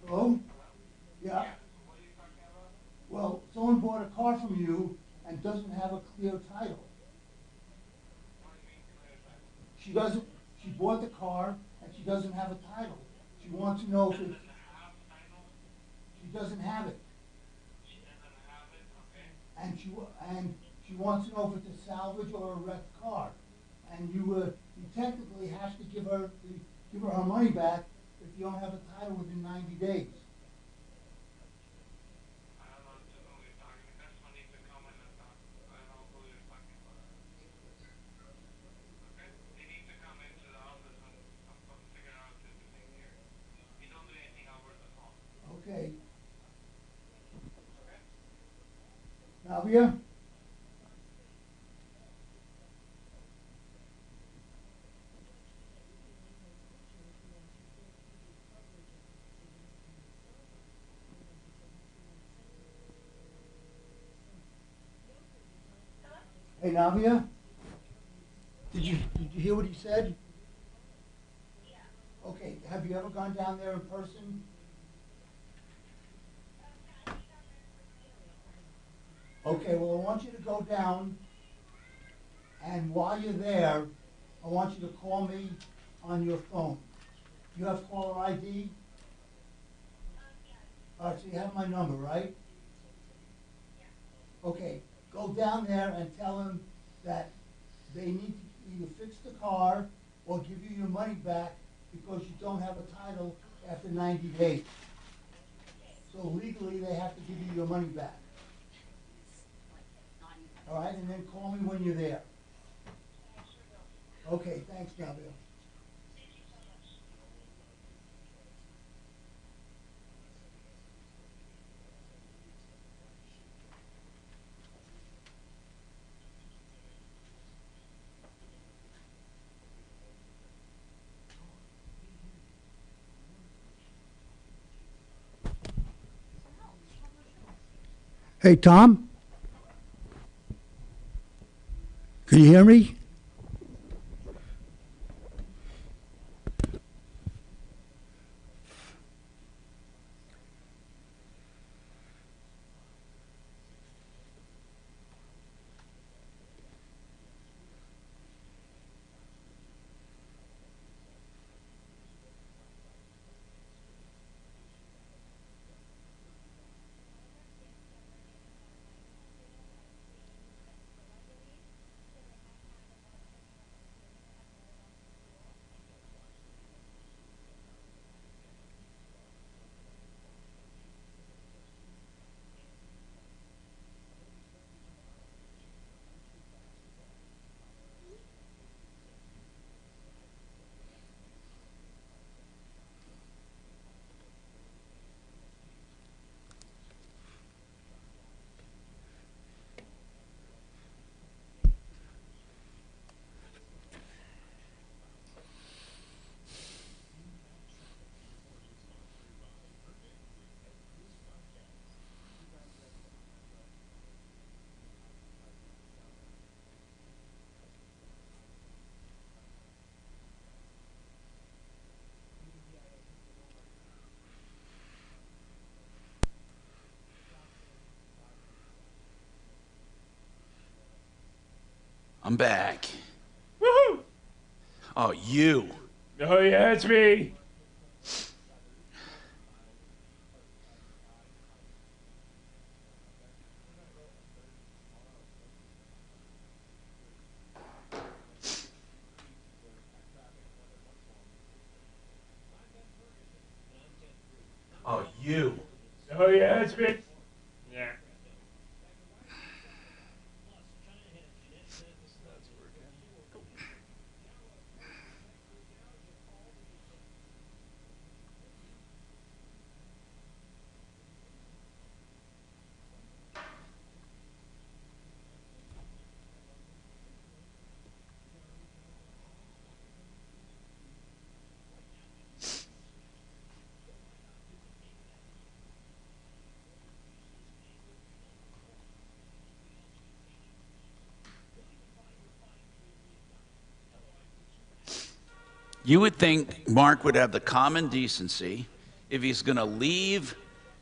Hello? Yeah. Well, someone bought a car from you and doesn't have a clear title. She bought the car and she doesn't have a title. She wants to know if it's, she doesn't have it. And she wants to know if it's a salvage or a wrecked car. And you technically have to give her her money back if you don't have a title within 90 days. Okay. Navia? Hey, Navia? Did you hear what he said? Yeah. Okay, have you ever gone down there in person? Okay, well, I want you to go down, and while you're there, I want you to call me on your phone. You have caller ID? All right, so you have my number, right? Okay, go down there and tell them that they need to either fix the car or give you your money back because you don't have a title after 90 days. So legally, they have to give you your money back. All right, and then call me when you're there. Okay, thanks, Gabriel. Hey, Tom? Can you hear me? I'm back. Woohoo! Oh, you. Oh, yeah, it's me. Oh, you. Oh, yeah, it's me. Yeah. You would think Mark would have the common decency, if he's going to leave,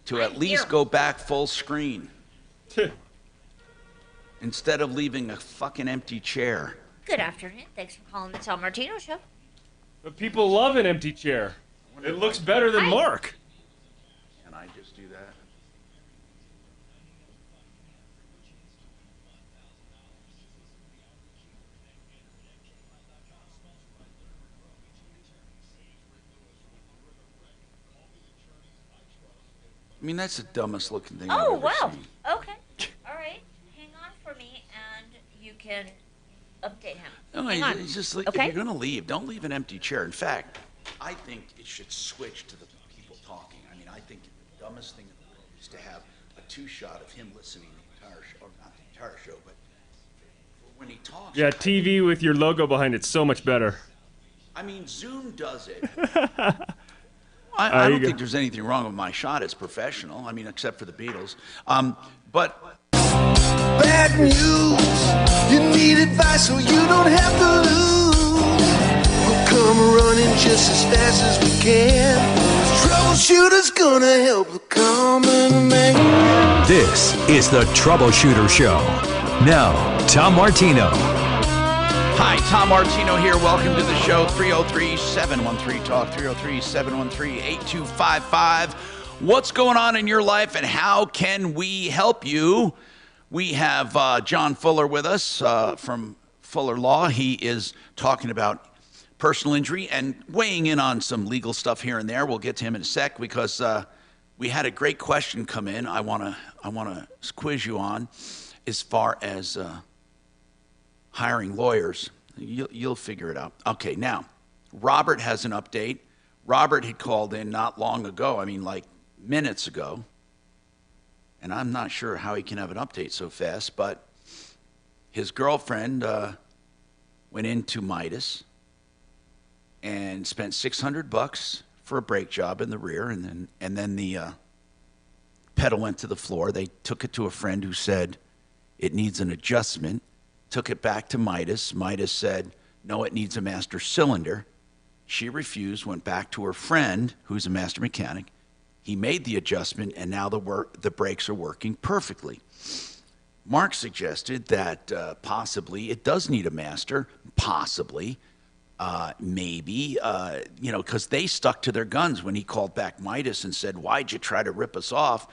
to at least go back full screen. Instead of leaving a fucking empty chair. Good afternoon. Thanks for calling the Tom Martino Show. But people love an empty chair. It looks better than Mark. Can I just do that? I mean, that's the dumbest looking thing I've ever wow. seen. Okay. All right. Hang on for me, and you can update him. No, Hang on. it's just like, okay. if you're going to leave, don't leave an empty chair. In fact, I think it should switch to the people talking. I mean, I think the dumbest thing in the world is to have a two-shot of him listening the entire show, or not the entire show, but when he talks. Yeah, TV with your logo behind it's so much better. I mean, Zoom does it. I don't think there's anything wrong with my shot. It's professional. I mean, except for the Beatles. But Bad news. You need advice so you don't have to lose. We'll come running just as fast as we can. Troubleshooter's gonna help the common man. This is the Troubleshooter Show. Now, Tom Martino. Hi, Tom Martino here. Welcome to the show. 303-713-TALK, 303-713-8255. What's going on in your life and how can we help you? We have John Fuller with us from Fuller Law. He is talking about personal injury and weighing in on some legal stuff here and there. We'll get to him in a sec because we had a great question come in. I want to quiz you on as far as hiring lawyers. You'll figure it out. Okay, now, Robert has an update. Robert had called in not long ago, I mean like minutes ago, and I'm not sure how he can have an update so fast, but his girlfriend went into Midas and spent $600 for a brake job in the rear, and then the pedal went to the floor. They took it to a friend who said it needs an adjustment. Took it back to Midas. Midas said, no, it needs a master cylinder. She refused, went back to her friend, who's a master mechanic. He made the adjustment, and now the brakes are working perfectly. Mark suggested that possibly it does need a master, possibly, maybe, because they stuck to their guns when he called back Midas and said, why'd you try to rip us off?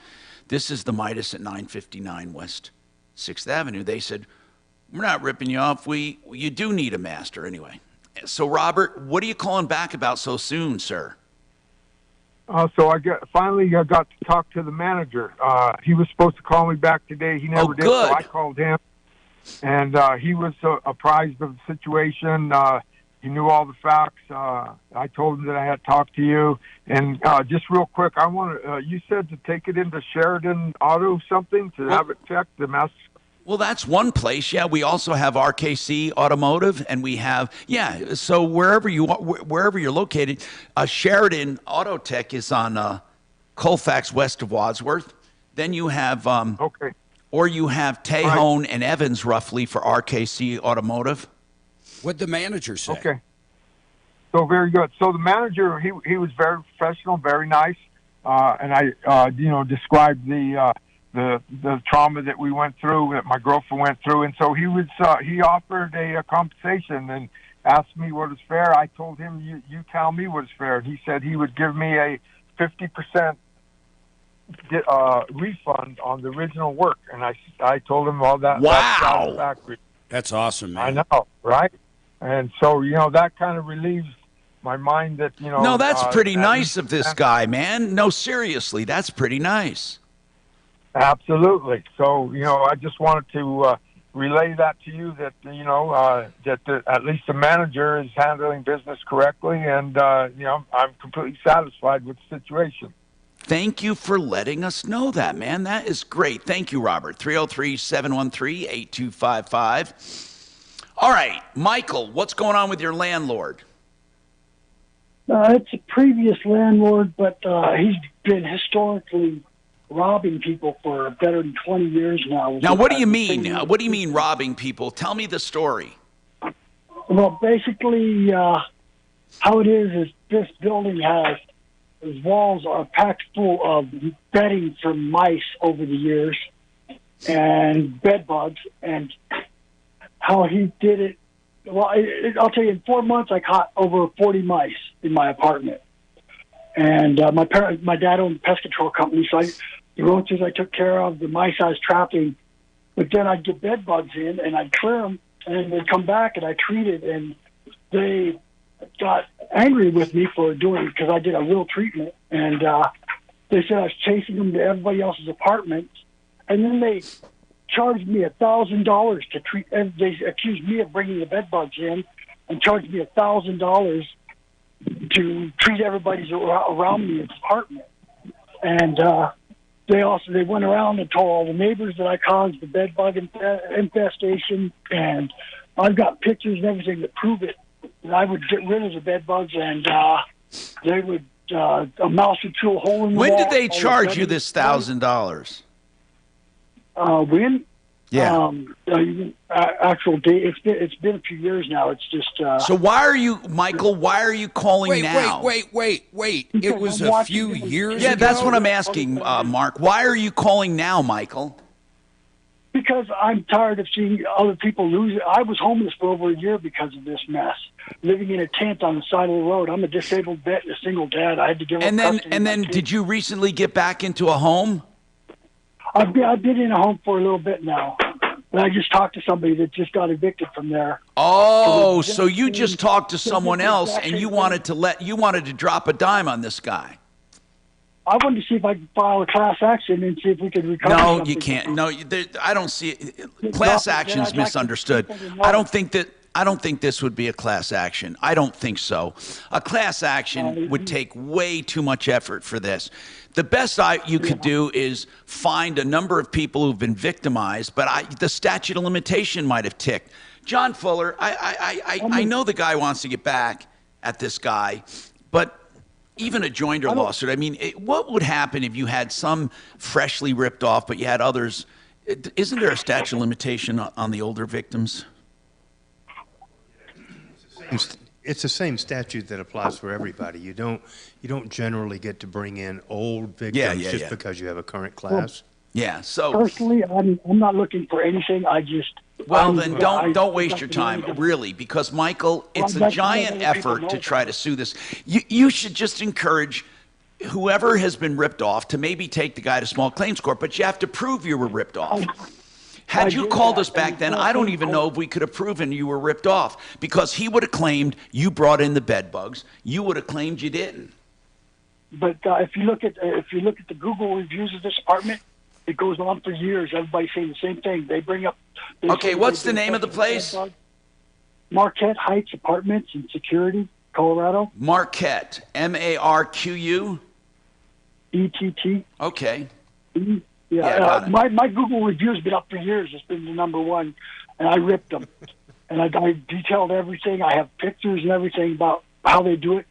This is the Midas at 959 West 6th Avenue. They said, we're not ripping you off. You do need a master anyway. So, Robert, what are you calling back about so soon, sir? So I finally got to talk to the manager. He was supposed to call me back today. He never did, so I called him. And he was apprised of the situation. He knew all the facts. I told him that I had talked to you. And just real quick, I want to. You said to take it into Sheridan Auto something to have it checked. The master. Well, that's one place. Yeah, we also have RKC Automotive, and we have So wherever you're located, Sheridan Auto Tech is on Colfax west of Wadsworth. Then you have or you have Tejon and Evans roughly for RKC Automotive. What'd the manager say? Okay. So very good. So the manager, he was very professional, very nice, and I described the the trauma that we went through, that my girlfriend went through, and so he offered a compensation and asked me what is fair. I told him, you tell me what is fair. And he said he would give me a 50% refund on the original work, and I told him all that. Wow, that's satisfactory. That's awesome, man. I know, right? And so that kind of relieves my mind that No, that's pretty nice of this guy, man. No, seriously, that's pretty nice. Absolutely. So I just wanted to relay that to you, that that at least the manager is handling business correctly, and I'm completely satisfied with the situation. Thank you for letting us know that, man. That is great. Thank you, Robert. 303-713-8255. All right, Michael, what's going on with your landlord? It's a previous landlord, but he's been historically robbing people for better than 20 years now. Now, what do you mean? What do you mean robbing people? Tell me the story. Well, basically, how it is this building his walls are packed full of bedding from mice over the years and bed bugs, and how he did it. Well, I'll tell you, in 4 months, I caught over 40 mice in my apartment. And my dad owned a pest control company, so the roaches I took care of, the mice I was trapping. But then I'd get bed bugs in, and I'd clear them, and then they'd come back, and I treated, and they got angry with me for doing it because I did a real treatment. And they said I was chasing them to everybody else's apartments. And then they charged me $1,000 to treat, and they accused me of bringing the bed bugs in and charged me $1,000 to treat everybody around me in the apartment. And they went around and told all the neighbors that I caused the bed bug infestation, and I've got pictures and everything that prove it. And I would get rid of the bed bugs, and they would a mouse would chew a hole in the wall. When did they charge you this $1,000? When? Yeah. Actual date. It's been a few years now. It's just. So why are you, Michael? Why are you calling now? Wait. It was a few years Yeah, ago? that's what I'm asking, Mark. Why are you calling now, Michael? Because I'm tired of seeing other people lose it. I was homeless for over a year because of this mess, living in a tent on the side of the road. I'm a disabled vet and a single dad. I had to give up custody. And then, did you recently get back into a home? I've been in a home for a little bit now, but I just talked to somebody that just got evicted from there. Oh, so you just talked to someone else, and you wanted to drop a dime on this guy. I wanted to see if I could file a class action and see if we could recover. No, something. you can't. No, I don't see it. Class action's misunderstood. I don't think this would be a class action. I don't think so. A class action would take way too much effort for this. The best you could do is find a number of people who've been victimized, but the statute of limitation might have ticked. John Fuller, I know the guy wants to get back at this guy, but even a joinder lawsuit, I mean, what would happen if you had some freshly ripped off, but you had others? Isn't there a statute of limitation on the older victims? It's the same statute that applies for everybody. You don't generally get to bring in old victims just because you have a current class. Yeah. So personally, I'm not looking for anything. Then don't waste your time, really, because Michael, it's a giant effort to try to sue this. You should just encourage whoever has been ripped off to maybe take the guy to small claims court, but you have to prove you were ripped off. Had you called us back then, I don't even know if we could have proven you were ripped off, because he would have claimed you brought in the bed bugs. You would have claimed you didn't. But if you look at the Google reviews of this apartment, it goes on for years. Everybody's saying the same thing. They bring up. Okay, what's the name of the place? Marquette Heights Apartments in Security, Colorado. Marquette, Marquette. ETT. Okay. Yeah, my Google review has been up for years. It's been the number one, and I ripped them. And I detailed everything. I have pictures and everything about how they do it.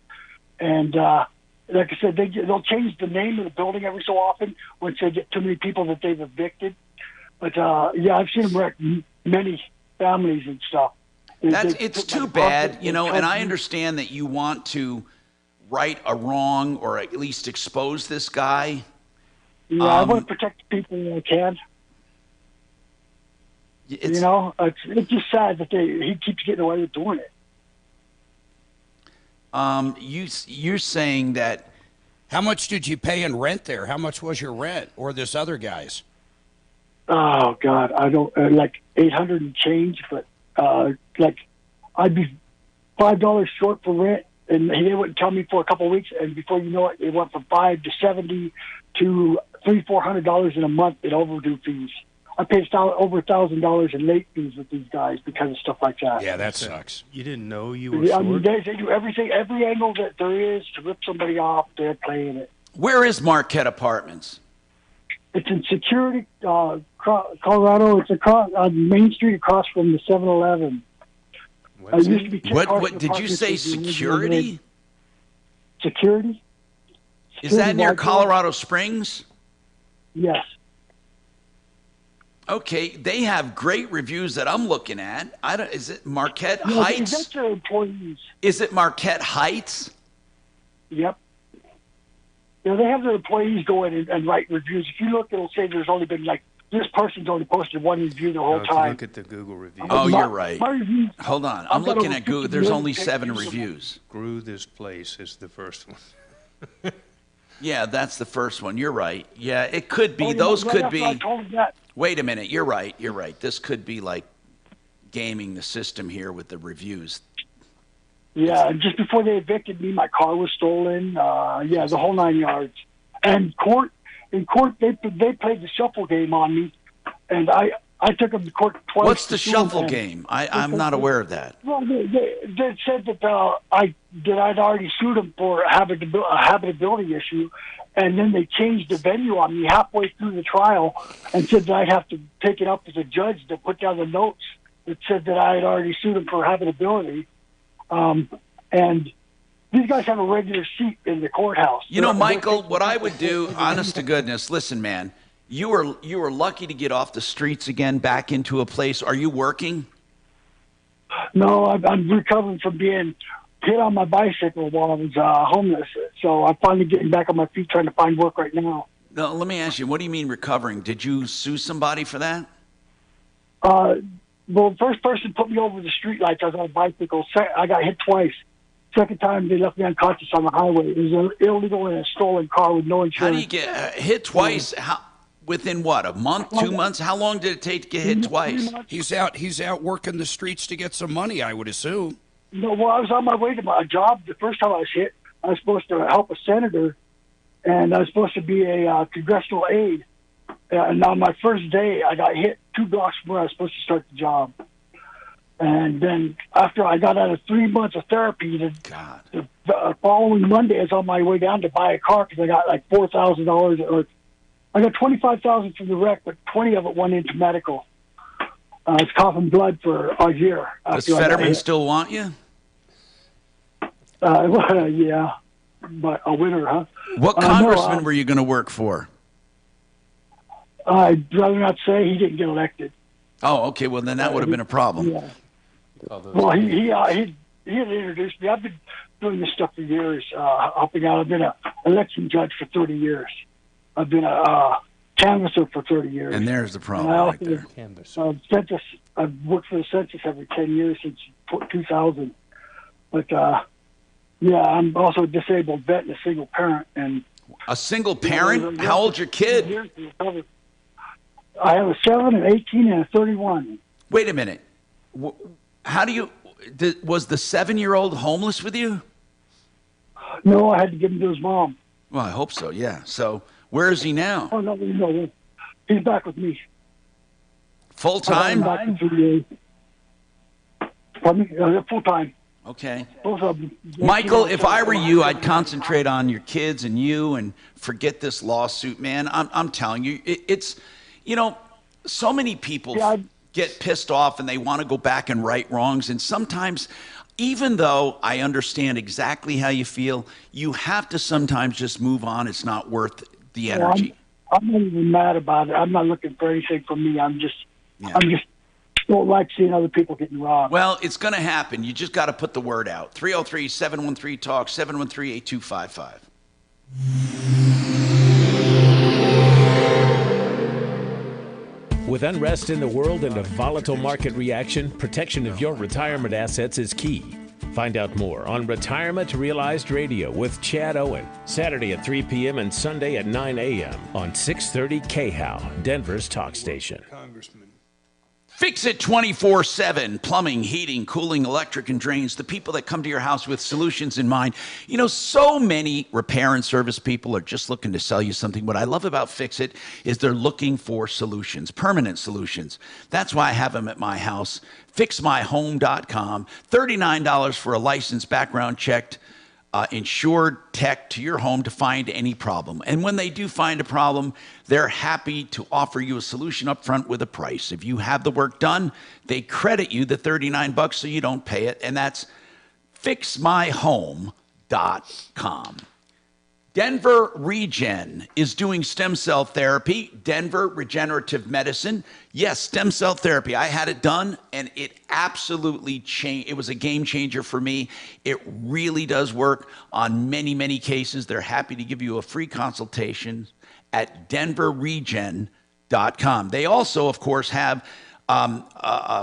And like I said, they'll change the name of the building every so often once they get too many people that they've evicted. But, I've seen them wreck many families and stuff. It's too bad, and I understand that you want to right a wrong or at least expose this guy. Yeah, I want to protect the people when I can. It's just sad that he keeps getting away with doing it. You're saying that. How much did you pay in rent there? How much was your rent, or this other guy's? Oh God, I don't like 800 and change, but like I'd be $5 short for rent, and they wouldn't tell me for a couple of weeks, and before you know it, it went from $5 to $70 to $300-400 in a month in overdue fees. I paid over $1,000 in late fees with these guys because of stuff like that. Yeah, that sucks. You didn't know you were short? I mean, they do everything, every angle that there is to rip somebody off, they're playing it. Where is Marquette Apartments? It's in Security, Colorado. It's across on Main Street across from the 7-Eleven. What did you say, Security? Security? Is that near Colorado Springs? Yes. Okay, they have great reviews that I'm looking at. Is it Marquette Heights? That's their employees. Is it Marquette Heights? Yep. They have their employees go in and write reviews. If you look, it'll say there's only been this person's only posted one review the whole time. Look at the Google review. Oh, you're right. Hold on. I'm looking at Google. There's only 7 reviews. Screw this place is the first one. Yeah, that's the first one. You're right. Yeah, it could be. Those could be. Wait a minute. You're right. You're right. This could be like gaming the system here with the reviews. Yeah, and just before they evicted me, my car was stolen. Yeah, the whole 9 yards. And in court, they played the shuffle game on me, and I took them to court twice. What's the shuffle game? I'm not aware of that. Well, they said that I'd already sued them for a habitability issue, and then they changed the venue on me halfway through the trial and said that I'd have to take it up with the judge to put down the notes that said that I had already sued them for habitability. And these guys have a regular seat in the courthouse. You know, Michael, what I would do, honest to goodness, listen, man, you were lucky to get off the streets again, back into a place. Are you working? No, I'm recovering from being hit on my bicycle while I was homeless. So I'm finally getting back on my feet trying to find work right now. No, let me ask you, what do you mean recovering? Did you sue somebody for that? Well, the first person put me over the street lights. I was on a bicycle. I got hit twice. Second time, they left me unconscious on the highway. It was illegal in a stolen car with no insurance. How do you get hit twice? Within what, a month, 2 months? How long did it take to get hit twice? He's out working the streets to get some money, I would assume. No, well, I was on my way to my job. The first time I was hit, I was supposed to help a senator, and I was supposed to be a congressional aide. And on my first day, I got hit 2 blocks from where I was supposed to start the job. And then after I got out of 3 months of therapy, the following Monday, I was on my way down to buy a car because I got like $4,000. Or I got $25,000 from the wreck, but 20 of it went into medical. It's coughing blood for a year. Does Fetterman still want you? Yeah, but a winner, huh? What congressman were you going to work for? I'd rather not say. He didn't get elected. Oh, okay. Well, then that would have been a problem. Yeah. Well, he had introduced me. I've been doing this stuff for years, helping out. I've been an election judge for 30 years. I've been a canvasser for 30 years. And there's the problem right there. Census. I've worked for the census every 10 years since 2000. But, yeah, I'm also a disabled vet and a single parent. And a single parent? How old's your kid? I have a 7, an 18, and a 31. Wait a minute. How do you... Was the 7-year-old homeless with you? No, I had to give him to his mom. Well, I hope so, yeah. So, where is he now? Oh, no. He's back with me. Full-time? Pardon me? Full-time. Okay. Both of them. Michael, if I were you, I'd concentrate on your kids and you and forget this lawsuit, man. I'm telling you, it's... You know, so many people get pissed off and they want to go back and right wrongs. And sometimes, even though I understand exactly how you feel, you have to sometimes just move on. It's not worth the energy. I'm not even mad about it. I'm not looking for anything from me. I'm just don't like seeing other people getting robbed. Well, it's going to happen. You just got to put the word out. 303-713-TALK, 713-8255. With unrest in the world and a volatile market reaction, protection of your retirement assets is key. Find out more on Retirement Realized Radio with Chad Owen, Saturday at 3 p.m. and Sunday at 9 a.m. on 630 KHOW, Denver's talk station. Congressman. Fix It 24/7, plumbing, heating, cooling, electric, and drains. The people that come to your house with solutions in mind. You know, so many repair and service people are just looking to sell you something. What I love about Fix It is they're looking for solutions, permanent solutions. That's why I have them at my house. FixMyHome.com, $39 for a licensed, background checked, insured tech to your home to find any problem. And when they do find a problem, they're happy to offer you a solution up front with a price. If you have the work done, they credit you the $39 so you don't pay it, and that's fixmyhome.com. Denver Regen is doing stem cell therapy. Denver Regenerative Medicine. Yes, stem cell therapy. I had it done, and it absolutely changed. It was a game changer for me. It really does work on many, many cases. They're happy to give you a free consultation at denverregen.com. They also, of course, have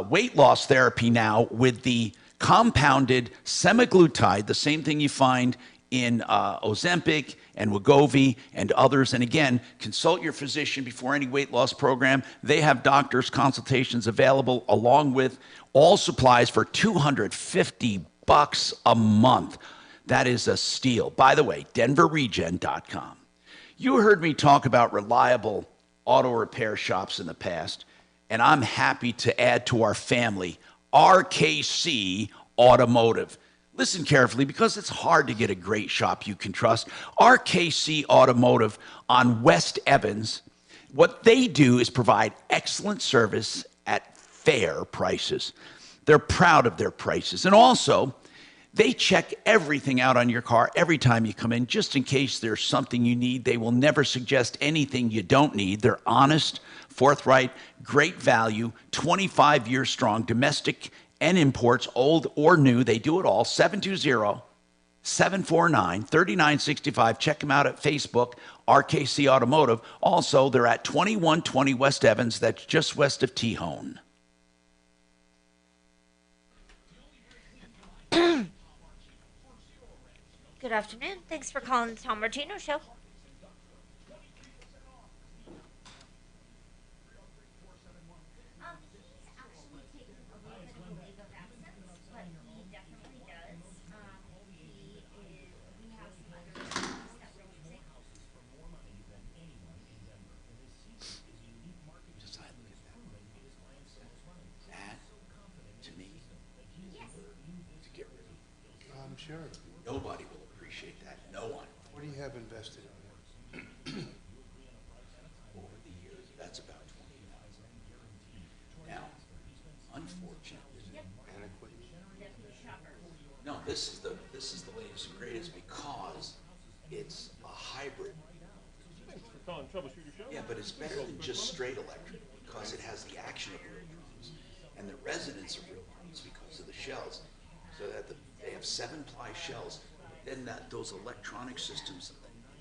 weight loss therapy now with the compounded semaglutide, the same thing you find in Ozempic and Wegovy and others. And again, consult your physician before any weight loss program. They have doctors' consultations available along with all supplies for $250 a month. That is a steal. By the way, denverregen.com. You heard me talk about reliable auto repair shops in the past, and I'm happy to add to our family RKC Automotive. Listen carefully, because it's hard to get a great shop you can trust. RKC Automotive on West Evans, what they do is provide excellent service at fair prices. They're proud of their prices. And also, they check everything out on your car every time you come in, just in case there's something you need. They will never suggest anything you don't need. They're honest, forthright, great value, 25 years strong, domestic and imports, old or new. They do it all. 720-749-3965. Check them out at Facebook, RKC Automotive. Also, they're at 2120 West Evans. That's just west of Tejon. Good afternoon. Thanks for calling the Tom Martino Show. Sure. Nobody will appreciate that. No one. What do you have invested in it? Over the years, that's about 20,000. Now, unfortunately, no, this is the latest and greatest because it's a hybrid. Thanks for calling Troubleshooter Show. Yeah, but it's better than just straight electric because it has the action of real drums and the resonance of real drums because of the shells. So that they have 7-ply shells. Then those electronic systems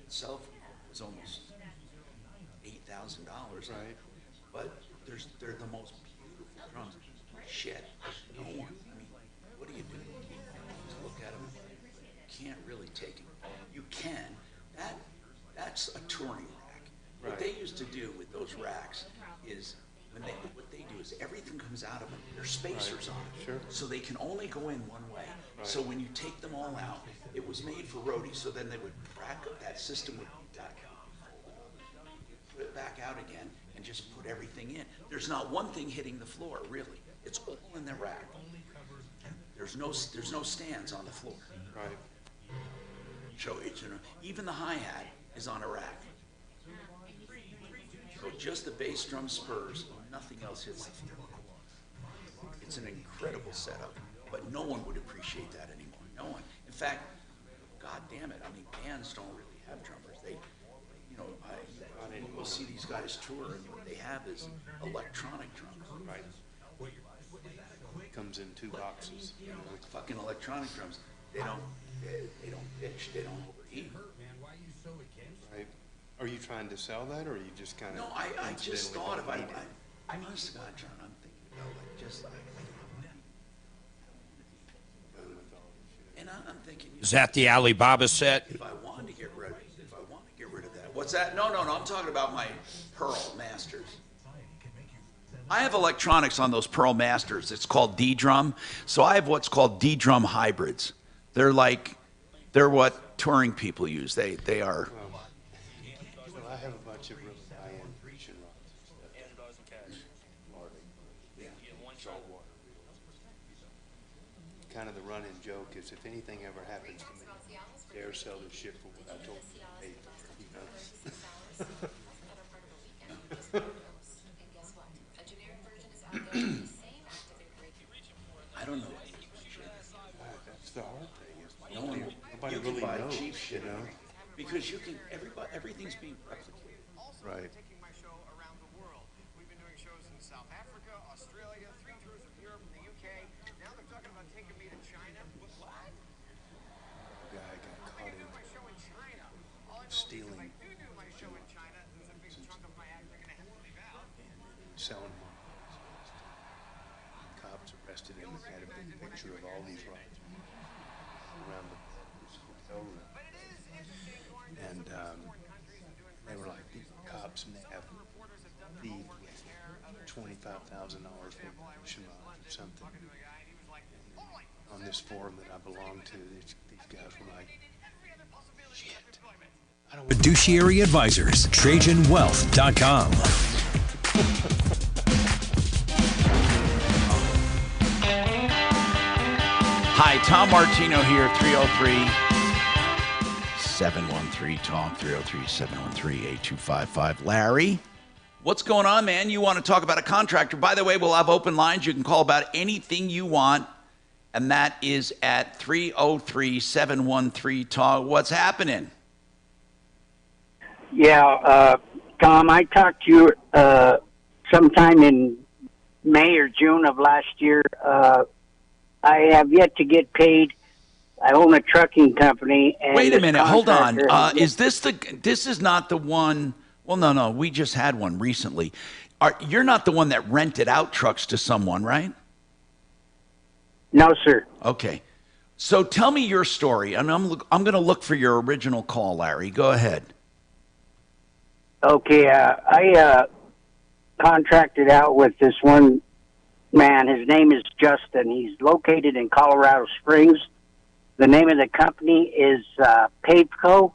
itself was almost $8,000. Right. But they're the most beautiful drums. Shit. No one. I mean, what do you do? Just look at them. You can't really take them. You can. That's a touring rack. Right. What they used to do with those racks is what they do is everything comes out of them. There's spacers on it. Sure. So they can only go in one way. Right. So when you take them all out, it was made for roadies. So then they would rack up, that system would be back out, put it back out again, and just put everything in. There's not one thing hitting the floor, really. It's all in the rack. There's no stands on the floor. Right. So even the hi-hat is on a rack. So just the bass drum spurs, nothing else hits the floor. It's an incredible setup, but no one would appreciate that anymore. No one. In fact, God damn it, I mean, bands don't really have drummers. They, we'll see these guys tour, and what they have is electronic drums. Right. Comes in 2 boxes. Fucking electronic drums. They don't pitch. They don't overheat. Right. Are you trying to sell that, or are you just kind of? No, I just thought about it. I must have got John. I'm thinking about and I'm thinking. Is that the Alibaba set? If I wanted to get rid of that. What's that? No. I'm talking about my Pearl Masters. I have electronics on those Pearl Masters. It's called D-Drum. So I have what's called D-Drum hybrids. They're what touring people use. They are. So I have a bunch of really high-end fishing rods and stuff. Kind of the running joke is if anything ever happens to me, dare sell this shit for what I told you to pay for, I don't know. That's the hard thing. Nobody really buy knows, cheap shit, because you can. Everything's being replicated. Right. Taking my show around the world. We've been doing shows in South Africa, Australia, 3 tours of Europe and the UK. Now they're talking about taking me to China. What? A guy got caught in My show in China. All I know stealing. is if I do my show in China, there's a big chunk of my act they're going to have to leave out. selling them. Cops arrested him and had a big picture of all these rods around this hotel room. And they were like, the cops have the $25,000 worth of fishing rods or something. And on this forum that I belong to, these guys were like, shit. Fiduciary Advisors, TrajanWealth.com. Hi, Tom Martino here, 303-713-TALK, 303-713-8255. Larry, what's going on, man? You want to talk about a contractor? By the way, we'll have open lines. You can call about anything you want, and that is at 303-713-TALK. What's happening? Yeah, Tom, I talked to you sometime in May or June of last year. I have yet to get paid. I own a trucking company. And wait a minute, hold on. This is not the one? Well, no, we just had one recently. You're not the one that rented out trucks to someone, right? No, sir. Okay. So tell me your story, and I'm going to look for your original call, Larry. Go ahead. Okay, I contracted out with this one man. His name is Justin. He's located in Colorado Springs. The name of the company is Paveco,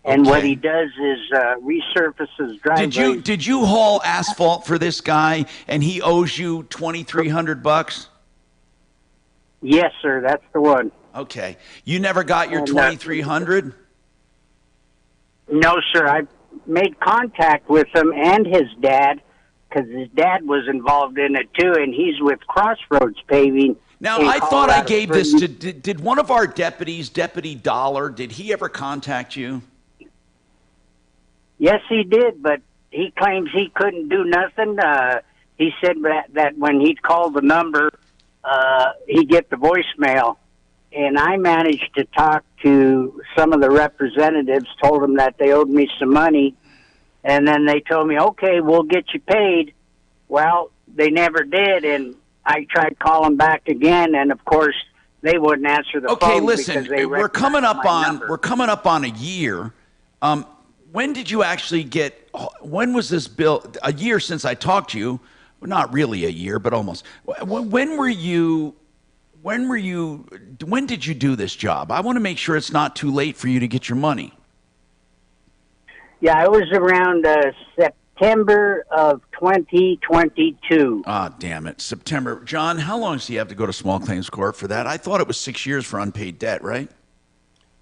and what he does is resurfaces driveways. Did you haul asphalt for this guy, and he owes you $2,300? Yes, sir. That's the one. Okay. You never got your $2,300? No, sir. I made contact with him and his dad, because his dad was involved in it too, and he's with Crossroads Paving. Now, I thought I gave this to, did one of our deputies, Deputy Dollar, did he ever contact you? Yes, he did, but he claims he couldn't do nothing. He said that when he'd call the number, he'd get the voicemail. And I managed to talk to some of the representatives, told them that they owed me some money. And then they told me, okay, we'll get you paid. Well, they never did. And I tried calling back again. And of course, they wouldn't answer the phone. Okay, listen, we're coming up on a year. When did you actually get, when was this bill? A year since I talked to you. Not really a year, but almost. When did you do this job? I want to make sure it's not too late for you to get your money. Yeah, it was around September of 2022. Ah, damn it. September. John, how long does he have to go to small claims court for that? I thought it was 6 years for unpaid debt, right?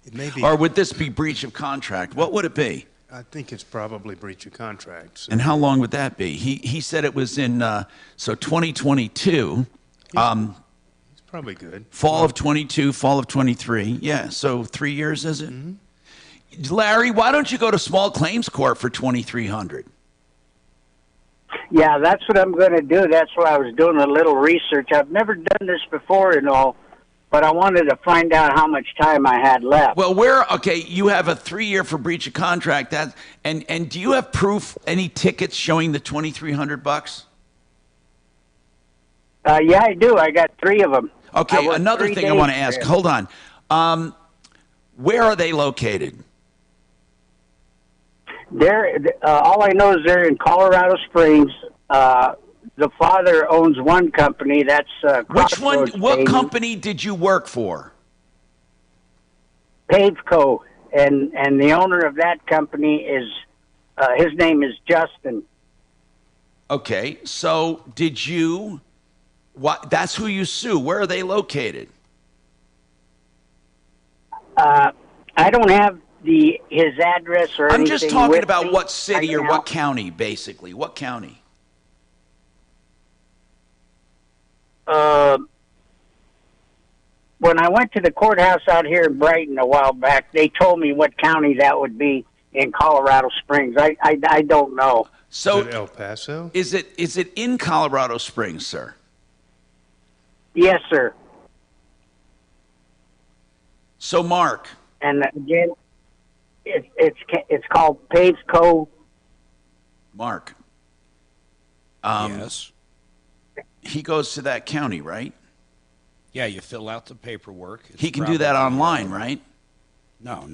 It may be. Or would this be breach of contract? What would it be? I think it's probably breach of contract. So. And how long would that be? He said it was in, 2022. It's probably good. Fall of 22, fall of 23. Yeah, so 3 years, is it? Mm-hmm. Larry, why don't you go to small claims court for $2,300? Yeah, that's what I'm going to do. That's why I was doing a little research. I've never done this before and all, but I wanted to find out how much time I had left. Well, you have a 3 year for breach of contract. And do you have proof, any tickets showing the $2,300? Yeah, I do. I got 3 of them. Okay, another thing I want to ask. Hold on. Where are they located? They're all I know is they're in Colorado Springs. The father owns one company. That's Which one? Crossroads What Paving. company did you work for? Pavco, and the owner of that company is his name is Justin. Okay, so did you? What? That's who you sue. Where are they located? I don't have his address or I'm anything. just talking with about me. what city I or can what help. county, basically. What county? When I went to the courthouse out here in Brighton a while back, they told me what county that would be in Colorado Springs. I don't know. So Is it El Paso? Is it in Colorado Springs, sir? Yes, sir. So, Mark. And again, it's called Pavco. Mark. Yes. He goes to that county, right? Yeah, you fill out the paperwork. It's He can do that probably- online, right? No.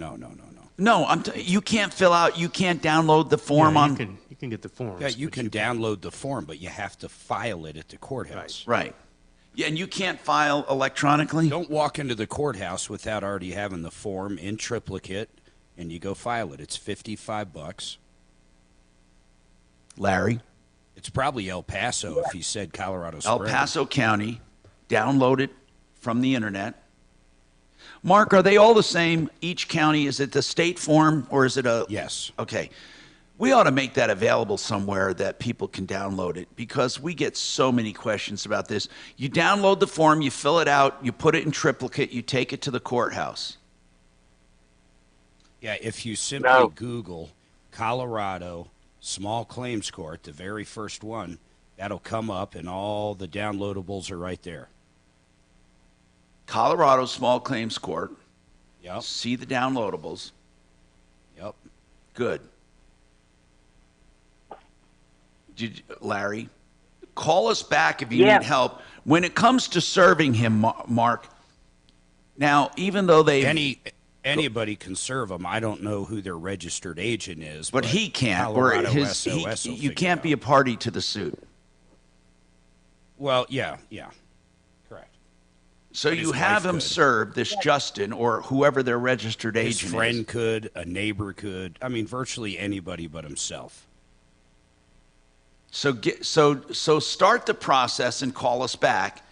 No, you can't fill out. You can't download the form Yeah, on. you can get the forms. Yeah, you can download the form, but you have to file it at the courthouse. Right. Yeah, and you can't file electronically? Don't walk into the courthouse without already having the form in triplicate, and you go file it. It's $55. Larry? It's probably El Paso if he said Colorado El Springs. Paso County. Download it from the internet. Mark, are they all the same? Each county, is it the state form or is it a... Yes. Okay. We ought to make that available somewhere that people can download it because we get so many questions about this. You download the form, you fill it out, you put it in triplicate, you take it to the courthouse. Yeah, if you simply Google Colorado Small Claims Court, the very first one, that'll come up and all the downloadables are right there. Colorado Small Claims Court. Yep. See the downloadables. Yep. Good. Larry, call us back if you need help. When it comes to serving him, Mark, now, even though they... Anybody can serve them. I don't know who their registered agent is. But he can't. Or Colorado his, SOS will you figure can't be a party to the suit. Well, yeah. Correct. So But you his have wife him could. serve, this Justin, or whoever their registered His agent friend is. could, a neighbor could. I mean, virtually anybody but himself. So start the process and call us back.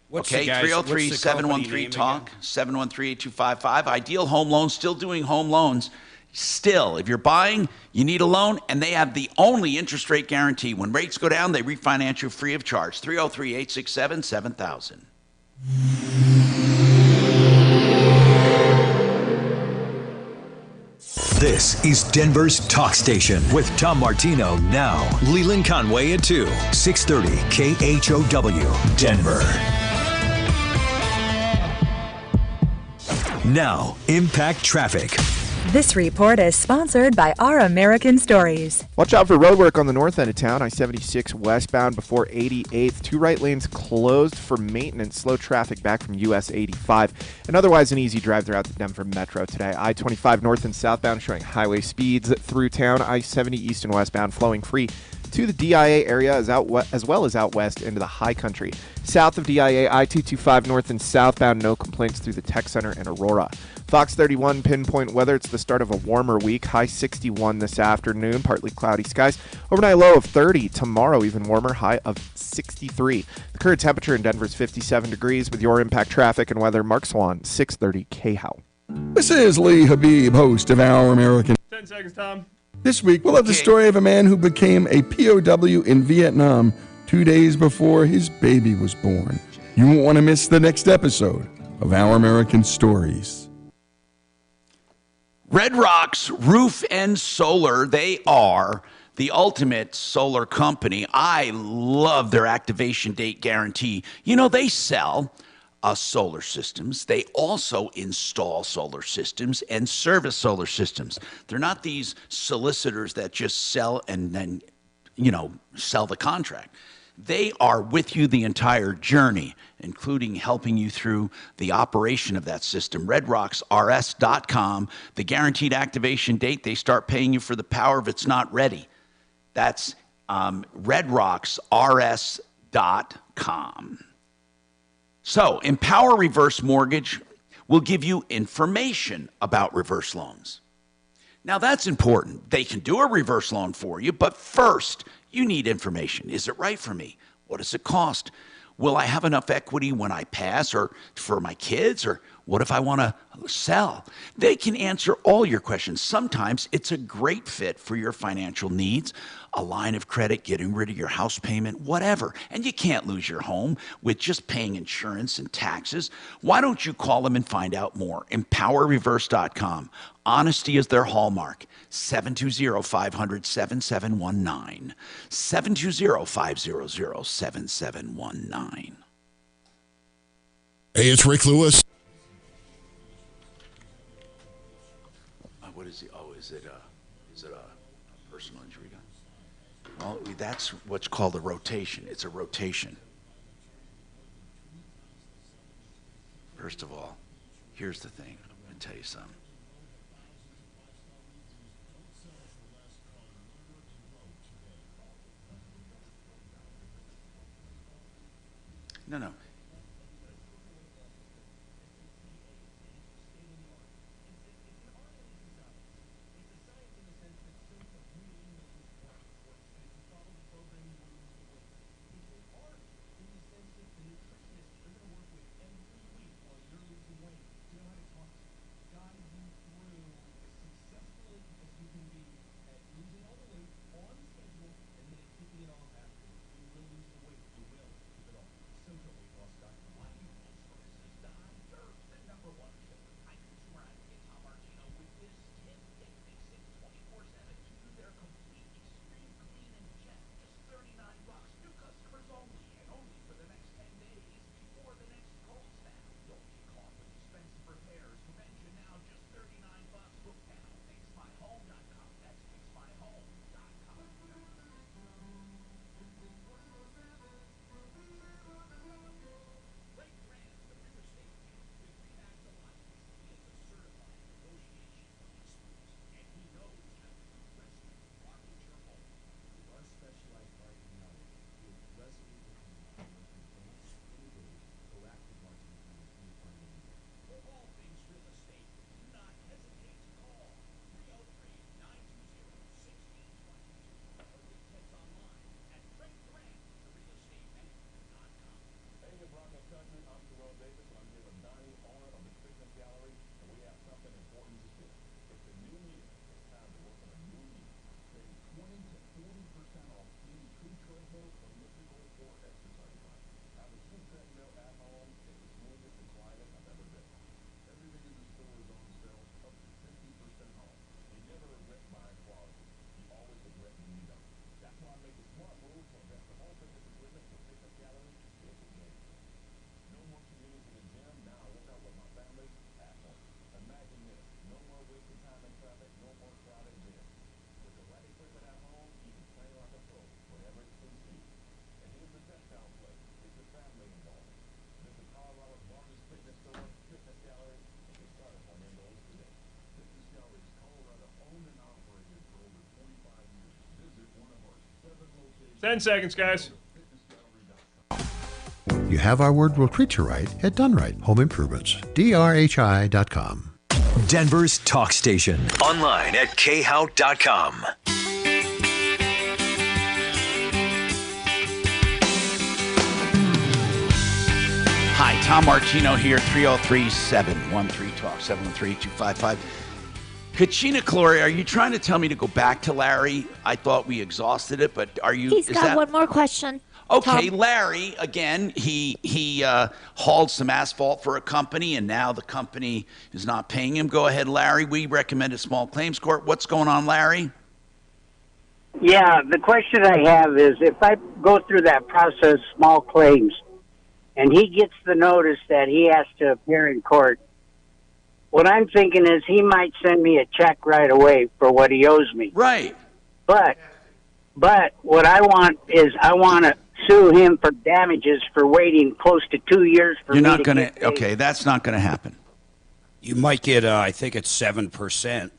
What's Okay, the guy's- what's the company 303-713-TALK, 713-8255. Ideal Home Loans, still doing home loans. Still, if you're buying, you need a loan, and they have the only interest rate guarantee. When rates go down, they refinance you free of charge. 303-867-7000. This is Denver's Talk Station with Tom Martino now. Leland Conway at 2, 630 KHOW, Denver. Now, Impact Traffic. This report is sponsored by Our American Stories. Watch out for roadwork on the north end of town, I-76 westbound before 88th. 2 right lanes closed for maintenance. Slow traffic back from US 85. And otherwise an easy drive throughout the Denver Metro today. I-25 north and southbound showing highway speeds through town. I-70 east and westbound flowing free to the DIA area as well as out west into the high country. South of DIA, I-225 north and southbound, no complaints through the Tech Center and Aurora. Fox 31 pinpoint weather. It's the start of a warmer week. High 61 this afternoon. Partly cloudy skies. Overnight low of 30. Tomorrow even warmer. High of 63. The current temperature in Denver is 57 degrees. With your Impact Traffic and weather, Mark Swan, 630 KHOW. This is Lee Habib, host of Our American. 10 seconds, Tom. This week, we'll have the story of a man who became a POW in Vietnam 2 days before his baby was born. You won't want to miss the next episode of Our American Stories. Red Rocks Roof and Solar, they are the ultimate solar company. I love their activation date guarantee. You know, they sell solar systems. They also install solar systems and service solar systems. They're not these solicitors that just sell and then, sell the contract. They are with you the entire journey, including helping you through the operation of that system. RedRocksRS.com, the guaranteed activation date, they start paying you for the power if it's not ready. That's RedRocksRS.com. So, Empower Reverse Mortgage will give you information about reverse loans. Now, that's important. They can do a reverse loan for you, but first, you need information. Is it right for me? What does it cost? Will I have enough equity when I pass, or for my kids, or what if I want to sell? They can answer all your questions. Sometimes it's a great fit for your financial needs, a line of credit, getting rid of your house payment, whatever. And you can't lose your home with just paying insurance and taxes. Why don't you call them and find out more? EmpowerReverse.com. Honesty is their hallmark. 720-500-7719. 720-500-7719. Hey, it's Rick Lewis. What is he? Oh, is it a personal injury gun? Well, that's what's called a rotation. It's a rotation. First of all, here's the thing. I'm going to tell you something. No. Ten seconds, guys. You have our word we'll treat you right at Done Right Home Improvements. DRHI.com. Denver's talk station. Online at khout.com. Hi, Tom Martino here, 303-713-TALK, 713-255. Kachina Clory, are you trying to tell me to go back to Larry? I thought we exhausted it, but are you? He's got one more question. Okay, Tom. Larry, again, he hauled some asphalt for a company, and now the company is not paying him. Go ahead, Larry. We recommend a small claims court. What's going on, Larry? Yeah, the question I have is, if I go through that process, small claims, and he gets the notice that he has to appear in court, what I'm thinking is he might send me a check right away for what he owes me. Right. But what I want is I want a sue him for damages for waiting close to 2 years for You're me not to going get to. paid. Okay, that's not going to happen. You might get, I think it's 7%.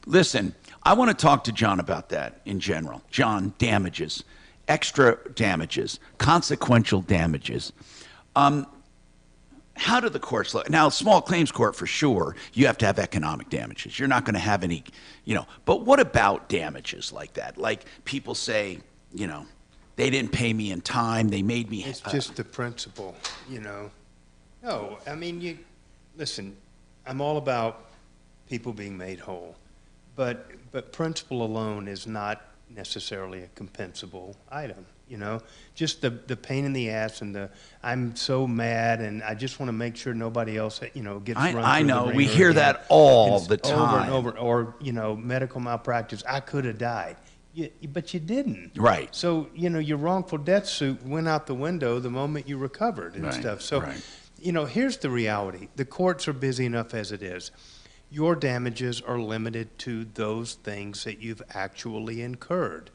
Listen, I want to talk to John about that in general. John, damages, extra damages, consequential damages. How do the courts look? Now, small claims court, for sure, you have to have economic damages. You're not going to have any, but what about damages like that? Like people say, they didn't pay me in time, they made me. It's just the principle, No, I mean, listen, I'm all about people being made whole, but principle alone is not necessarily a compensable item. Just the pain in the ass and I'm so mad and I just want to make sure nobody else, gets run I through know. the We ringer hear again. that all It's the time. over and over. Or, medical malpractice. I could have died. But you didn't. Right. So, your wrongful death suit went out the window the moment you recovered and stuff. So, here's the reality. The courts are busy enough as it is. Your damages are limited to those things that you've actually incurred.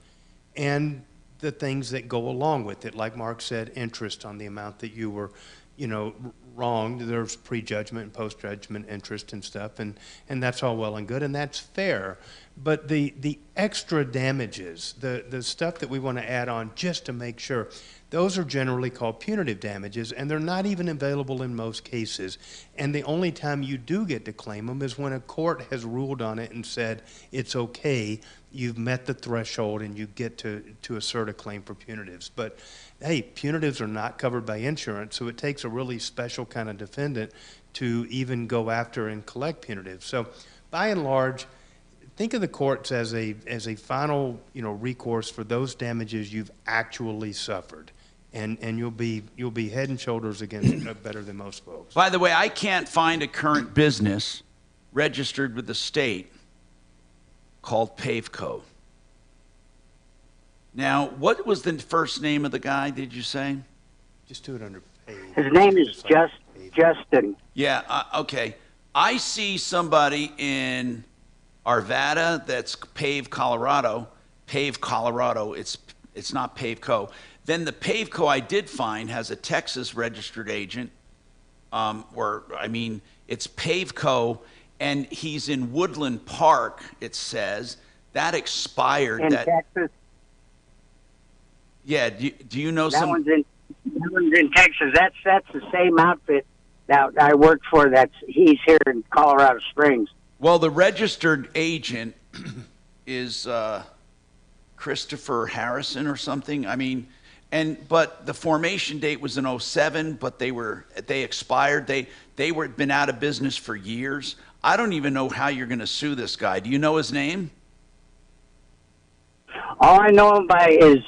And the things that go along with it, like Mark said, interest on the amount that you were, wronged. There's prejudgment and post-judgment interest and stuff, and that's all well and good, and that's fair. But the extra damages, the stuff that we want to add on just to make sure, those are generally called punitive damages, and they're not even available in most cases. And the only time you do get to claim them is when a court has ruled on it and said it's okay, you've met the threshold, and you get to assert a claim for punitives. But hey, punitives are not covered by insurance, so it takes a really special kind of defendant to even go after and collect punitives. So by and large, think of the courts as a final, recourse for those damages you've actually suffered. And you'll be head and shoulders against better than most folks. By the way, I can't find a current business registered with the state called Pavco. Now, what was the first name of the guy, did you say? Just do it under Pave. His name is Justin. Yeah, okay. I see somebody in Arvada that's Pave, Colorado. Pave, Colorado. It's not Pavco. Then the Pavco I did find has a Texas registered agent, it's Pavco, and he's in Woodland Park, it says. That expired. In Texas? Yeah, do you know that one's in Texas. That's the same outfit that I worked for. He's here in Colorado Springs. Well, the registered agent is Christopher Harrison or something. But the formation date was in 2007, but they expired. They were been out of business for years. I don't even know how you're going to sue this guy. Do you know his name? All I know him by is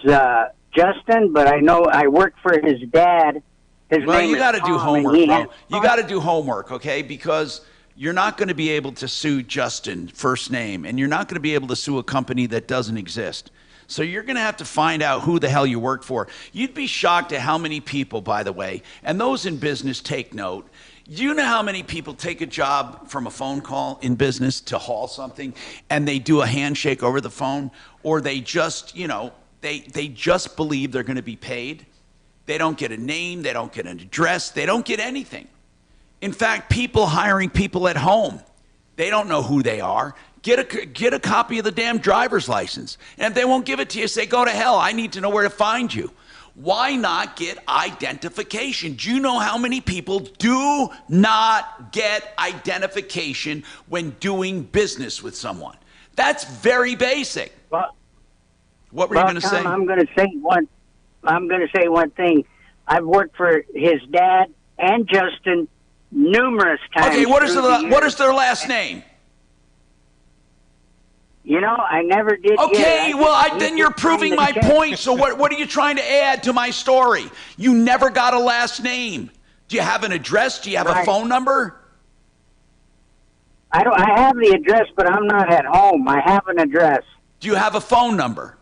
Justin, but I know I worked for his dad. His well, name you got to is do Tom, homework, and bro. You got to do homework, okay? Because you're not going to be able to sue Justin, first name, and you're not going to be able to sue a company that doesn't exist. So you're going to have to find out who the hell you work for. You'd be shocked at how many people, by the way, and those in business take note. Do you know how many people take a job from a phone call in business to haul something, and they do a handshake over the phone, or they just, they just believe they're going to be paid? They don't get a name, they don't get an address, they don't get anything. In fact, people hiring people at home, they don't know who they are. Get a copy of the damn driver's license. And if they won't give it to you, say, go to hell. I need to know where to find you. Why not get identification? Do you know how many people do not get identification when doing business with someone? That's very basic. Well, what were you going to say? I'm going to say one thing. I've worked for his dad and Justin numerous times. Okay, what is their last name? I never did. Okay, then you're proving my point. So what are you trying to add to my story? You never got a last name. Do you have an address? Do you have a phone number? I have the address, but I'm not at home. I have an address. Do you have a phone number?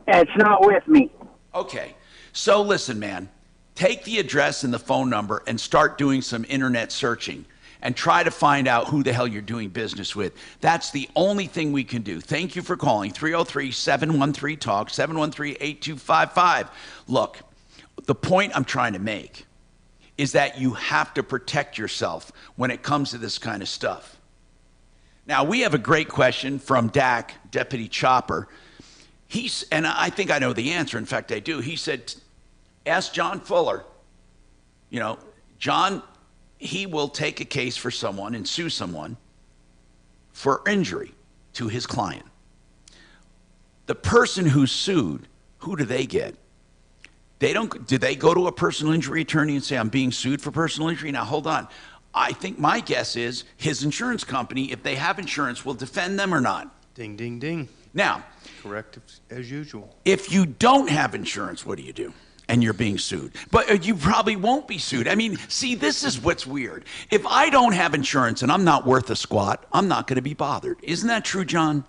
It's not with me. Okay. So listen, man. Take the address and the phone number and start doing some internet searching. and try to find out who the hell you're doing business with. That's the only thing we can do. Thank you for calling 303-713-TALK, 713-8255. Look, the point I'm trying to make is that you have to protect yourself when it comes to this kind of stuff. Now, we have a great question from DAC, Deputy Chopper. And I think I know the answer. In fact, I do. He said, ask John Fuller. You know, John, he will take a case for someone and sue someone for injury to his client. The person who's sued, who do they get? Do they go to a personal injury attorney and say, I'm being sued for personal injury? Now, hold on. I think my guess is his insurance company, if they have insurance, will defend them or not. Ding, ding, ding. Now, correct as usual. If you don't have insurance, what do you do? And you're being sued. But you probably won't be sued. I mean, see, this is what's weird. If I don't have insurance and I'm not worth a squat, I'm not going to be bothered. Isn't that true, John?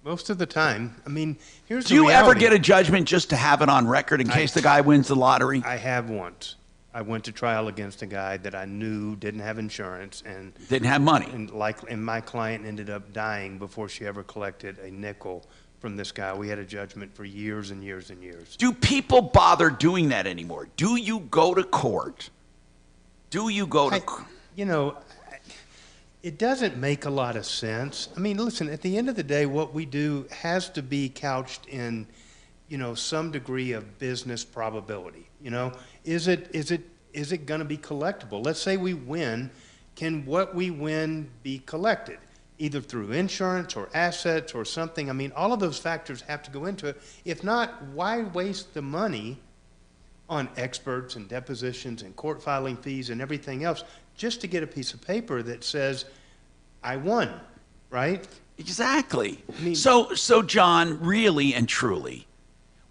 Most of the time. I mean, here's the reality. Do you ever get a judgment just to have it on record in case the guy wins the lottery? I have once. I went to trial against a guy that I knew didn't have insurance and didn't have money. And my client ended up dying before she ever collected a nickel from this guy. We had a judgment for years and years and years. Do people bother doing that anymore? Do you go to court? You know, it doesn't make a lot of sense. I mean, listen, at the end of the day, what we do has to be couched in, you know, some degree of business probability. You know, is it going to be collectible? Let's say we win. Can what we win be collected, either through insurance or assets or something? I mean, all of those factors have to go into it. If not, why waste the money on experts and depositions and court filing fees and everything else just to get a piece of paper that says, I won, right? Exactly. I mean, so John, really and truly,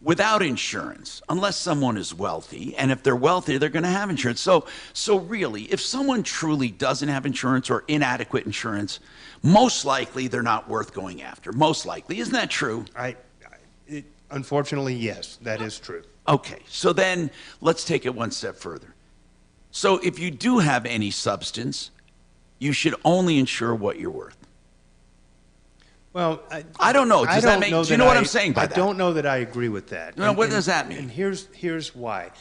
without insurance, unless someone is wealthy, and if they're wealthy, they're going to have insurance. So really, if someone truly doesn't have insurance or inadequate insurance, most likely they're not worth going after. Most likely. Isn't that true? Unfortunately, yes, that is true. Okay, so then let's take it one step further. So if you do have any substance, you should only insure what you're worth. Well, I don't know. Does that make? Do you know what I'm saying by that? I don't know that I agree with that. No, what does that mean? And here's why.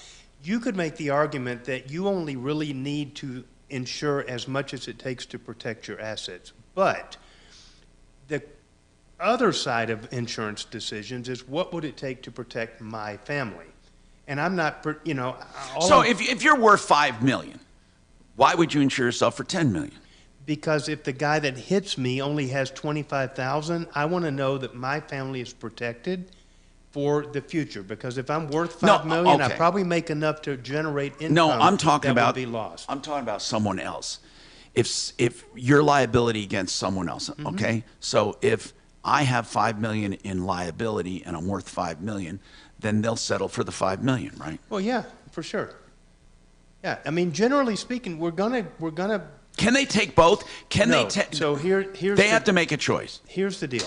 You could make the argument that you only really need to insure as much as it takes to protect your assets. But the other side of insurance decisions is what would it take to protect my family? And I'm not, you know. So if you're worth $5 million, why would you insure yourself for $10 million? Because if the guy that hits me only has $25,000, I want to know that my family is protected for the future. Because if I'm worth $5 million, I probably make enough to generate income. No, I'm talking that about would be lost. I'm talking about someone else. If your liability against someone else, okay. So if I have $5 million in liability and I'm worth $5 million, then they'll settle for the $5 million, right? Well, yeah, for sure. Yeah, I mean, generally speaking, we're gonna. Can they take both? So here's they have to make a choice. Here's the deal.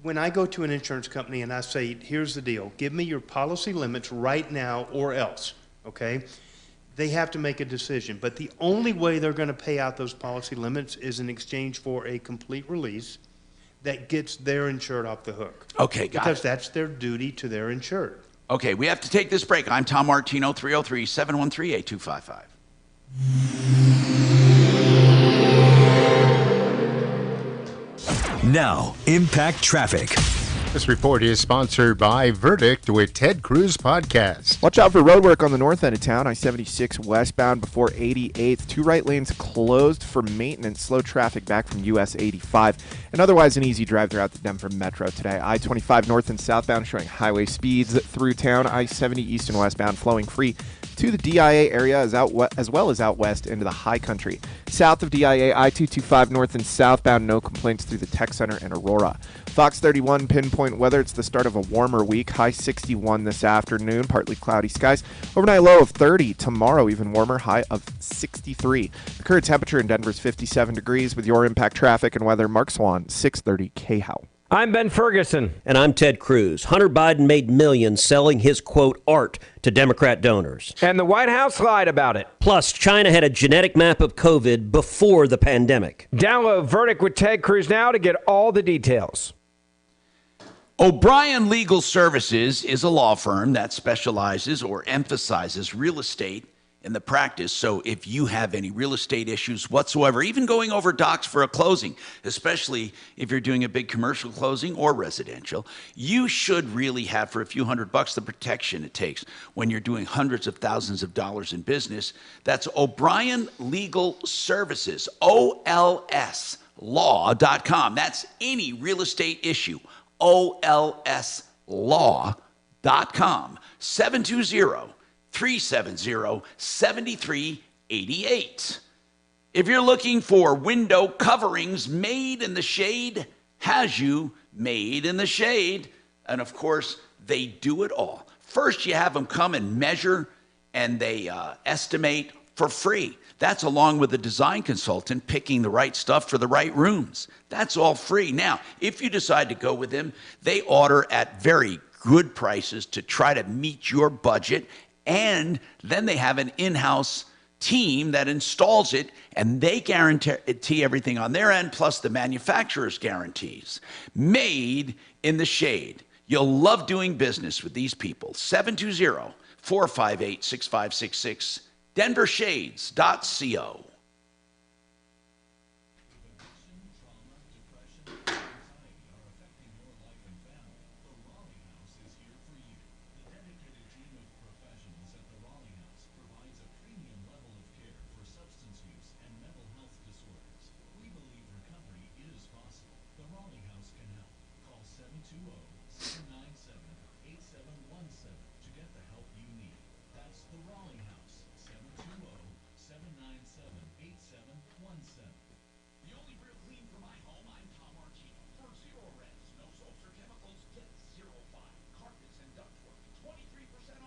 When I go to an insurance company and I say, here's the deal, give me your policy limits right now or else, okay? They have to make a decision. But the only way they're going to pay out those policy limits is in exchange for a complete release that gets their insured off the hook. Okay, got it. Because that's their duty to their insured. Okay, we have to take this break. I'm Tom Martino, 303-713-8255. Now, Impact Traffic. This report is sponsored by Verdict with Ted Cruz Podcast. Watch out for road work on the north end of town, I-76 westbound before 88th. 2 right lanes closed for maintenance. Slow traffic back from US 85. And otherwise an easy drive throughout the Denver Metro today. I-25 north and southbound showing highway speeds through town. I-70 east and westbound flowing free to the DIA area as well as out west into the high country. South of DIA, I-225 north and southbound, no complaints through the Tech Center and Aurora. Fox 31 pinpoint weather. It's the start of a warmer week. High 61 this afternoon, partly cloudy skies. Overnight low of 30. Tomorrow even warmer, high of 63. The current temperature in Denver is 57 degrees. With your Impact Traffic and weather, Mark Swan, 630 KHOW. I'm Ben Ferguson. And I'm Ted Cruz. Hunter Biden made millions selling his, quote, art to Democrat donors. And the White House lied about it. Plus, China had a genetic map of COVID before the pandemic. Download Verdict with Ted Cruz now to get all the details. O'Brien Legal Services is a law firm that specializes or emphasizes real estate in the practice. So if you have any real estate issues whatsoever, even going over docs for a closing, especially if you're doing a big commercial closing or residential, you should really have for a few $100 the protection it takes when you're doing hundreds of thousands of dollars in business. That's O'Brien Legal Services, OLSlaw.com. That's any real estate issue, OLSlaw.com, 720-370-7388. If you're looking for window coverings made in the shade, has you made in the shade. And of course, they do it all. First, you have them come and measure, and they estimate for free. That's along with a design consultant picking the right stuff for the right rooms. That's all free. Now, if you decide to go with them, they order at very good prices to try to meet your budget. And then they have an in-house team that installs it, and they guarantee everything on their end, plus the manufacturer's guarantees. Made in the shade. You'll love doing business with these people. 720-458-6566, denvershades.co. The only real clean for my home, I'm Tom Martino. For zero res, no soaps or chemicals, get 05. Carpets and ductwork, 23%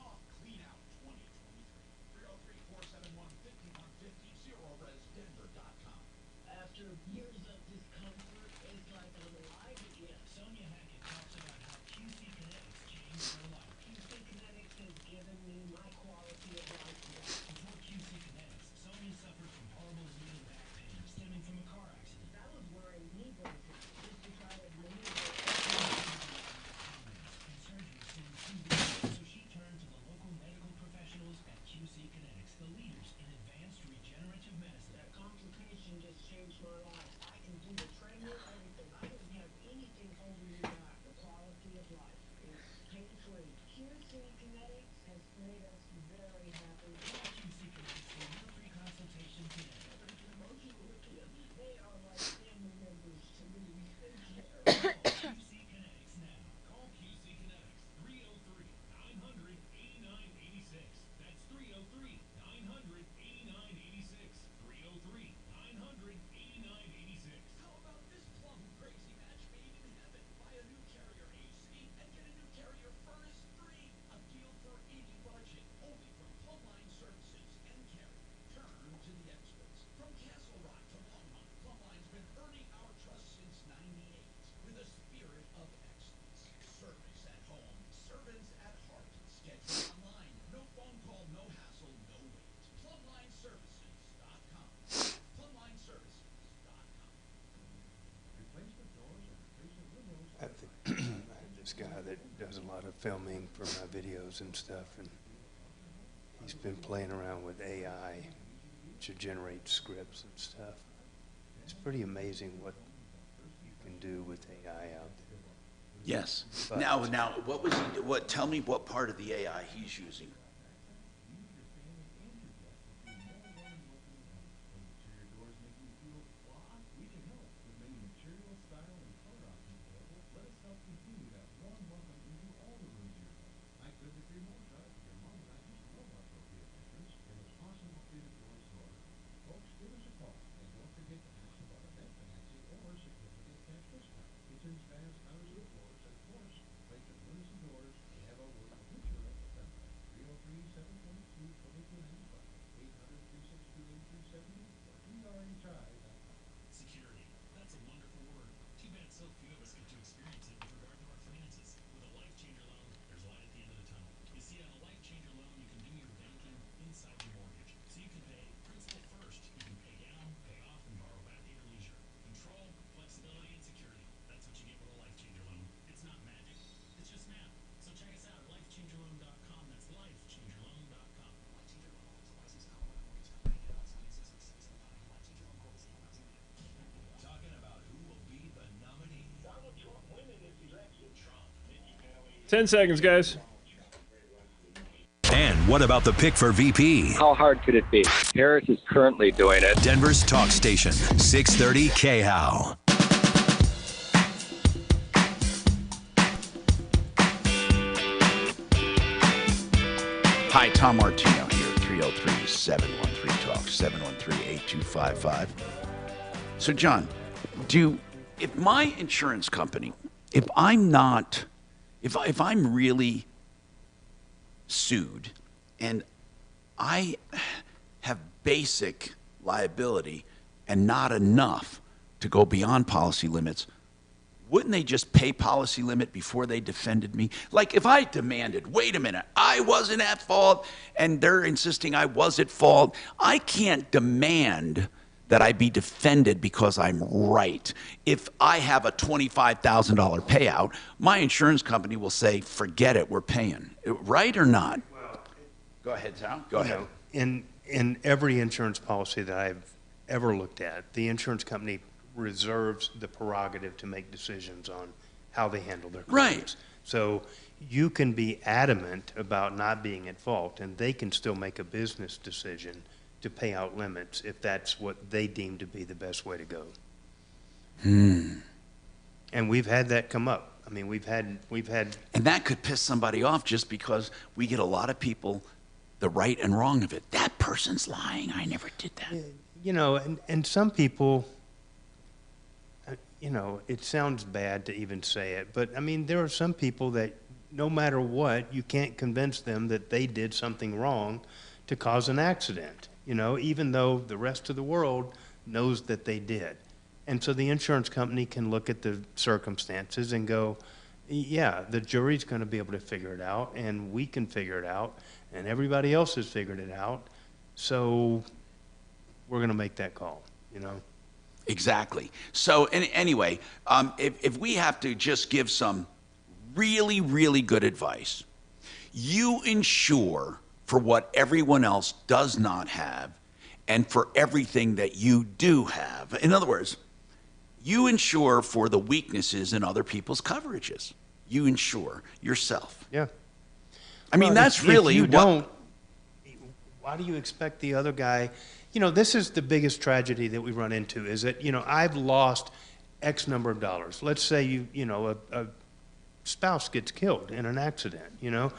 off. Clean out 2023. 303-471-5150, zeroresdenver.com. After years of discomfort, it's like I'm alive again. Sonia Hackett talks about how QC Kinetics changed her life. QC Kinetics has given me my quality of life back. Before QC Kinetics, Sonia suffered from horrible knee and back pain stemming from a car accident. I was wearing knee braces just to try to maneuver. And surgery seemed too risky, so she turned to the local medical professionals at QC Kinetics, the leaders in advanced regenerative medicine. That consultation just changed my life. I can do the treadmill, everything. I don't have anything holding me back. The quality of life is pain-free. QC Kinetics has made us very happy. Call QC Kinetics for your free consultation today. Emotional with them. They are like family members to me. They care. QC Kinetics now. Call QC Kinetics, 303-900-8986. That's 303-900-8986. 303-900-8986. How about this plum crazy match made in heaven? Buy a new Carrier AC and get a new Carrier furnace free. A deal for any budget. Only from Plumline Services and Carrier. Turn to the experts. From Castle Rock to Longmont, Plumline's been earning our trust since '98 with a spirit of excellence. Service at home, servants at heart. Schedule online. No phone call, no hassle, no wait. PlumlineServices.com. PlumlineServices.com. Replacement doors and replacement windows. I have this guy that does a lot of filming for my videos and stuff, and he's been playing around with AI to generate scripts and stuff. It's pretty amazing what you can do with AI out there. Yes. But- Now, what was he? Tell me what part of the AI he's using. 10 seconds, guys. And what about the pick for VP? How hard could it be? Harris is currently doing it. Denver's talk station, 630 KHOW. Hi, Tom Martino here, 303-713-TALK, 713-8255. So, John, if my insurance company, if I'm really sued and I have basic liability and not enough to go beyond policy limits, wouldn't they just pay policy limit before they defended me? Like if I demanded, wait a minute, I wasn't at fault, and they're insisting I was at fault, I can't demand that I be defended because I'm right. If I have a $25,000 payout, my insurance company will say, forget it, we're paying. Right or not? Go ahead, Tom. Go ahead. In every insurance policy that I've ever looked at, the insurance company reserves the prerogative to make decisions on how they handle their claims. Right. So you can be adamant about not being at fault, and they can still make a business decision to pay out limits if that's what they deem to be the best way to go. And we've had that come up. I mean, we've had. And that could piss somebody off just because we get a lot of people the right and wrong of it. That person's lying. I never did that. You know, and some people, you know, it sounds bad to even say it, but I mean, there are some people that no matter what, you can't convince them that they did something wrong to cause an accident, you know, even though the rest of the world knows that they did. And so the insurance company can look at the circumstances and go, yeah, the jury's going to be able to figure it out, and we can figure it out, and everybody else has figured it out, so we're going to make that call, you know? Exactly. So anyway, if we have to just give some really, really good advice, you insure for what everyone else does not have and for everything that you do have. In other words, you insure for the weaknesses in other people's coverages. You insure yourself. Yeah. I mean, that's really if you don't, why do you expect the other guy? You know, this is the biggest tragedy that we run into is that, you know, I've lost X number of dollars. Let's say a spouse gets killed in an accident, you know,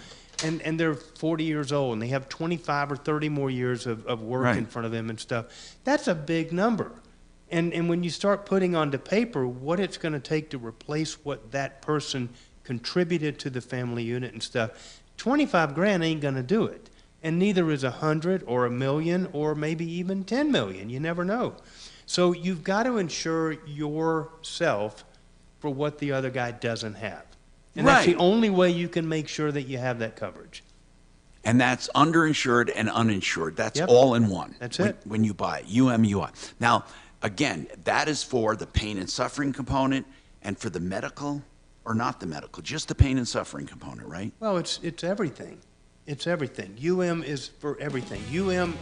and they're 40 years old and they have 25 or 30 more years of work in front of them and stuff. That's a big number. And when you start putting onto paper what it's going to take to replace what that person contributed to the family unit and stuff, 25 grand ain't going to do it. And neither is 100 or $1 million or maybe even 10 million. You never know. So you've got to insure yourself for what the other guy doesn't have. And that's the only way you can make sure that you have that coverage. And that's underinsured and uninsured. That's all in one. That's it. When you buy it, UMUI. Now, again, that is for the pain and suffering component and for the medical, or not the medical, just the pain and suffering component, right? Well, it's everything. It's everything. is for everything.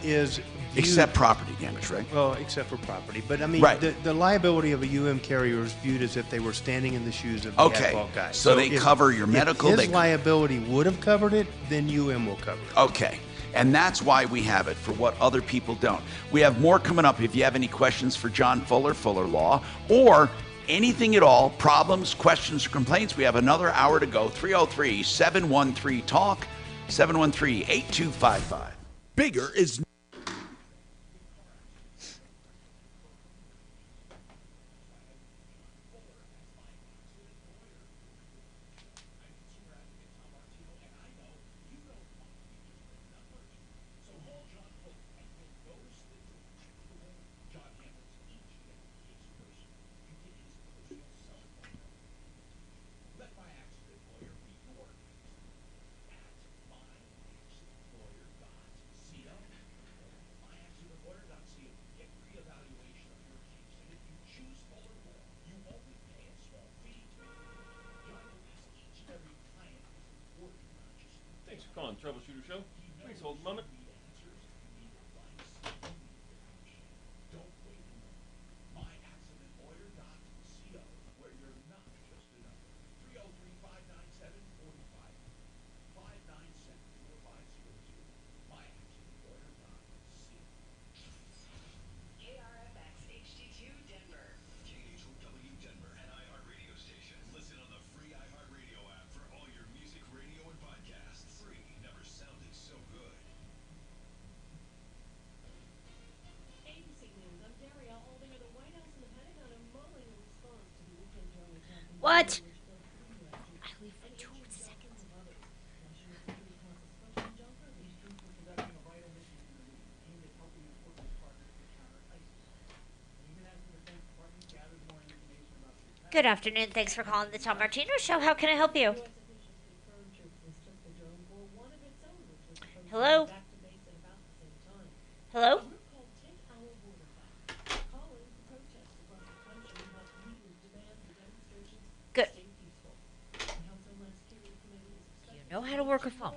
Is except property damage, right? Well, except for property. But I mean, the liability of a carrier is viewed as if they were standing in the shoes of the at-fault guy. So they cover your medical. If his liability would have covered it, then will cover it. Okay. And that's why we have it, for what other people don't. We have more coming up. If you have any questions for John Fuller, Fuller Law, or anything at all, problems, questions, or complaints, we have another hour to go. 303-713-TALK, 713-8255. Bigger is... Troubleshooter show. Please hold a moment. where you're not just a number. 303-597-45. Good afternoon. Thanks for calling the Tom Martino Show. How can I help you? Hello? Hello? Good. Do you know how to work a phone?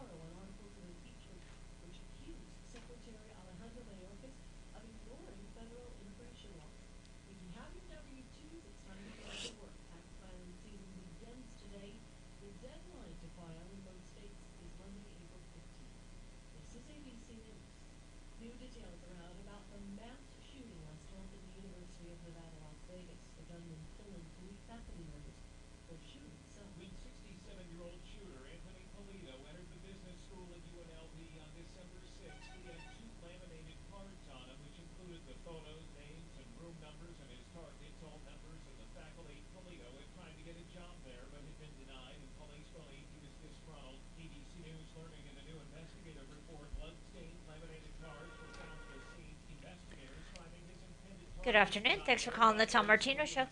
When 67-year-old shooter Anthony Polito entered the business school at UNLV on December 6th, he had 2 laminated cards on him, which included the photos, names, and room numbers, and his targets, all members of the faculty. Polito had tried to get a job there, but had been denied, and police believe he was disgruntled. ABC News learning in a new investigative report, blood-stained laminated cards were found at the scene. Investigators finding his intended target. Good afternoon. Thanks for calling the Tom Martino Show.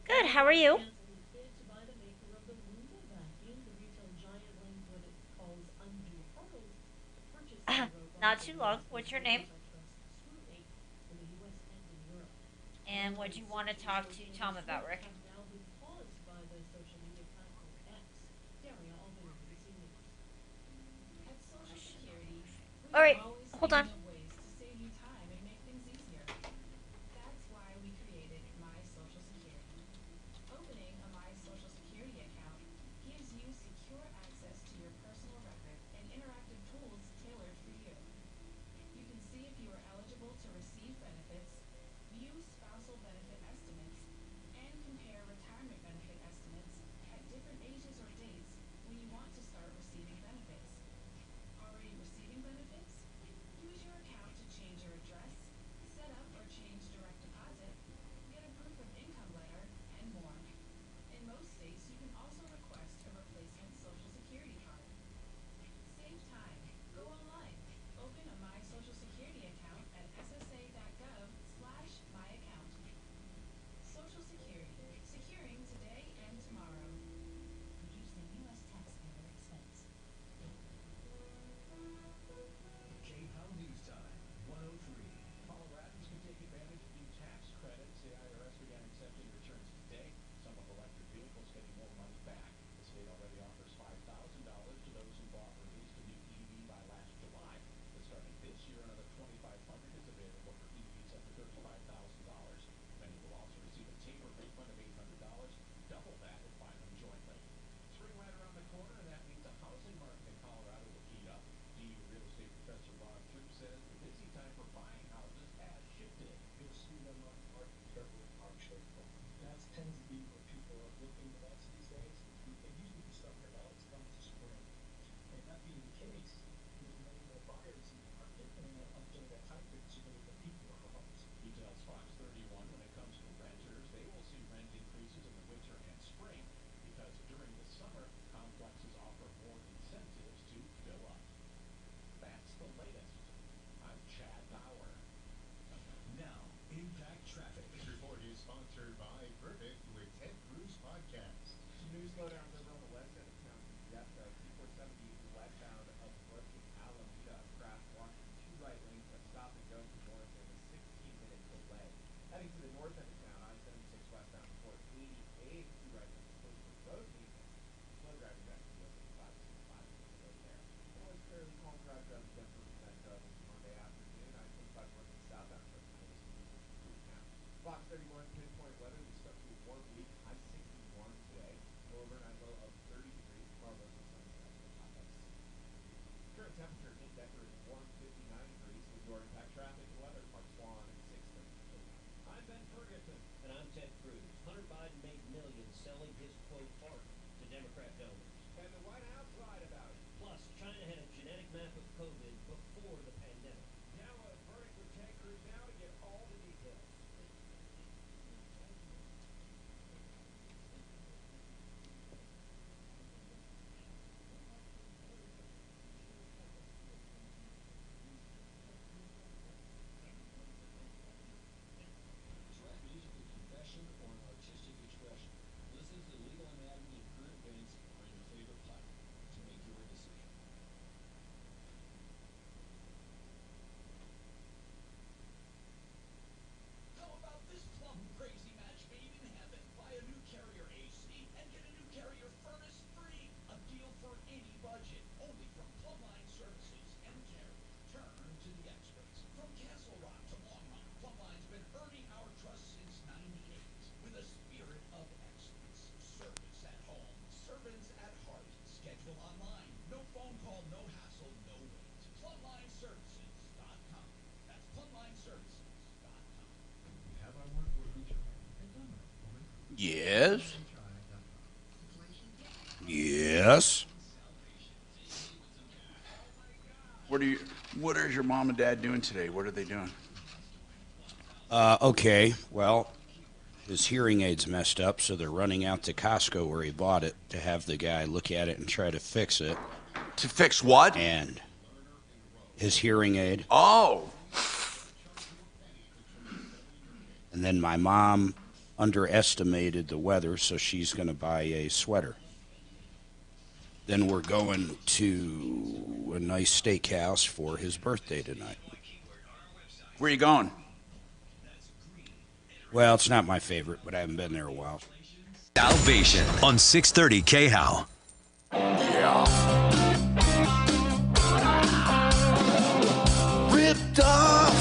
Good. How are you? Not too long. What's your name? And what do you want to talk to Tom about, Rick? All right. Hold on. Slowdowns over on the west end of town from Fiesta. 270 westbound of Northgate Alameda. Crash blocking 2 right lanes that stop and go from north and a 16-minute delay. Heading to the north end of town, I-76 westbound before 88, 2 right lanes closed for road maintenance. Slow driving back to the I-35 5 minute delay there. Otherwise, fairly calm drive throughout the Denver Metro this Monday afternoon. I-25 north and southbound for kind of through town. Fox 31 pinpoint weather. We start to a warm week. High 61 today. Overnight low of 30 degrees. Tomorrow mostly sunny skies with a high of 60. Current temperature in Denver is warm 59 degrees. With your impact traffic and weather, Mark Swan at 6:30. I'm Ben Ferguson. And I'm Ted Cruz. Hunter Biden made millions selling his quote art to Democrat donors. And the White House lied about it. Plus, China had a genetic map of COVID before the pandemic. Now a verdict with Ted Cruz now to get all the details. Yes. Yes. What is your mom and dad doing today? What are they doing? Okay, well, his hearing aid's messed up, so they're running out to Costco where he bought it to have the guy look at it and try to fix it. To fix what? And his hearing aid. Oh. And then my mom underestimated the weather, so she's going to buy a sweater. Then we're going to a nice steakhouse for his birthday tonight. Where are you going? Well, it's not my favorite, but I haven't been there a while. Salvation on 630 KHOW. Yeah. Ripped off,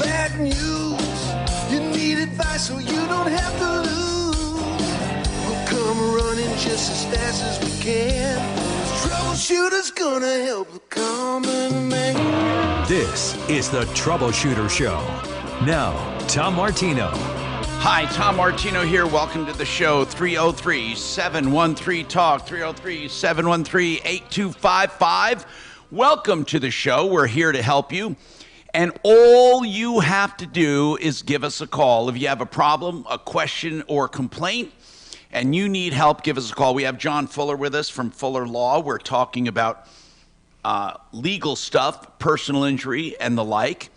bad news. You need advice so you don't have to lose. We'll come running just as fast as we can. Troubleshooter's gonna help the common man. This is the Troubleshooter Show. Now, Tom Martino. Hi, Tom Martino here. Welcome to the show. 303-713-TALK, 303-713-8255. Welcome to the show. We're here to help you. And all you have to do is give us a call. If you have a problem, a question, or complaint, and you need help, give us a call. We have John Fuller with us from Fuller Law. We're talking about legal stuff, personal injury, and the like.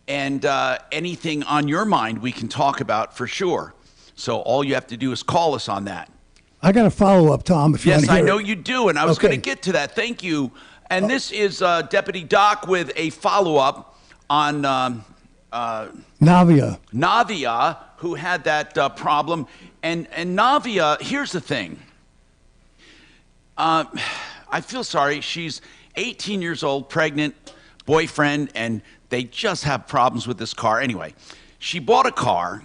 And anything on your mind we can talk about for sure. So all you have to do is call us on that. I got a follow-up, Tom, if you want Yes, to hear I know it. you do, and I was going to get to that. Thank you. And this is Deputy Doc with a follow-up on Navia, who had that problem. And Navia, here's the thing. I feel sorry. She's 18 years old, pregnant, boyfriend, and they just have problems with this car. Anyway, she bought a car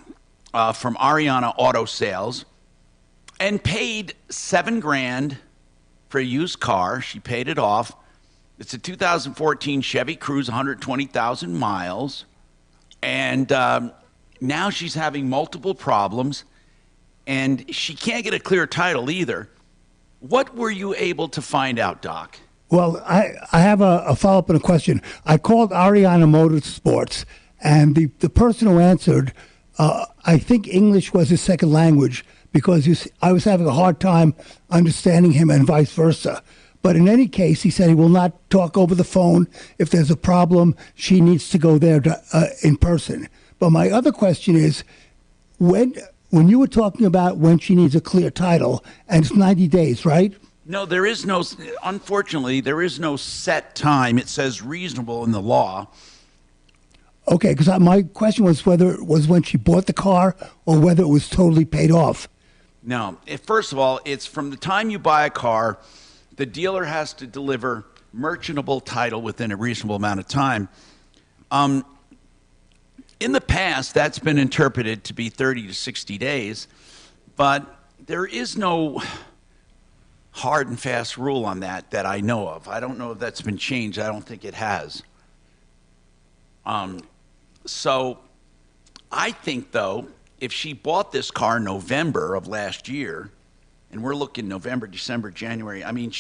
from Ariana Auto Sales and paid $7,000 for a used car. She paid it off. It's a 2014 Chevy Cruze, 120,000 miles. And now she's having multiple problems, and she can't get a clear title either. What were you able to find out, Doc? Well, I have a follow-up and a question. I called Ariana Motorsports, and the person who answered, I think English was his second language because I was having a hard time understanding him and vice versa. But in any case, he said he will not talk over the phone. If there's a problem, she needs to go there in person. But my other question is, when you were talking about when she needs a clear title, and it's 90 days, right? No, unfortunately, there is no set time. It says reasonable in the law. Okay, because my question was whether it was when she bought the car or whether it was totally paid off. No, first of all, it's from the time you buy a car, the dealer has to deliver merchantable title within a reasonable amount of time. In the past, that's been interpreted to be 30 to 60 days, but there is no hard and fast rule on that I know of. I don't know if that's been changed. I don't think it has. So I think, though, if she bought this car in November of last year, and we're looking November, December, January, I mean,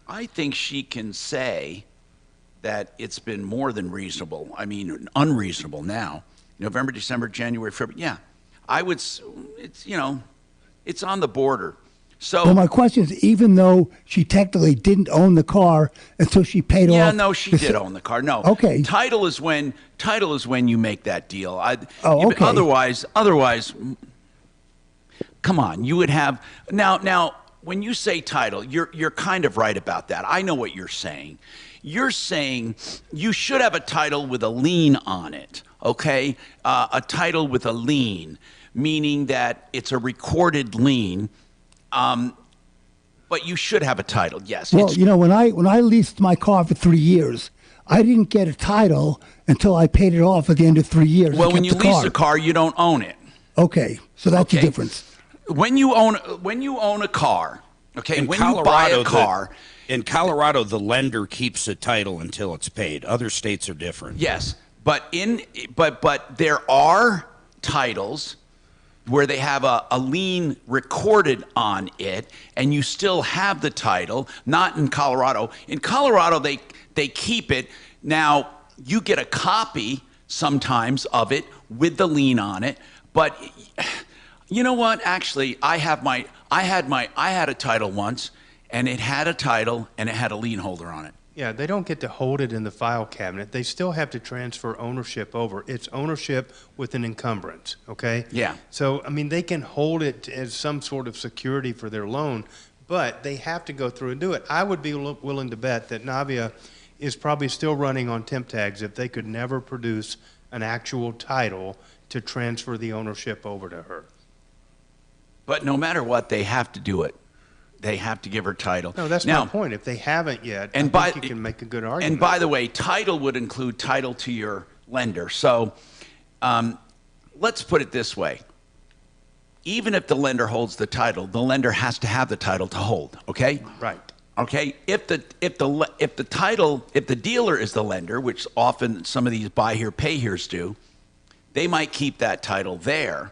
I think she can say that it's been more than reasonable. I mean, unreasonable now. November, December, January, February. Yeah, it's on the border. So well, my question is, even though she technically didn't own the car until she paid off. Yeah, no, she did own the car. No. Okay. Title is when you make that deal. Okay. Otherwise, come on, you would have now. When you say title, you're kind of right about that. I know what you're saying. You're saying you should have a title with a lien on it. Okay, a title with a lien, meaning that it's a recorded lien. But you should have a title, yes. Well, when I leased my car for 3 years, I didn't get a title until I paid it off at the end of 3 years. Well, when you lease a car, you don't own it. Okay, so that's the difference. When you own a car, okay, when you buy a car. In Colorado, the lender keeps the title until it's paid. Other states are different. Yes, but there are titles where they have a lien recorded on it, and you still have the title. Not in Colorado. In Colorado, they keep it. Now, you get a copy sometimes of it with the lien on it, but you know what? Actually, I had a title once, and it had a title and it had a lien holder on it. Yeah, they don't get to hold it in the file cabinet. They still have to transfer ownership over. It's ownership with an encumbrance, okay? Yeah. So, I mean, they can hold it as some sort of security for their loan, but they have to go through and do it. I would be willing to bet that Navia is probably still running on temp tags if they could never produce an actual title to transfer the ownership over to her. But no matter what, they have to do it. They have to give her title. No, that's my point. If they haven't yet, I think you can make a good argument. And by the way, title would include title to your lender. So let's put it this way. Even if the lender holds the lender has to have the title to hold, okay? Right. Okay? If the dealer is the lender, which often some of these buy here, pay here's do, they might keep that title there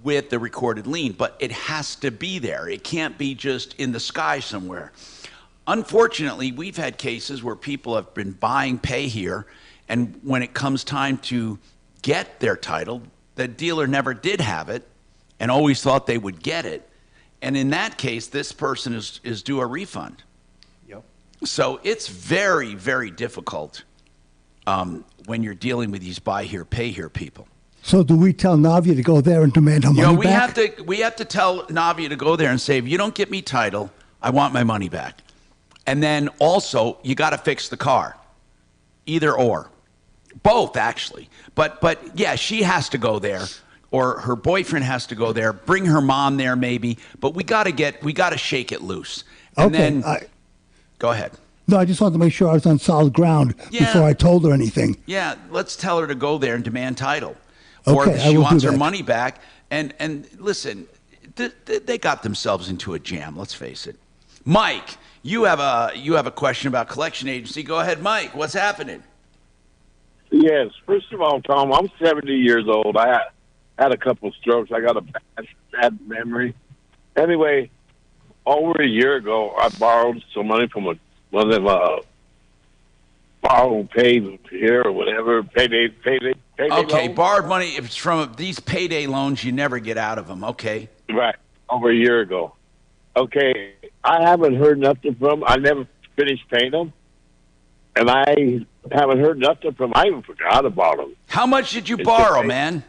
with the recorded lien, but it has to be there. It can't be just in the sky somewhere. Unfortunately, we've had cases where people have been buying pay here, and when it comes time to get their title, the dealer never did have it and always thought they would get it. And in that case, this person is due a refund. Yep. So it's very, very difficult when you're dealing with these buy here, pay here people. So do we tell Navia to go there and demand our money back? We have to tell Navia to go there and say, if you don't get me title, I want my money back. And then also, you got to fix the car. Either or. Both, actually. But yeah, she has to go there, or her boyfriend has to go there. Bring her mom there, maybe. But we got to shake it loose. And then, go ahead. No, I just wanted to make sure I was on solid ground before I told her anything. Yeah, let's tell her to go there and demand title. Okay, or if I she will wants do her that. money back. And listen, they got themselves into a jam. Let's face it. Mike, you have a question about collection agency. Go ahead, Mike. What's happening? Yes. First of all, Tom, I'm 70 years old. I had a couple strokes. I got a bad memory. Anyway, over a year ago, I borrowed some money from one of them borrow pay here or whatever payday. Okay, loans. borrowed money. If it's from these payday loans, you never get out of them. Okay. Right. Over a year ago. Okay. I haven't heard nothing from them. I never finished paying them. And I haven't heard nothing from them. I even forgot about them. How much did you borrow, man?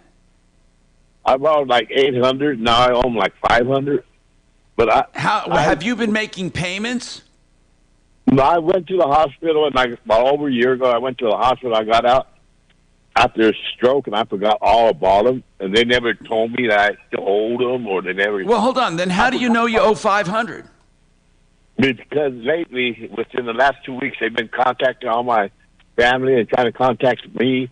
I borrowed like $800. Now I owe them like $500. But have you been making payments? No, I went to the hospital, and about over a year ago, I went to the hospital. I got out after a stroke, and I forgot all about them. And they never told me that I still owed them, or they never. Well, hold on. Then how do you know you owe $500? Because lately, within the last 2 weeks, they've been contacting all my family and trying to contact me.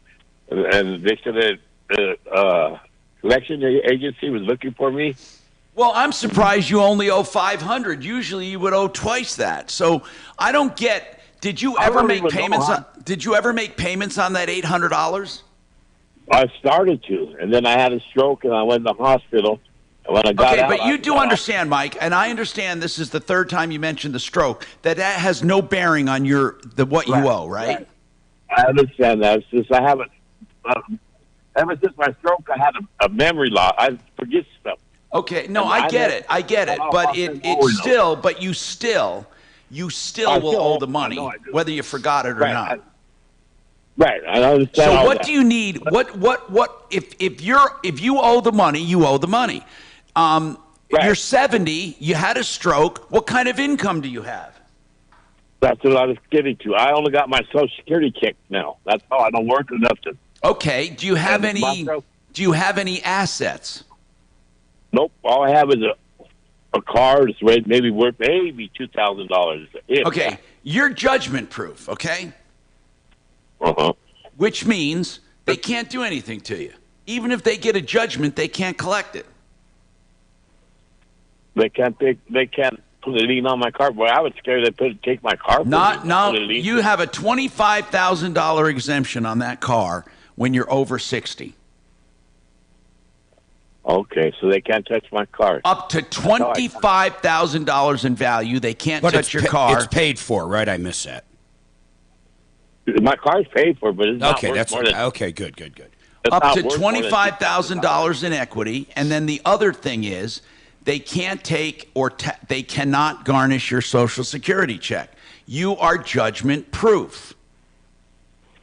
And they said that the collection agency was looking for me. Well, I'm surprised you only owe $500. Usually, you would owe twice that. So I don't get. Did you ever make payments? Did you ever make payments on that $800? I started to, and then I had a stroke, and I went to the hospital. And when I got out, but you do understand, Mike, and I understand this is the third time you mentioned the stroke. That has no bearing on what you owe, right? I understand that. It's just I haven't. Ever since my stroke, I had a memory loss. I forget stuff. Okay, no, I get it, but you still will owe the money, whether you forgot it or not. Right, I understand. So what do you need? What if you owe the money, you owe the money. You're 70, you had a stroke. What kind of income do you have? That's what I was getting to. I only got my Social Security check now. That's all. I don't work enough to. Okay. Do you have any assets? Nope. All I have is a car that's maybe worth maybe $2,000. Okay. You're judgment proof. Okay. Uh-huh. Which means they can't do anything to you. Even if they get a judgment, they can't collect it. They can't put a lien on my car. Boy, I was scared they'd take my car. You have a $25,000 exemption on that car when you're over 60. Okay, so they can't touch my car. Up to $25,000 in value, they can't touch your car. It's paid for, right? I missed that. My car's paid for, but it's not worth more than... Okay, good. Up to $25,000 in equity, and then the other thing is they can't take or they cannot garnish your Social Security check. You are judgment proof.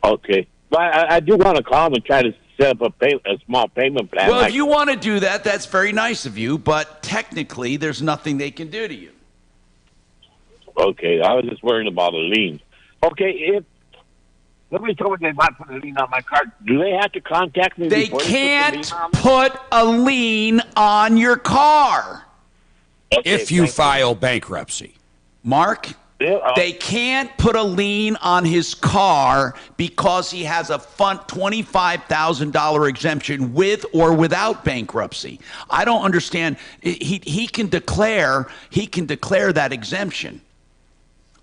Okay, but I do want to call them and try to set up a small payment plan. Well, if you want to do that, that's very nice of you, but technically there's nothing they can do to you. Okay, I was just worrying about a lien. Okay, if somebody told me they might put a lien on my car, do they have to contact me? They can't put a lien on your car. Okay, if you file bankruptcy. Mark? They can't put a lien on his car because he has a $25,000 exemption with or without bankruptcy. I don't understand. He can declare that exemption.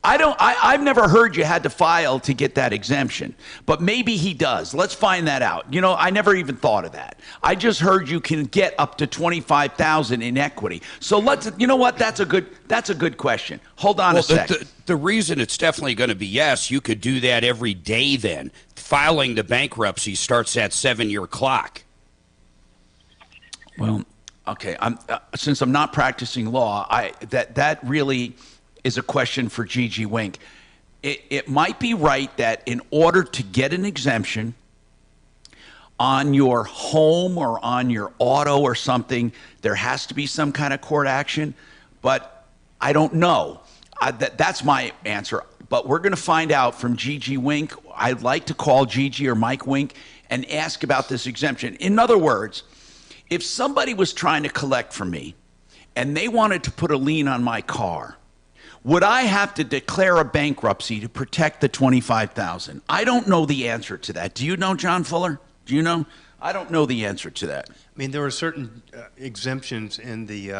I've never heard you had to file to get that exemption, but maybe he does. Let's find that out. I never even thought of that. I just heard you can get up to $25,000 in equity. So you know what? That's a good question. Hold on a second. The reason it's definitely going to be yes, you could do that every day then. Filing the bankruptcy starts that 7-year clock. Well, okay. Since I'm not practicing law, that really is a question for Gigi Wink. It might be right that in order to get an exemption on your home or on your auto or something, there has to be some kind of court action, but I don't know. That's my answer, but we're going to find out from Gigi Wink. I'd like to call Gigi or Mike Wink and ask about this exemption. In other words, if somebody was trying to collect from me and they wanted to put a lien on my car, would I have to declare a bankruptcy to protect the $25,000? I don't know the answer to that. Do you know, John Fuller? Do you know? I don't know the answer to that. I mean, there are certain exemptions in the,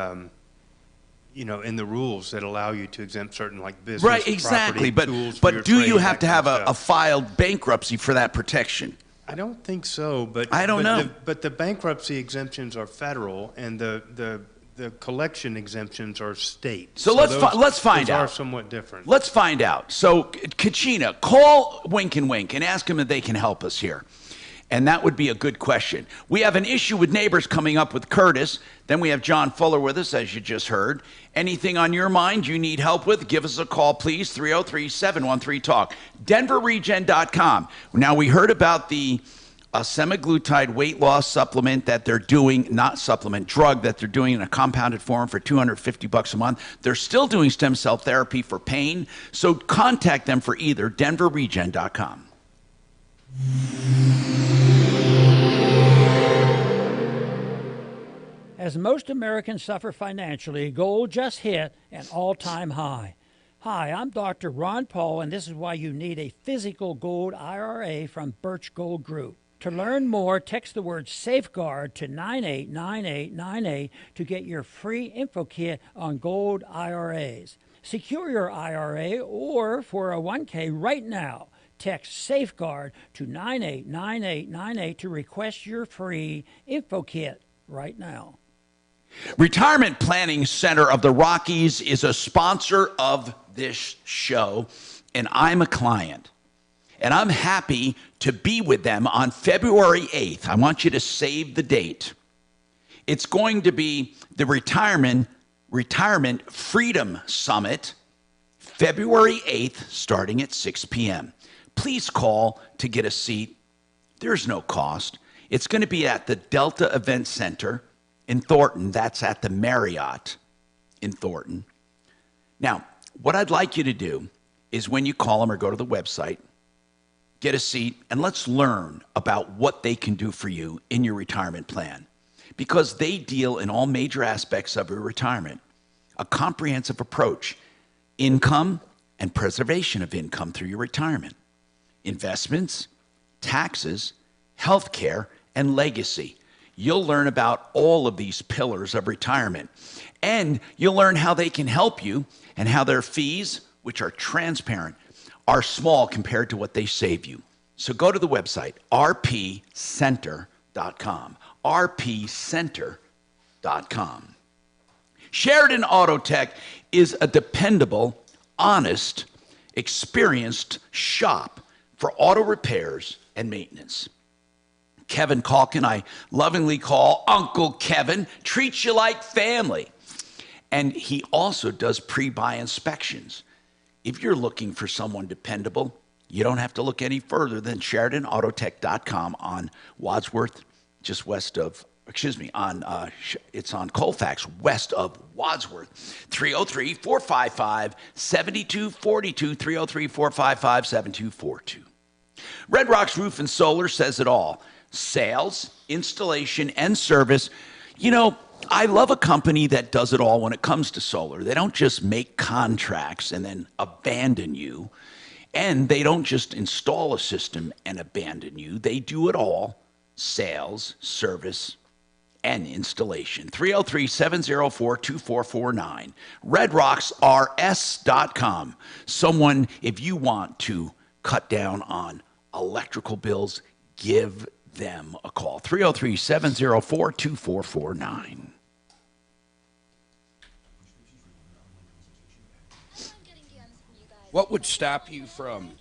in the rules that allow you to exempt certain, like business, right? Exactly. Property, but do you have to have a filed bankruptcy for that protection? I don't think so. But I don't know. But the bankruptcy exemptions are federal, and the collection exemptions are state. So let's find out. Those are somewhat different. Let's find out. So, Kachina, call Wink and Wink and ask them if they can help us here. And that would be a good question. We have an issue with neighbors coming up with Curtis. Then we have John Fuller with us, as you just heard. Anything on your mind you need help with, give us a call, please, 303-713-TALK. DenverRegen.com. Now, we heard about the semaglutide weight loss supplement that they're doing, not supplement, drug that they're doing in a compounded form for $250 a month. They're still doing stem cell therapy for pain. So contact them for either, DenverRegen.com. As most Americans suffer financially, gold just hit an all-time high. Hi, I'm Dr. Ron Paul, and this is why you need a physical gold IRA from Birch Gold Group. To learn more, text the word SAFEGUARD to 989898 to get your free info kit on gold IRAs. Secure your IRA or 401k right now. Text SAFEGUARD to 989898 to request your free info kit right now. Retirement Planning Center of the Rockies is a sponsor of this show, and I'm a client. And I'm happy to be with them on February 8th. I want you to save the date. It's going to be the Retirement Freedom Summit, February 8th, starting at 6 p.m. Please call to get a seat. There's no cost. It's going to be at the Delta Event Center in Thornton. That's at the Marriott in Thornton. Now, what I'd like you to do is when you call them or go to the website, get a seat, and let's learn about what they can do for you in your retirement plan. Because they deal in all major aspects of your retirement. A comprehensive approach, income and preservation of income through your retirement, investments, taxes, health care, and legacy. You'll learn about all of these pillars of retirement. And you'll learn how they can help you and how their fees, which are transparent, are small compared to what they save you. So go to the website, rpcenter.com, rpcenter.com. KayHow.com. Sheridan Auto Tech is a dependable, honest, experienced shop for auto repairs and maintenance. Kevin Calkin, I lovingly call Uncle Kevin, treats you like family. And he also does pre-buy inspections. If you're looking for someone dependable, you don't have to look any further than SheridanAutotech.com on Wadsworth, just west of, it's on Colfax, west of Wadsworth. 303-455-7242, 303-455-7242. Red Rocks Roof and Solar says it all. Sales, installation, and service. You know, I love a company that does it all when it comes to solar. They don't just make contracts and then abandon you. And they don't just install a system and abandon you. They do it all. Sales, service, and installation. 303-704-2449. RedRocksRS.com. Someone, if you want to cut down on electrical bills, give them a call. 303-704-2449. What would stop you from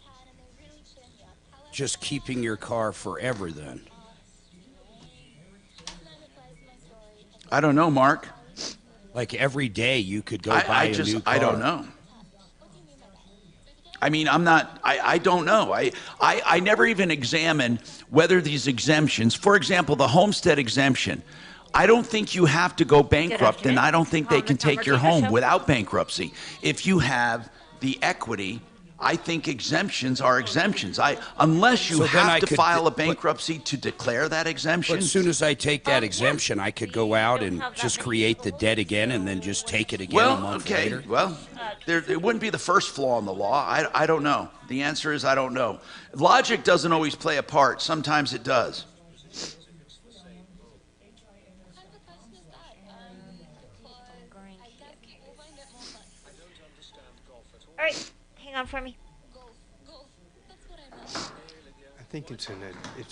just keeping your car forever then? I don't know, Mark. Like every day you could go buy a new car. I don't know. I mean, I don't know. I never even examine whether these exemptions, for example, the homestead exemption, I don't think you have to go bankrupt, and I don't think they can take your home without bankruptcy. If you have the equity, I think exemptions are exemptions. Unless you have to file a bankruptcy to declare that exemption. But as soon as I take that exemption, I could go out and just create the debt again and then just take it again a month later. Well, it wouldn't be the first flaw in the law. I don't know. The answer is I don't know. Logic doesn't always play a part. Sometimes it does. All right, hang on for me. I think it's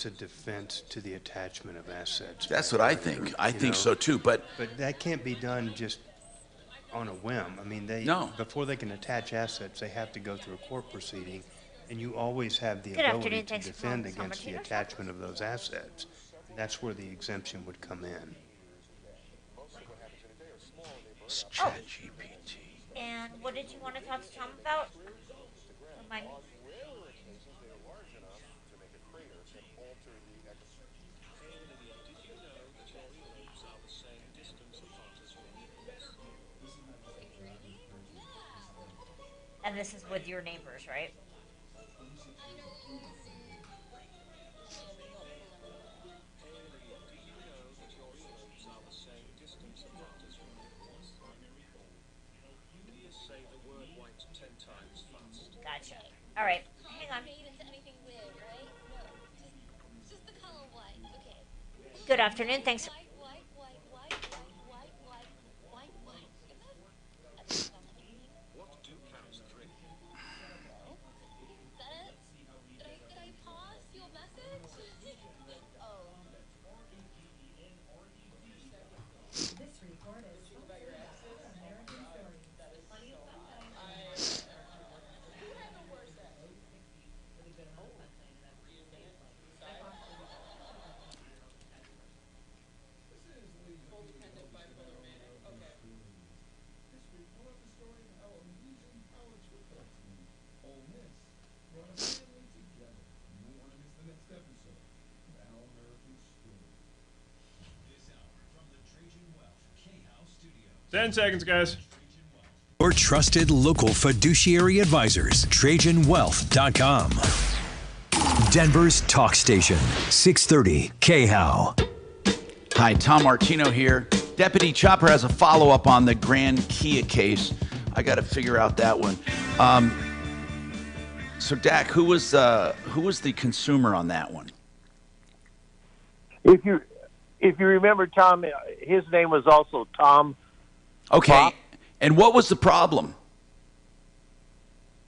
a defense to the attachment of assets. That's what I think. I think so too, but that can't be done just on a whim. I mean, before they can attach assets, they have to go through a court proceeding, and you always have the ability to defend against the attachment of those assets. That's where the exemption would come in. And what did you want to talk to Tom about? Remind me. And this is with your neighbors, right? Gotcha. All right. Hang on. Good afternoon. Thanks. episode of Our American Stories. This hour from the Trajan Wealth K-House Studio. 10 seconds, guys. Your trusted local fiduciary advisors, TrajanWealth.com. Denver's talk station, 630 K-How. Hi, Tom Martino here. Deputy Chopper has a follow-up on the Grand Kia case. I got to figure out that one. So, Dak, who was the consumer on that one? If you remember, Tom, his name was also Tom. Okay, Bob. And what was the problem?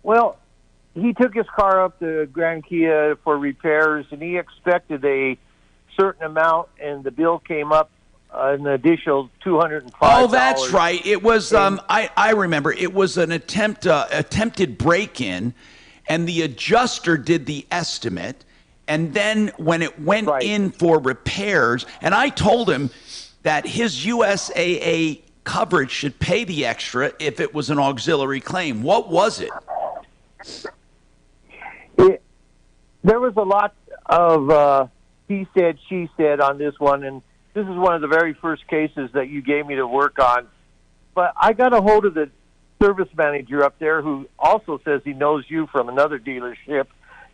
Well, he took his car up to Grand Kia for repairs, and he expected a certain amount, and the bill came up an additional $205. Oh, that's right. It was. I remember. It was an attempted break-in, and the adjuster did the estimate. And then when it went in for repairs, and I told him that his USAA coverage should pay the extra if it was an auxiliary claim. What was it? There was a lot of he said, she said on this one, and this is one of the very first cases that you gave me to work on. But I got a hold of the service manager up there who also says he knows you from another dealership,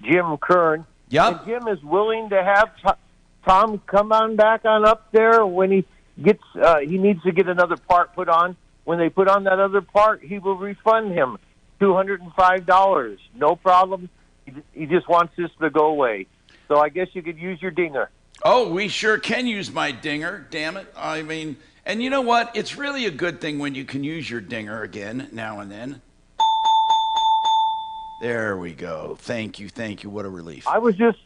Jim Kern. Yep. And Jim is willing to have Tom come on back on up there when he gets he needs to get another part put on. When they put on that other part, he will refund him $205. No problem. He just wants this to go away. So I guess you could use your dinger. Oh, we sure can use my dinger, damn it. I mean, and you know what? It's really a good thing when you can use your dinger again now and then. There we go. Thank you. What a relief. I was just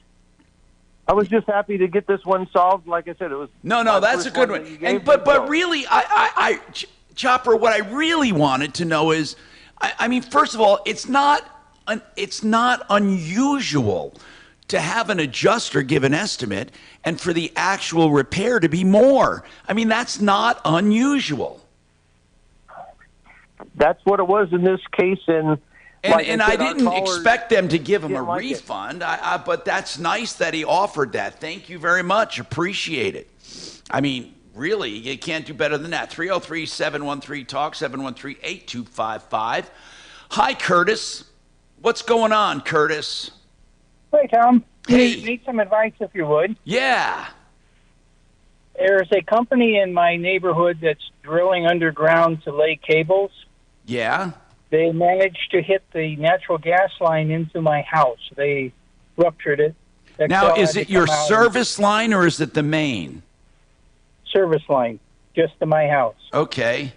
happy to get this one solved. Like I said, it was no. That's a good one. And but really, I Chopper, what I really wanted to know is, I mean, first of all, it's not unusual to have an adjuster give an estimate and for the actual repair to be more. I mean, that's not unusual. That's what it was in this case, and I didn't expect them to give him a refund, but that's nice that he offered that. Thank you very much. Appreciate it. I mean, really, you can't do better than that. 303-713-TALK, 713-8255. Hi, Curtis. What's going on, Curtis? Hey, Tom. Hey. Need some advice if you would. Yeah. There's a company in my neighborhood that's drilling underground to lay cables. Yeah. They managed to hit the natural gas line into my house. They ruptured it. Now, is it your service line or is it the main? Service line, just to my house. Okay.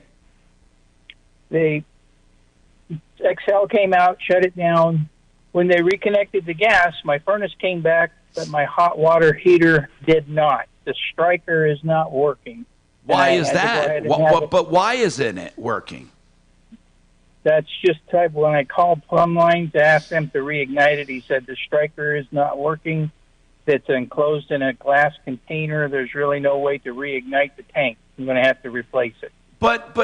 Excel came out, shut it down. When they reconnected the gas, my furnace came back, but my hot water heater did not. The striker is not working. Why is that? But why isn't it working? That's just type. When I called Plumb Line to ask them to reignite it, he said the striker is not working. It's enclosed in a glass container. There's really no way to reignite the tank. I'm going to have to replace it. But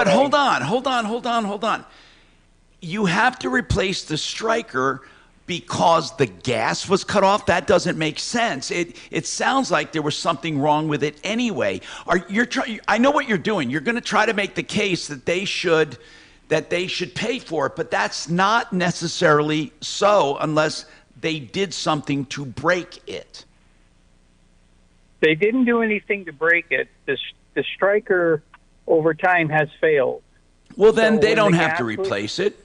hold on. You have to replace the striker because the gas was cut off. That doesn't make sense. It sounds like there was something wrong with it anyway. I know what you're doing. You're going to try to make the case that they should pay for it, but that's not necessarily so unless they did something to break it. They didn't do anything to break it. The striker over time has failed. Well, then they don't have to replace it.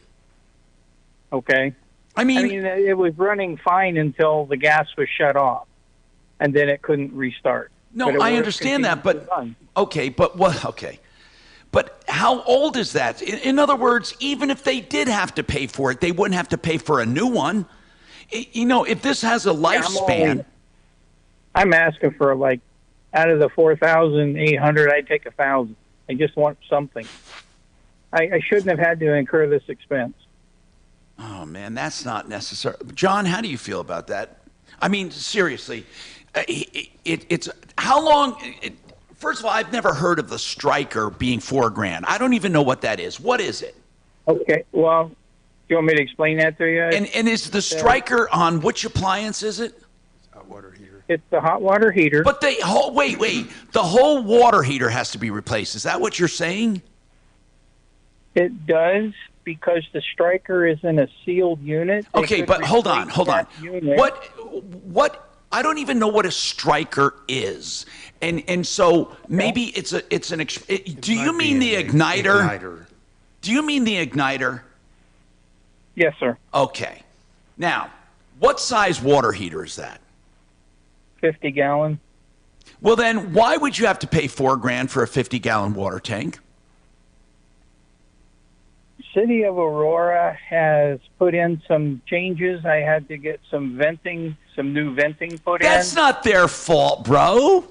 Okay. I mean, it was running fine until the gas was shut off, and then it couldn't restart. No, I understand that, but okay, but what? Okay. But how old is that? In other words, even if they did have to pay for it, they wouldn't have to pay for a new one. You know, if this has a lifespan. I'm asking for, like, out of the 4,800, I'd take 1,000. I just want something. I shouldn't have had to incur this expense. Oh, man, that's not necessary. John, how do you feel about that? I mean, seriously, it's how long... First of all, I've never heard of the striker being $4,000. I don't even know what that is. What is it? Okay, well, you want me to explain that to you? And is the striker on which appliance is it? Hot water heater. It's the hot water heater. But the whole water heater has to be replaced. Is that what you're saying? It does, because the striker is in a sealed unit. Okay, but hold on. What? I don't even know what a striker is. And so maybe it's an do you mean the igniter? Do you mean the igniter? Yes, sir. Okay. Now, what size water heater is that? 50-gallon. Well, then why would you have to pay $4,000 for a 50-gallon water tank? City of Aurora has put in some changes. I had to get some new venting put in. That's not their fault, bro.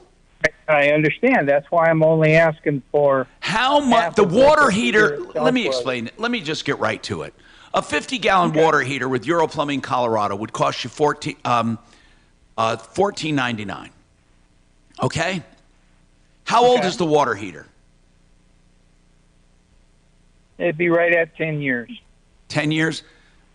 I understand. That's why I'm only asking for how much the water heater. Let me explain it. Let me just get right to it. A 50-gallon water heater with Euro Plumbing Colorado would cost you $14.99. Okay. How old is the water heater? It'd be right at 10 years. 10 years?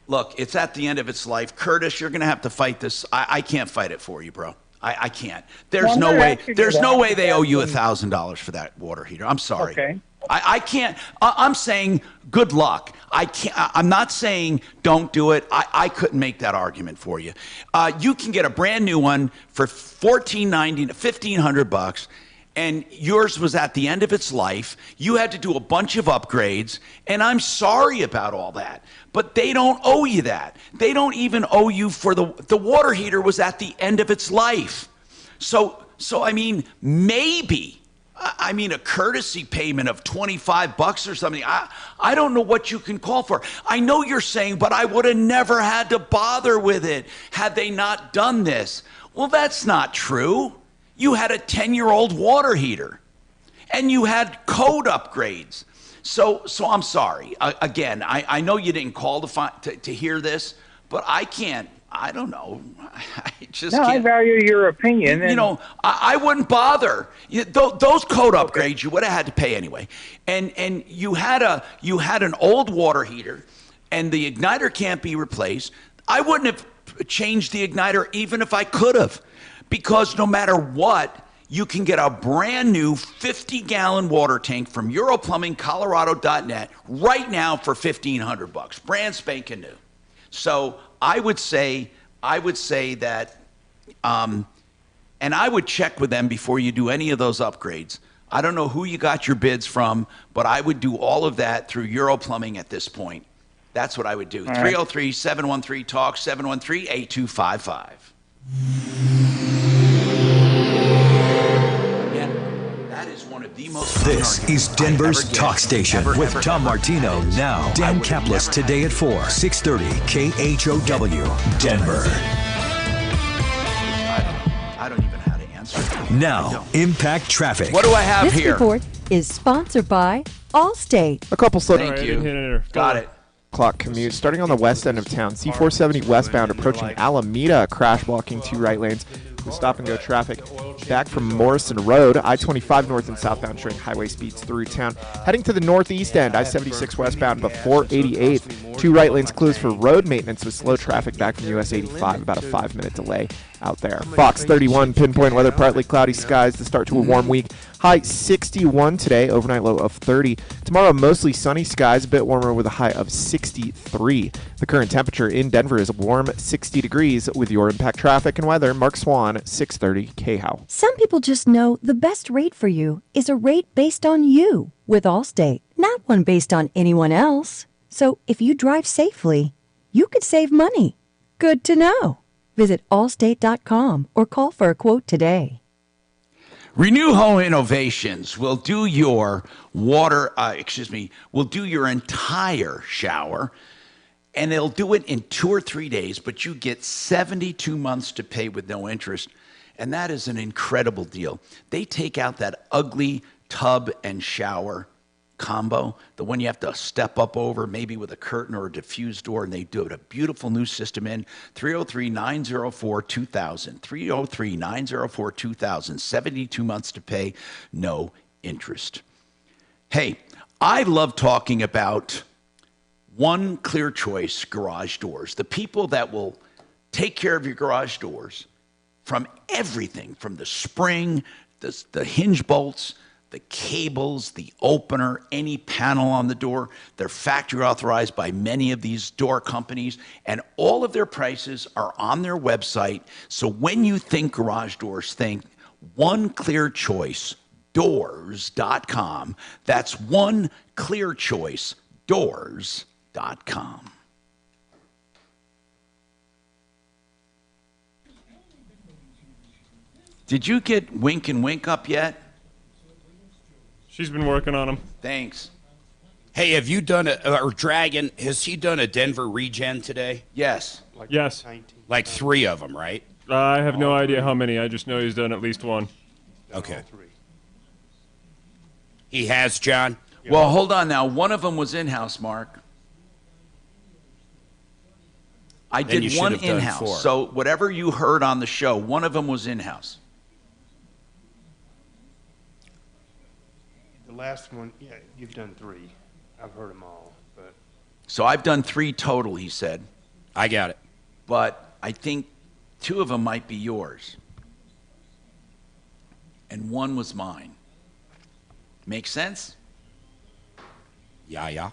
Look, it's at the end of its life. Curtis, you're going to have to fight this. I can't fight it for you, bro. I can't. There's no way. There's no way they owe you $1,000 for that water heater. I'm sorry. Okay. I can't. I'm saying good luck. I can't. I'm not saying don't do it. I couldn't make that argument for you. You can get a brand new one for $1,490, $1,500. And yours was at the end of its life. You had to do a bunch of upgrades, and I'm sorry about all that. But they don't owe you that. They don't even owe you for the water heater was at the end of its life. So I mean, maybe, I mean, a courtesy payment of $25 or something. I don't know what you can call for. I know you're saying, but I would have never had to bother with it had they not done this. Well, that's not true. You had a 10-year-old water heater, and you had code upgrades. So I'm sorry. Again, I know you didn't call to hear this, but I can't. I don't know. I just can't. I value your opinion. You know, I wouldn't bother. Those code upgrades you would have had to pay anyway. And you had an old water heater, and the igniter can't be replaced. I wouldn't have changed the igniter even if I could have. Because no matter what, you can get a brand new 50-gallon water tank from EuroPlumbingColorado.net right now for $1,500, brand spanking new. So I would say that, and I would check with them before you do any of those upgrades. I don't know who you got your bids from, but I would do all of that through Euro Plumbing at this point. That's what I would do. 303-713-TALK, 713-8255. This is Denver's talk station with Tom Martino now. Dan Kaplis today at 4, 630 KHOW, Denver. I don't even know how to answer. Now, Impact Traffic. What do I have this here? This report is sponsored by Allstate. A couple slow. Thank you. Got it. Clock commute starting on the west end of town. C470 westbound approaching Alameda, crash blocking 2 right lanes with stop and go traffic. Back from Morrison Road, I-25 north and southbound showing highway speeds through town. Heading to the northeast end, I-76 westbound before 88th. 2 right lanes closed for road maintenance with slow traffic back from US 85, about a 5-minute delay out there. Fox 31, pinpoint weather, partly cloudy skies to start to a warm week. High 61 today, overnight low of 30. Tomorrow, mostly sunny skies, a bit warmer with a high of 63. The current temperature in Denver is a warm 60 degrees. With your Impact Traffic and weather, Mark Swan, 630 KHOW. Some people just know the best rate for you is a rate based on you with Allstate, not one based on anyone else. So if you drive safely, you could save money. Good to know. Visit allstate.com or call for a quote today. Renew Home Innovations will do your will do your entire shower, and they'll do it in 2 or 3 days, but you get 72 months to pay with no interest, and that is an incredible deal. They take out that ugly tub and shower combo, the one you have to step up over, maybe with a curtain or a diffused door, and they do it a beautiful new system in 303-904-2000, 303-904-2000, 72 months to pay, no interest. Hey, I love talking about One Clear Choice garage doors, the people that will take care of your garage doors from everything, from the spring, the hinge bolts, the cables, the opener, any panel on the door. They're factory authorized by many of these door companies, and all of their prices are on their website. So when you think garage doors, think One Clear Choice Doors.com. That's One Clear Choice Doors.com. Did you get Wink and Wink up yet? She's been working on them. Thanks. Hey, have you done Dragon, has he done a Denver regen today? Yes. Yes. Like 3 of them, right? I have no idea how many. I just know he's done at least one. done Okay. all three. He has, John? Well, hold on now. One of them was in-house, Mark. I Then you did should one have done in-house. 4. So whatever you heard on the show, one of them was in-house. The last one, yeah, you've done 3. I've heard them all, but So I've done 3 total, he said. I got it. But I think 2 of them might be yours. And 1 was mine. Make sense? Yeah.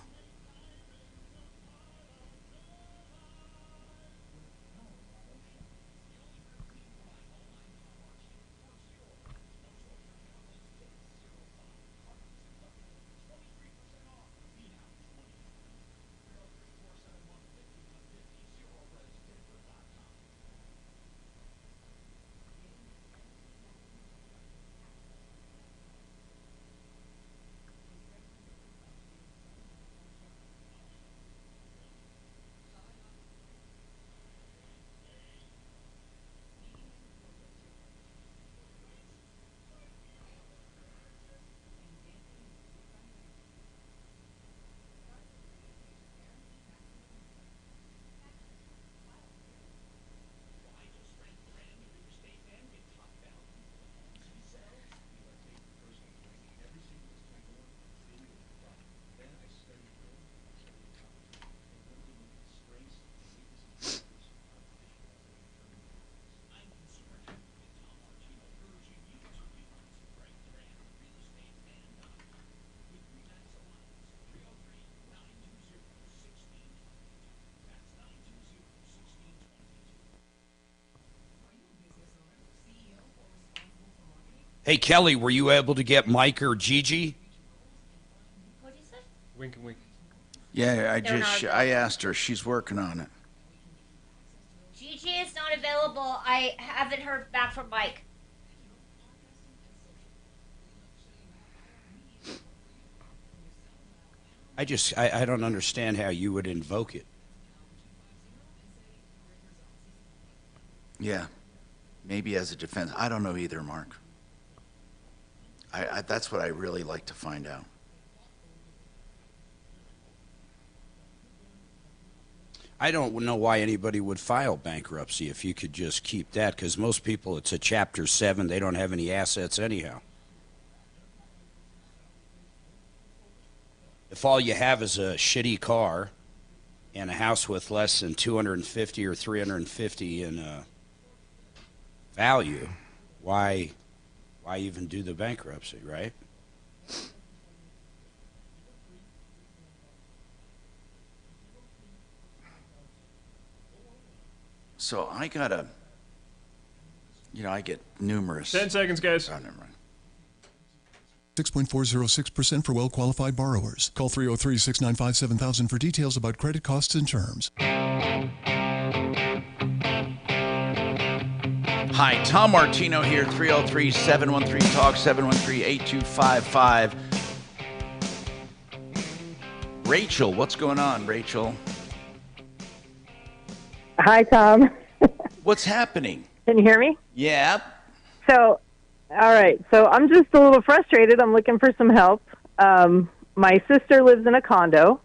Hey, Kelly, were you able to get Mike or Gigi? What did you say? Wink and wink. Yeah, They're not I asked her. She's working on it. Gigi is not available. I haven't heard back from Mike. I don't understand how you would invoke it. Yeah. Maybe as a defense. I don't know either, Mark. That's what I really like to find out. I don't know why anybody would file bankruptcy if you could just keep that, because most people, it's a Chapter 7. They don't have any assets anyhow. If all you have is a shitty car and a house with less than 250 or 350 in value, why even do the bankruptcy, right? So I gotta, I get numerous. 10 seconds, guys. Oh, never mind. 6.406% for well-qualified borrowers. Call 303-695-7000 for details about credit costs and terms. Hi, Tom Martino here, 303-713-TALK, 713-8255. Rachel, what's going on, Rachel? Hi, Tom. What's happening? Can you hear me? Yeah. So, all right. So I'm just a little frustrated. I'm looking for some help. My sister lives in a condo.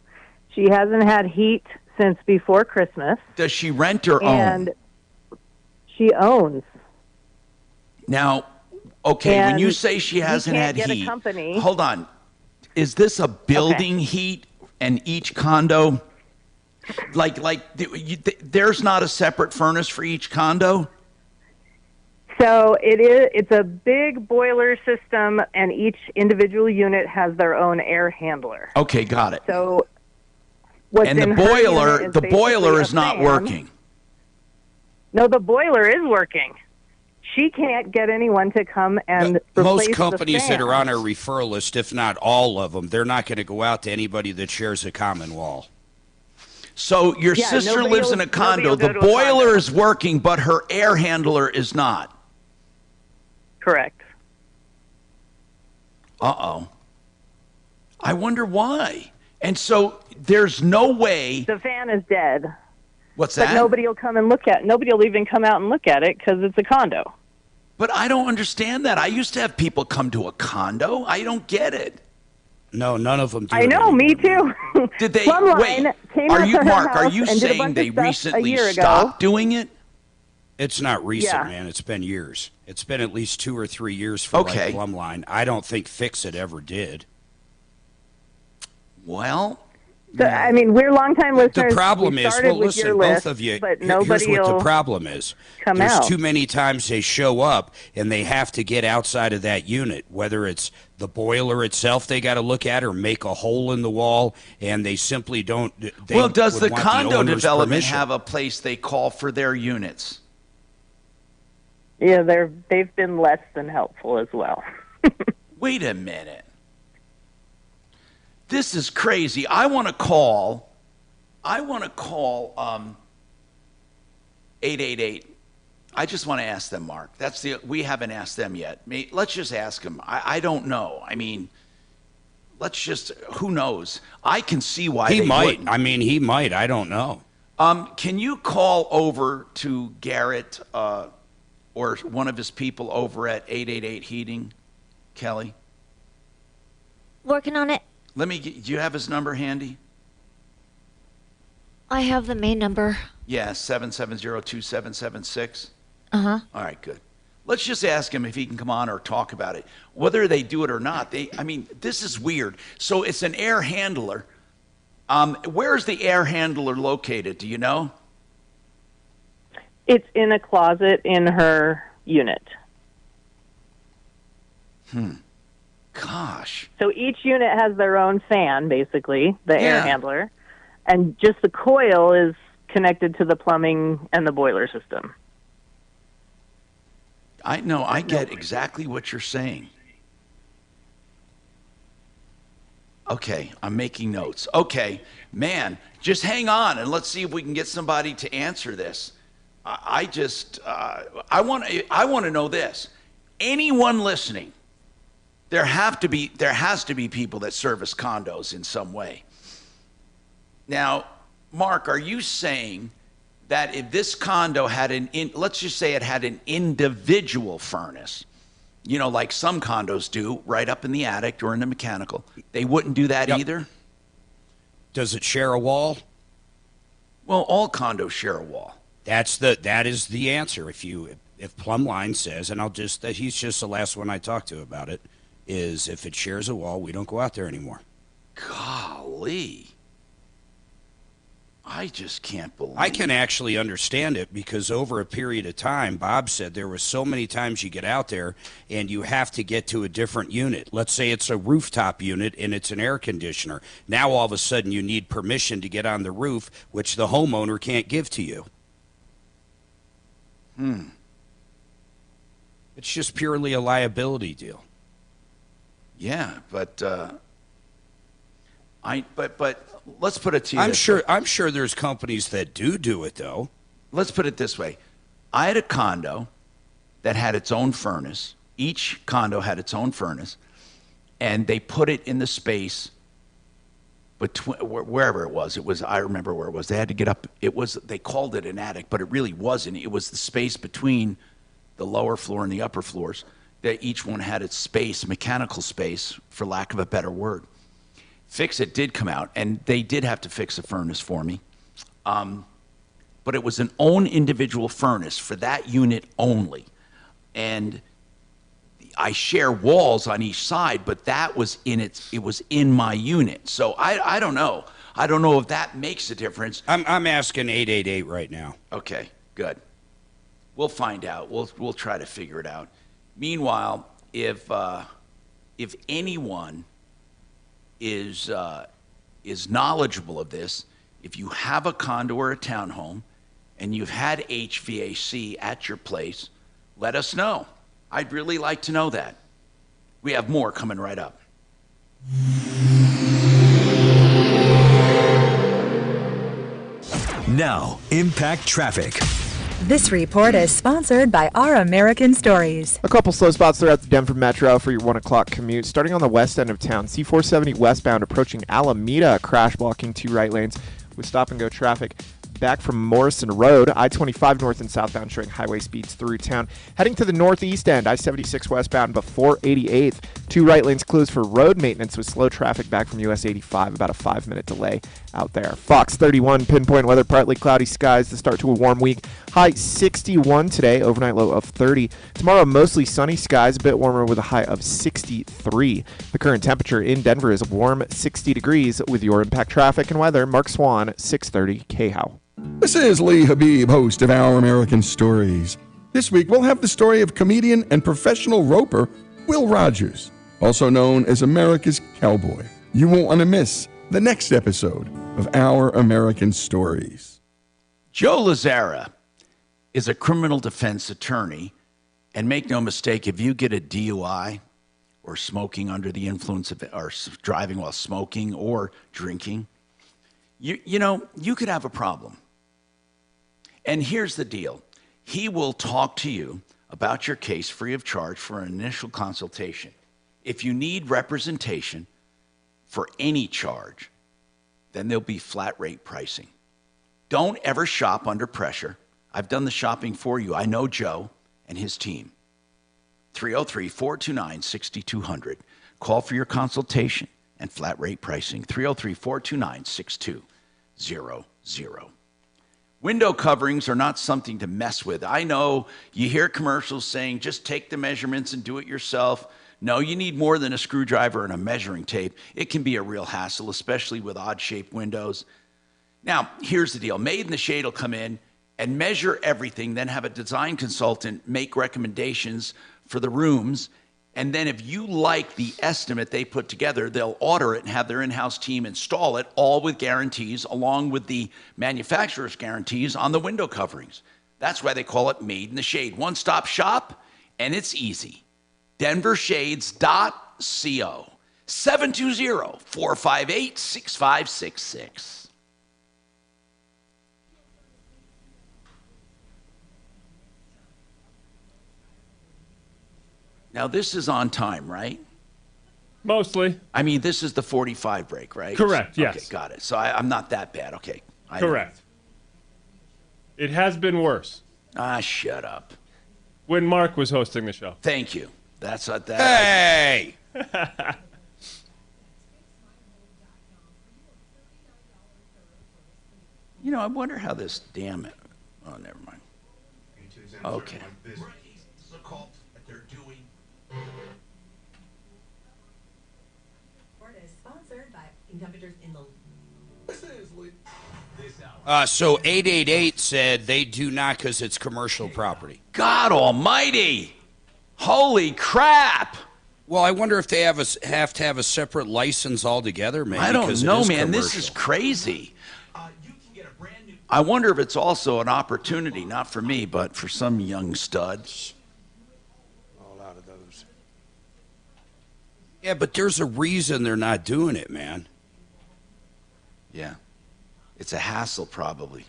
She hasn't had heat since before Christmas. Does she rent or and own? She owns. Now, okay, when And you say she hasn't can't had get a heat, company. hold on. Is this a building heat and each condo? There's not a separate furnace for each condo? So it's a big boiler system, and each individual unit has their own air handler. Okay, got it. So what's And the in her unit boiler, is the boiler basically is a not fan. working. No, the boiler is working. She can't get anyone to come and replace Most the companies that fan. are on our referral list, if not all of them, they're not going to go out to anybody that shares a common wall. So your Yeah, sister nobody lives will- in a nobody condo. will go The to a boiler is working, but her air handler is not. Correct. Uh-oh. I wonder why. And so there's no way. The fan is dead. What's But that? nobody will come and look at. Nobody will even come out and look at it because it's a condo. But I don't understand that. I used to have people come to a condo. I don't get it. No, none of them do. I know, me too. Did they? Plumline came Are up you, to her Mark? Are house you and did a saying bunch they of stuff a recently year ago. stopped doing it? It's not recent, Yeah. man. It's been years. It's been at least 2 or 3 years for like Plumline. I don't think Fix It ever did. Well, So, I mean, we're longtime listeners. The problem We is, started well, with listen, your both list, of you. but Here's nobody what the will problem is. come There's out. too many times they show up and they have to get outside of that unit, whether it's the boiler itself they got to look at or make a hole in the wall, and they simply don't. They Well, does would the want condo owner's development permission. have a place they call for their units? Yeah, they've been less than helpful as well. Wait a minute. This is crazy. I want to call 888. I just want to ask them, Mark. We haven't asked them yet. Let's just ask them. I don't know. I mean, who knows? I can see why he they might. wouldn't. I mean, he might. I don't know. Can you call over to Garrett or one of his people over at 888 Heating, Kelly? Working on it. Do you have his number handy? I have the main number. Yeah, 770-2776. Uh-huh. All right, good. Let's just ask him if he can come on or talk about it. Whether they do it or not, this is weird. So it's an air handler. Where is the air handler located? Do you know? It's in a closet in her unit. Gosh. So each unit has their own fan, basically, the air handler, and just the coil is connected to the plumbing and the boiler system. I know. I get exactly what you're saying. Okay, I'm making notes. Okay, man, just hang on and let's see if we can get somebody to answer this. I want to know this. Anyone listening, there has to be people that service condos in some way. Now, Mark, are you saying that if this condo had let's just say it had an individual furnace, like some condos do, right up in the attic or in the mechanical, they wouldn't do that either? Does it share a wall? Well, all condos share a wall. That is the answer. If Plumline says, and he's just the last one I talked to about it, is if it shares a wall, we don't go out there anymore. Golly. I just can't believe I can actually understand it because over a period of time, Bob said there were so many times you get out there and you have to get to a different unit. Let's say it's a rooftop unit and it's an air conditioner. Now all of a sudden you need permission to get on the roof, which the homeowner can't give to you. It's just purely a liability deal. Yeah, but let's put it to you. I'm sure there's companies that do it though. Let's put it this way. I had a condo that had its own furnace. Each condo had its own furnace, and they put it in the space between wherever it was. I remember where it was. They had to get up. They called it an attic, but it really wasn't. It was the space between the lower floor and the upper floors. That each one had its space, mechanical space, for lack of a better word. Fix It did come out, and they did have to fix a furnace for me. But it was an own individual furnace for that unit only. And I share walls on each side, but that was it was in my unit. So I don't know. I don't know if that makes a difference. I'm asking 888 right now. Okay, good. We'll find out. We'll try to figure it out. Meanwhile, if anyone is knowledgeable of this, if you have a condo or a townhome and you've had HVAC at your place, let us know. I'd really like to know that. We have more coming right up. Now, Impact Traffic. This report is sponsored by Our American Stories. A couple slow spots throughout the Denver Metro for your 1 o'clock commute. Starting on the west end of town, C470 westbound approaching Alameda, crash blocking 2 right lanes with stop-and-go traffic. back from Morrison Road. I-25 north and southbound showing highway speeds through town. Heading to the northeast end, I-76 westbound before 88th. 2 right lanes closed for road maintenance with slow traffic back from US 85. About a 5-minute delay out there. Fox 31, pinpoint weather, partly cloudy skies to start to a warm week. High 61 today, overnight low of 30. Tomorrow, mostly sunny skies, a bit warmer with a high of 63. The current temperature in Denver is a warm 60 degrees. With your impact traffic and weather, Mark Swan, 630 KHOW. This is Lee Habib, host of Our American Stories. This week, we'll have the story of comedian and professional roper Will Rogers, also known as America's Cowboy. You won't want to miss the next episode of Our American Stories. Joe Lazzara is a criminal defense attorney, and make no mistake, if you get a DUI or smoking under the influence of, or driving while smoking or drinking, you could have a problem. And here's the deal. He will talk to you about your case free of charge for an initial consultation. If you need representation for any charge, then there'll be flat rate pricing. Don't ever shop under pressure. I've done the shopping for you. I know Joe and his team. 303-429-6200. Call for your consultation and flat rate pricing. 303-429-6200. Window coverings are not something to mess with. I know you hear commercials saying just take the measurements and do it yourself. No, you need more than a screwdriver and a measuring tape. It can be a real hassle, especially with odd-shaped windows. Now, here's the deal. Made in the Shade will come in and measure everything, then have a design consultant make recommendations for the rooms. And then if you like the estimate they put together, they'll order it and have their in-house team install it, all with guarantees, along with the manufacturer's guarantees on the window coverings. That's why they call it Made in the Shade. One-stop shop, and it's easy. DenverShades.co. 720-458-6566. Now, this is on time, right? Mostly. I mean, this is the 45 break, right? Correct, yes. Okay, got it. So I'm not that bad. Okay. Correct. It has been worse. Shut up. When Mark was hosting the show. Thank you. That's what that. Hey! I wonder how this damn it. Oh, never mind. Okay. So 888 said they do not because it's commercial property. God almighty! Holy crap! Well, I wonder if they have to have a separate license altogether, maybe. I don't know, man. Commercial. This is crazy. I wonder if it's also an opportunity, not for me, but for some young studs. All out of those. Yeah, but there's a reason they're not doing it, man. Yeah. It's a hassle, probably.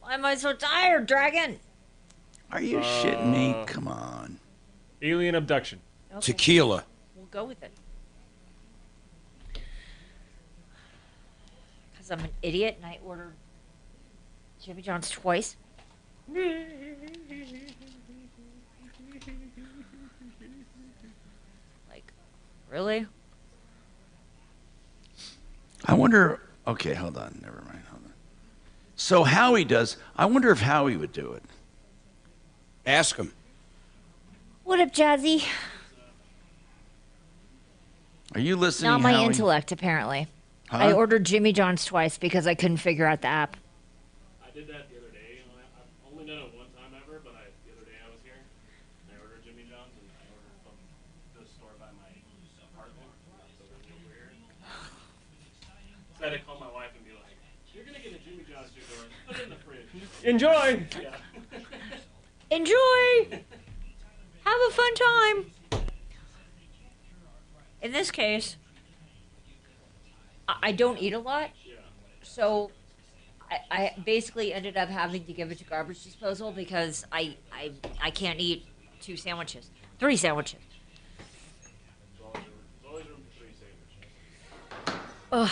Why am I so tired, Dragon? Are you shitting me? Come on. Alien abduction. Okay. Tequila. We'll go with it. Because I'm an idiot and I ordered Jimmy John's twice. Like, really? I wonder. Okay, hold on. Never mind. Hold on. So Howie does. I wonder if Howie would do it. Ask him. What up, Jazzy? Are you listening, Not my Howie? intellect, apparently. Huh? I ordered Jimmy John's twice because I couldn't figure out the app. I did that the other day. I've only done it one time ever, but the other day I was here. I ordered Jimmy John's, and I ordered from the store by my apartment. So it was over here. So I had to call my wife and be like, "You're gonna get a Jimmy John's door. Put it in the fridge. Enjoy." Yeah. Enjoy. Have a fun time. In this case, I don't eat a lot, so I basically ended up having to give it to garbage disposal because I can't eat 3 sandwiches. Ugh.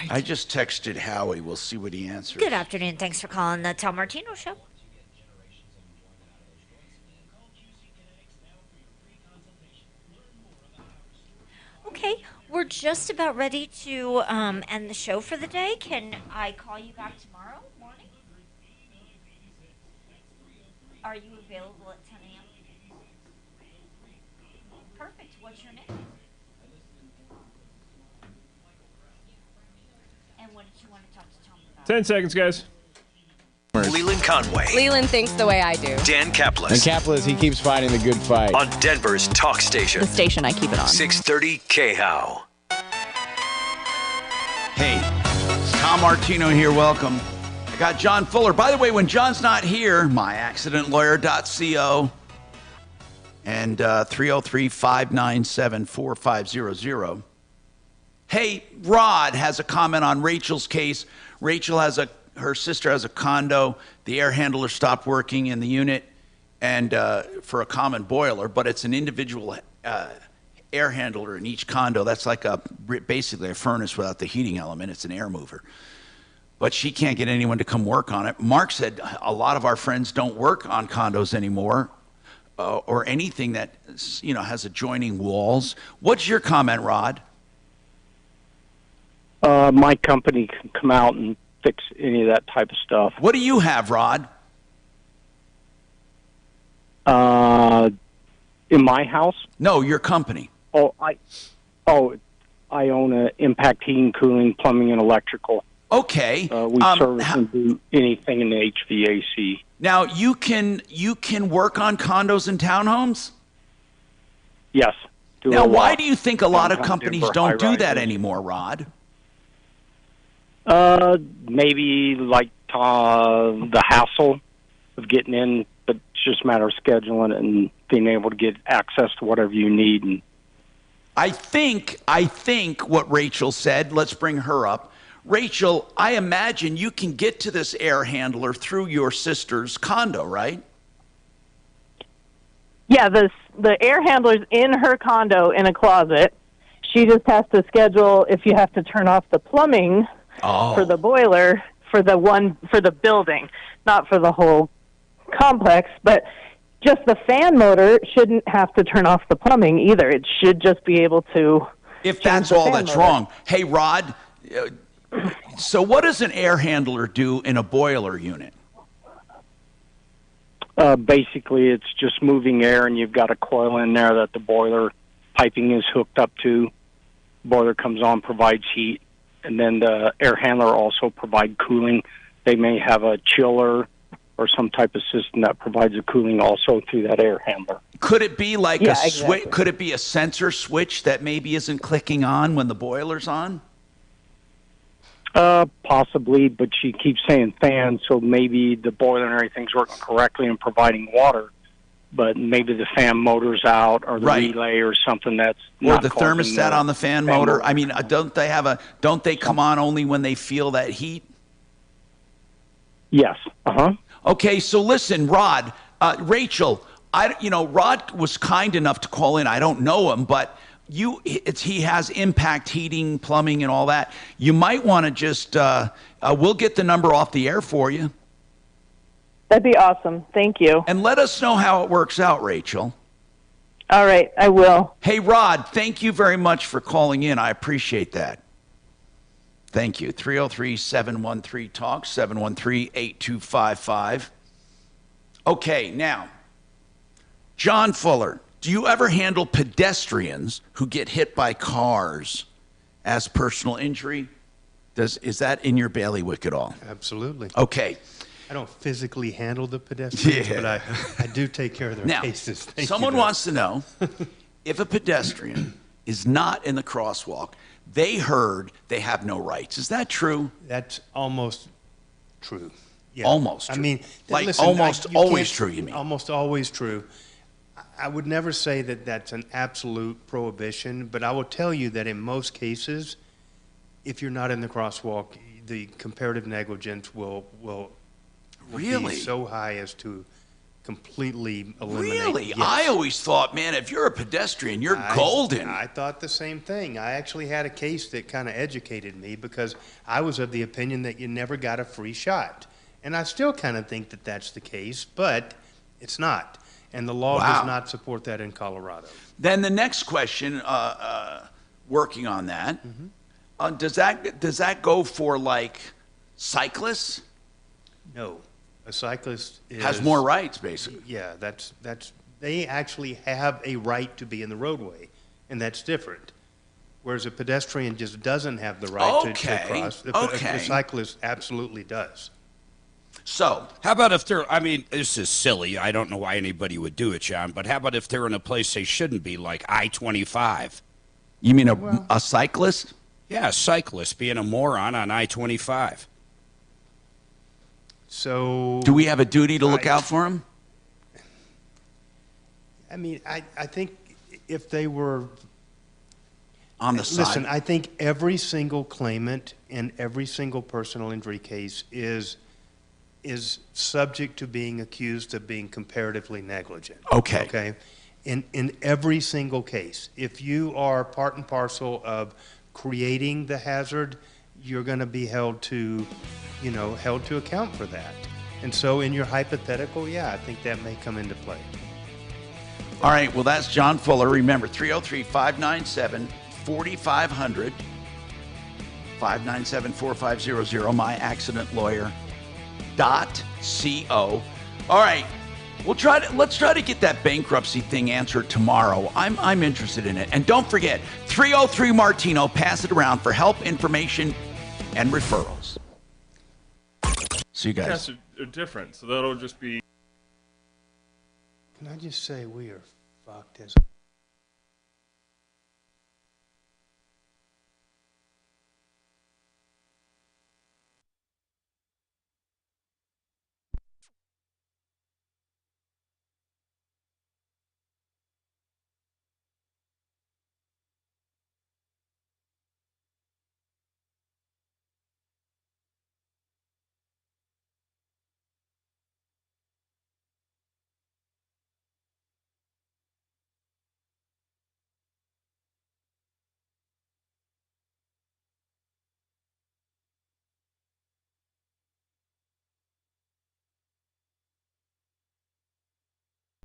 I just texted Howie. We'll see what he answers. Good afternoon. Thanks for calling the Tom Martino Show. Okay, we're just about ready to end the show for the day. Can I call you back tomorrow morning? Are you available at 10 a.m.? Perfect. What's your name? And what did you want to talk to Tom about? 10 seconds, guys. Leland Conway. Leland thinks the way I do. Dan Kaplan. And Kaplan, he keeps fighting the good fight. On Denver's talk station. The station I keep it on. 630 KHOW. Hey, Tom Martino here. Welcome. I got John Fuller. By the way, when John's not here, myaccidentlawyer.co and 303-597-4500. Hey, Rod has a comment on Rachel's case. Her sister has a condo. The air handler stopped working in the unit and for a common boiler, but it's an individual air handler in each condo. That's like basically a furnace without the heating element. It's an air mover. But she can't get anyone to come work on it. Mark said a lot of our friends don't work on condos anymore or anything that has adjoining walls. What's your comment, Rod? My company can come out and fix any of that type of stuff. What do you have, Rod? In my house? No, your company. I own a impact heating, cooling, plumbing, and electrical. Okay. We service and do anything in the HVAC. Now you can work on condos and townhomes? Yes. Now, why do you think a lot of companies don't do that anymore, Rod? Maybe like the hassle of getting in, but it's just a matter of scheduling and being able to get access to whatever you need. And I think what Rachel said, let's bring her up. Rachel, I imagine you can get to this air handler through your sister's condo, right? Yeah, the air handler's in her condo in a closet. She just has to schedule if you have to turn off the plumbing for the boiler for the building, not for the whole complex, but just the fan motor shouldn't have to turn off the plumbing either. It should just be able to. If that's all that's wrong. Hey, Rod, so what does an air handler do in a boiler unit? Basically, it's just moving air, and you've got a coil in there that the boiler piping is hooked up to. Boiler comes on, provides heat, and then the air handler also provides cooling. They may have a chiller or some type of system that provides the cooling also through that air handler. Could it be like a switch? Could it be a sensor switch that maybe isn't clicking on when the boiler's on? Possibly, but she keeps saying fan, so maybe the boiler and everything's working correctly and providing water, but maybe the fan motor's out or the relay or something that's or the thermostat on the fan motor. I mean, don't they come on only when they feel that heat? Yes. Okay, so listen, Rod, Rachel, Rod was kind enough to call in. I don't know him, but he has impact heating, plumbing, and all that. You might want to just we'll get the number off the air for you. That'd be awesome. Thank you. And let us know how it works out, Rachel. All right, I will. Hey, Rod, thank you very much for calling in. I appreciate that. Thank you. 303-713-TALK, 713-8255. Okay, now, John Fuller, do you ever handle pedestrians who get hit by cars as personal injury? Is that in your bailiwick at all? Absolutely. Okay. I don't physically handle the pedestrians, but I do take care of their cases. Someone wants to know if a pedestrian is not in the crosswalk, they heard they have no rights. Is that true? That's almost true. Yeah. Almost true. I mean, like listen, almost always true, you mean? Almost always true. I would never say that that's an absolute prohibition, but I will tell you that in most cases, if you're not in the crosswalk, the comparative negligence will Really? be so high as to completely eliminate. Really? Yes. I always thought, man, if you're a pedestrian, you're golden. I thought the same thing. I actually had a case that kind of educated me because I was of the opinion that you never got a free shot. And I still kind of think that that's the case, but it's not. And the law does not support that in Colorado. Then the next question, working on that, does that go for like cyclists? No, a cyclist has more rights, basically. Yeah, that's they actually have a right to be in the roadway, and that's different. Whereas a pedestrian just doesn't have the right to cross. The cyclist absolutely does. So, how about if they're, I mean, this is silly. I don't know why anybody would do it, John, but how about if they're in a place they shouldn't be, like I-25? You mean a cyclist? Yeah, a cyclist being a moron on I-25. So... Do we have a duty to look out for them? I mean, I think if they were... On the side. Listen, I think every single claimant in every single personal injury case is subject to being accused of being comparatively negligent. Okay. Okay? In every single case. If you are part and parcel of creating the hazard, you're going to be held to account for that. And so in your hypothetical, yeah, I think that may come into play. All right, well, that's John Fuller. Remember, 303-597-4500, 597-4500, myaccidentlawyer.co. All right, let's try to get that bankruptcy thing answered tomorrow. I'm interested in it. And don't forget, 303 Martino, pass it around for help, information, and referrals. See you guys. Tests are different, so that'll just be... Can I just say we are fucked as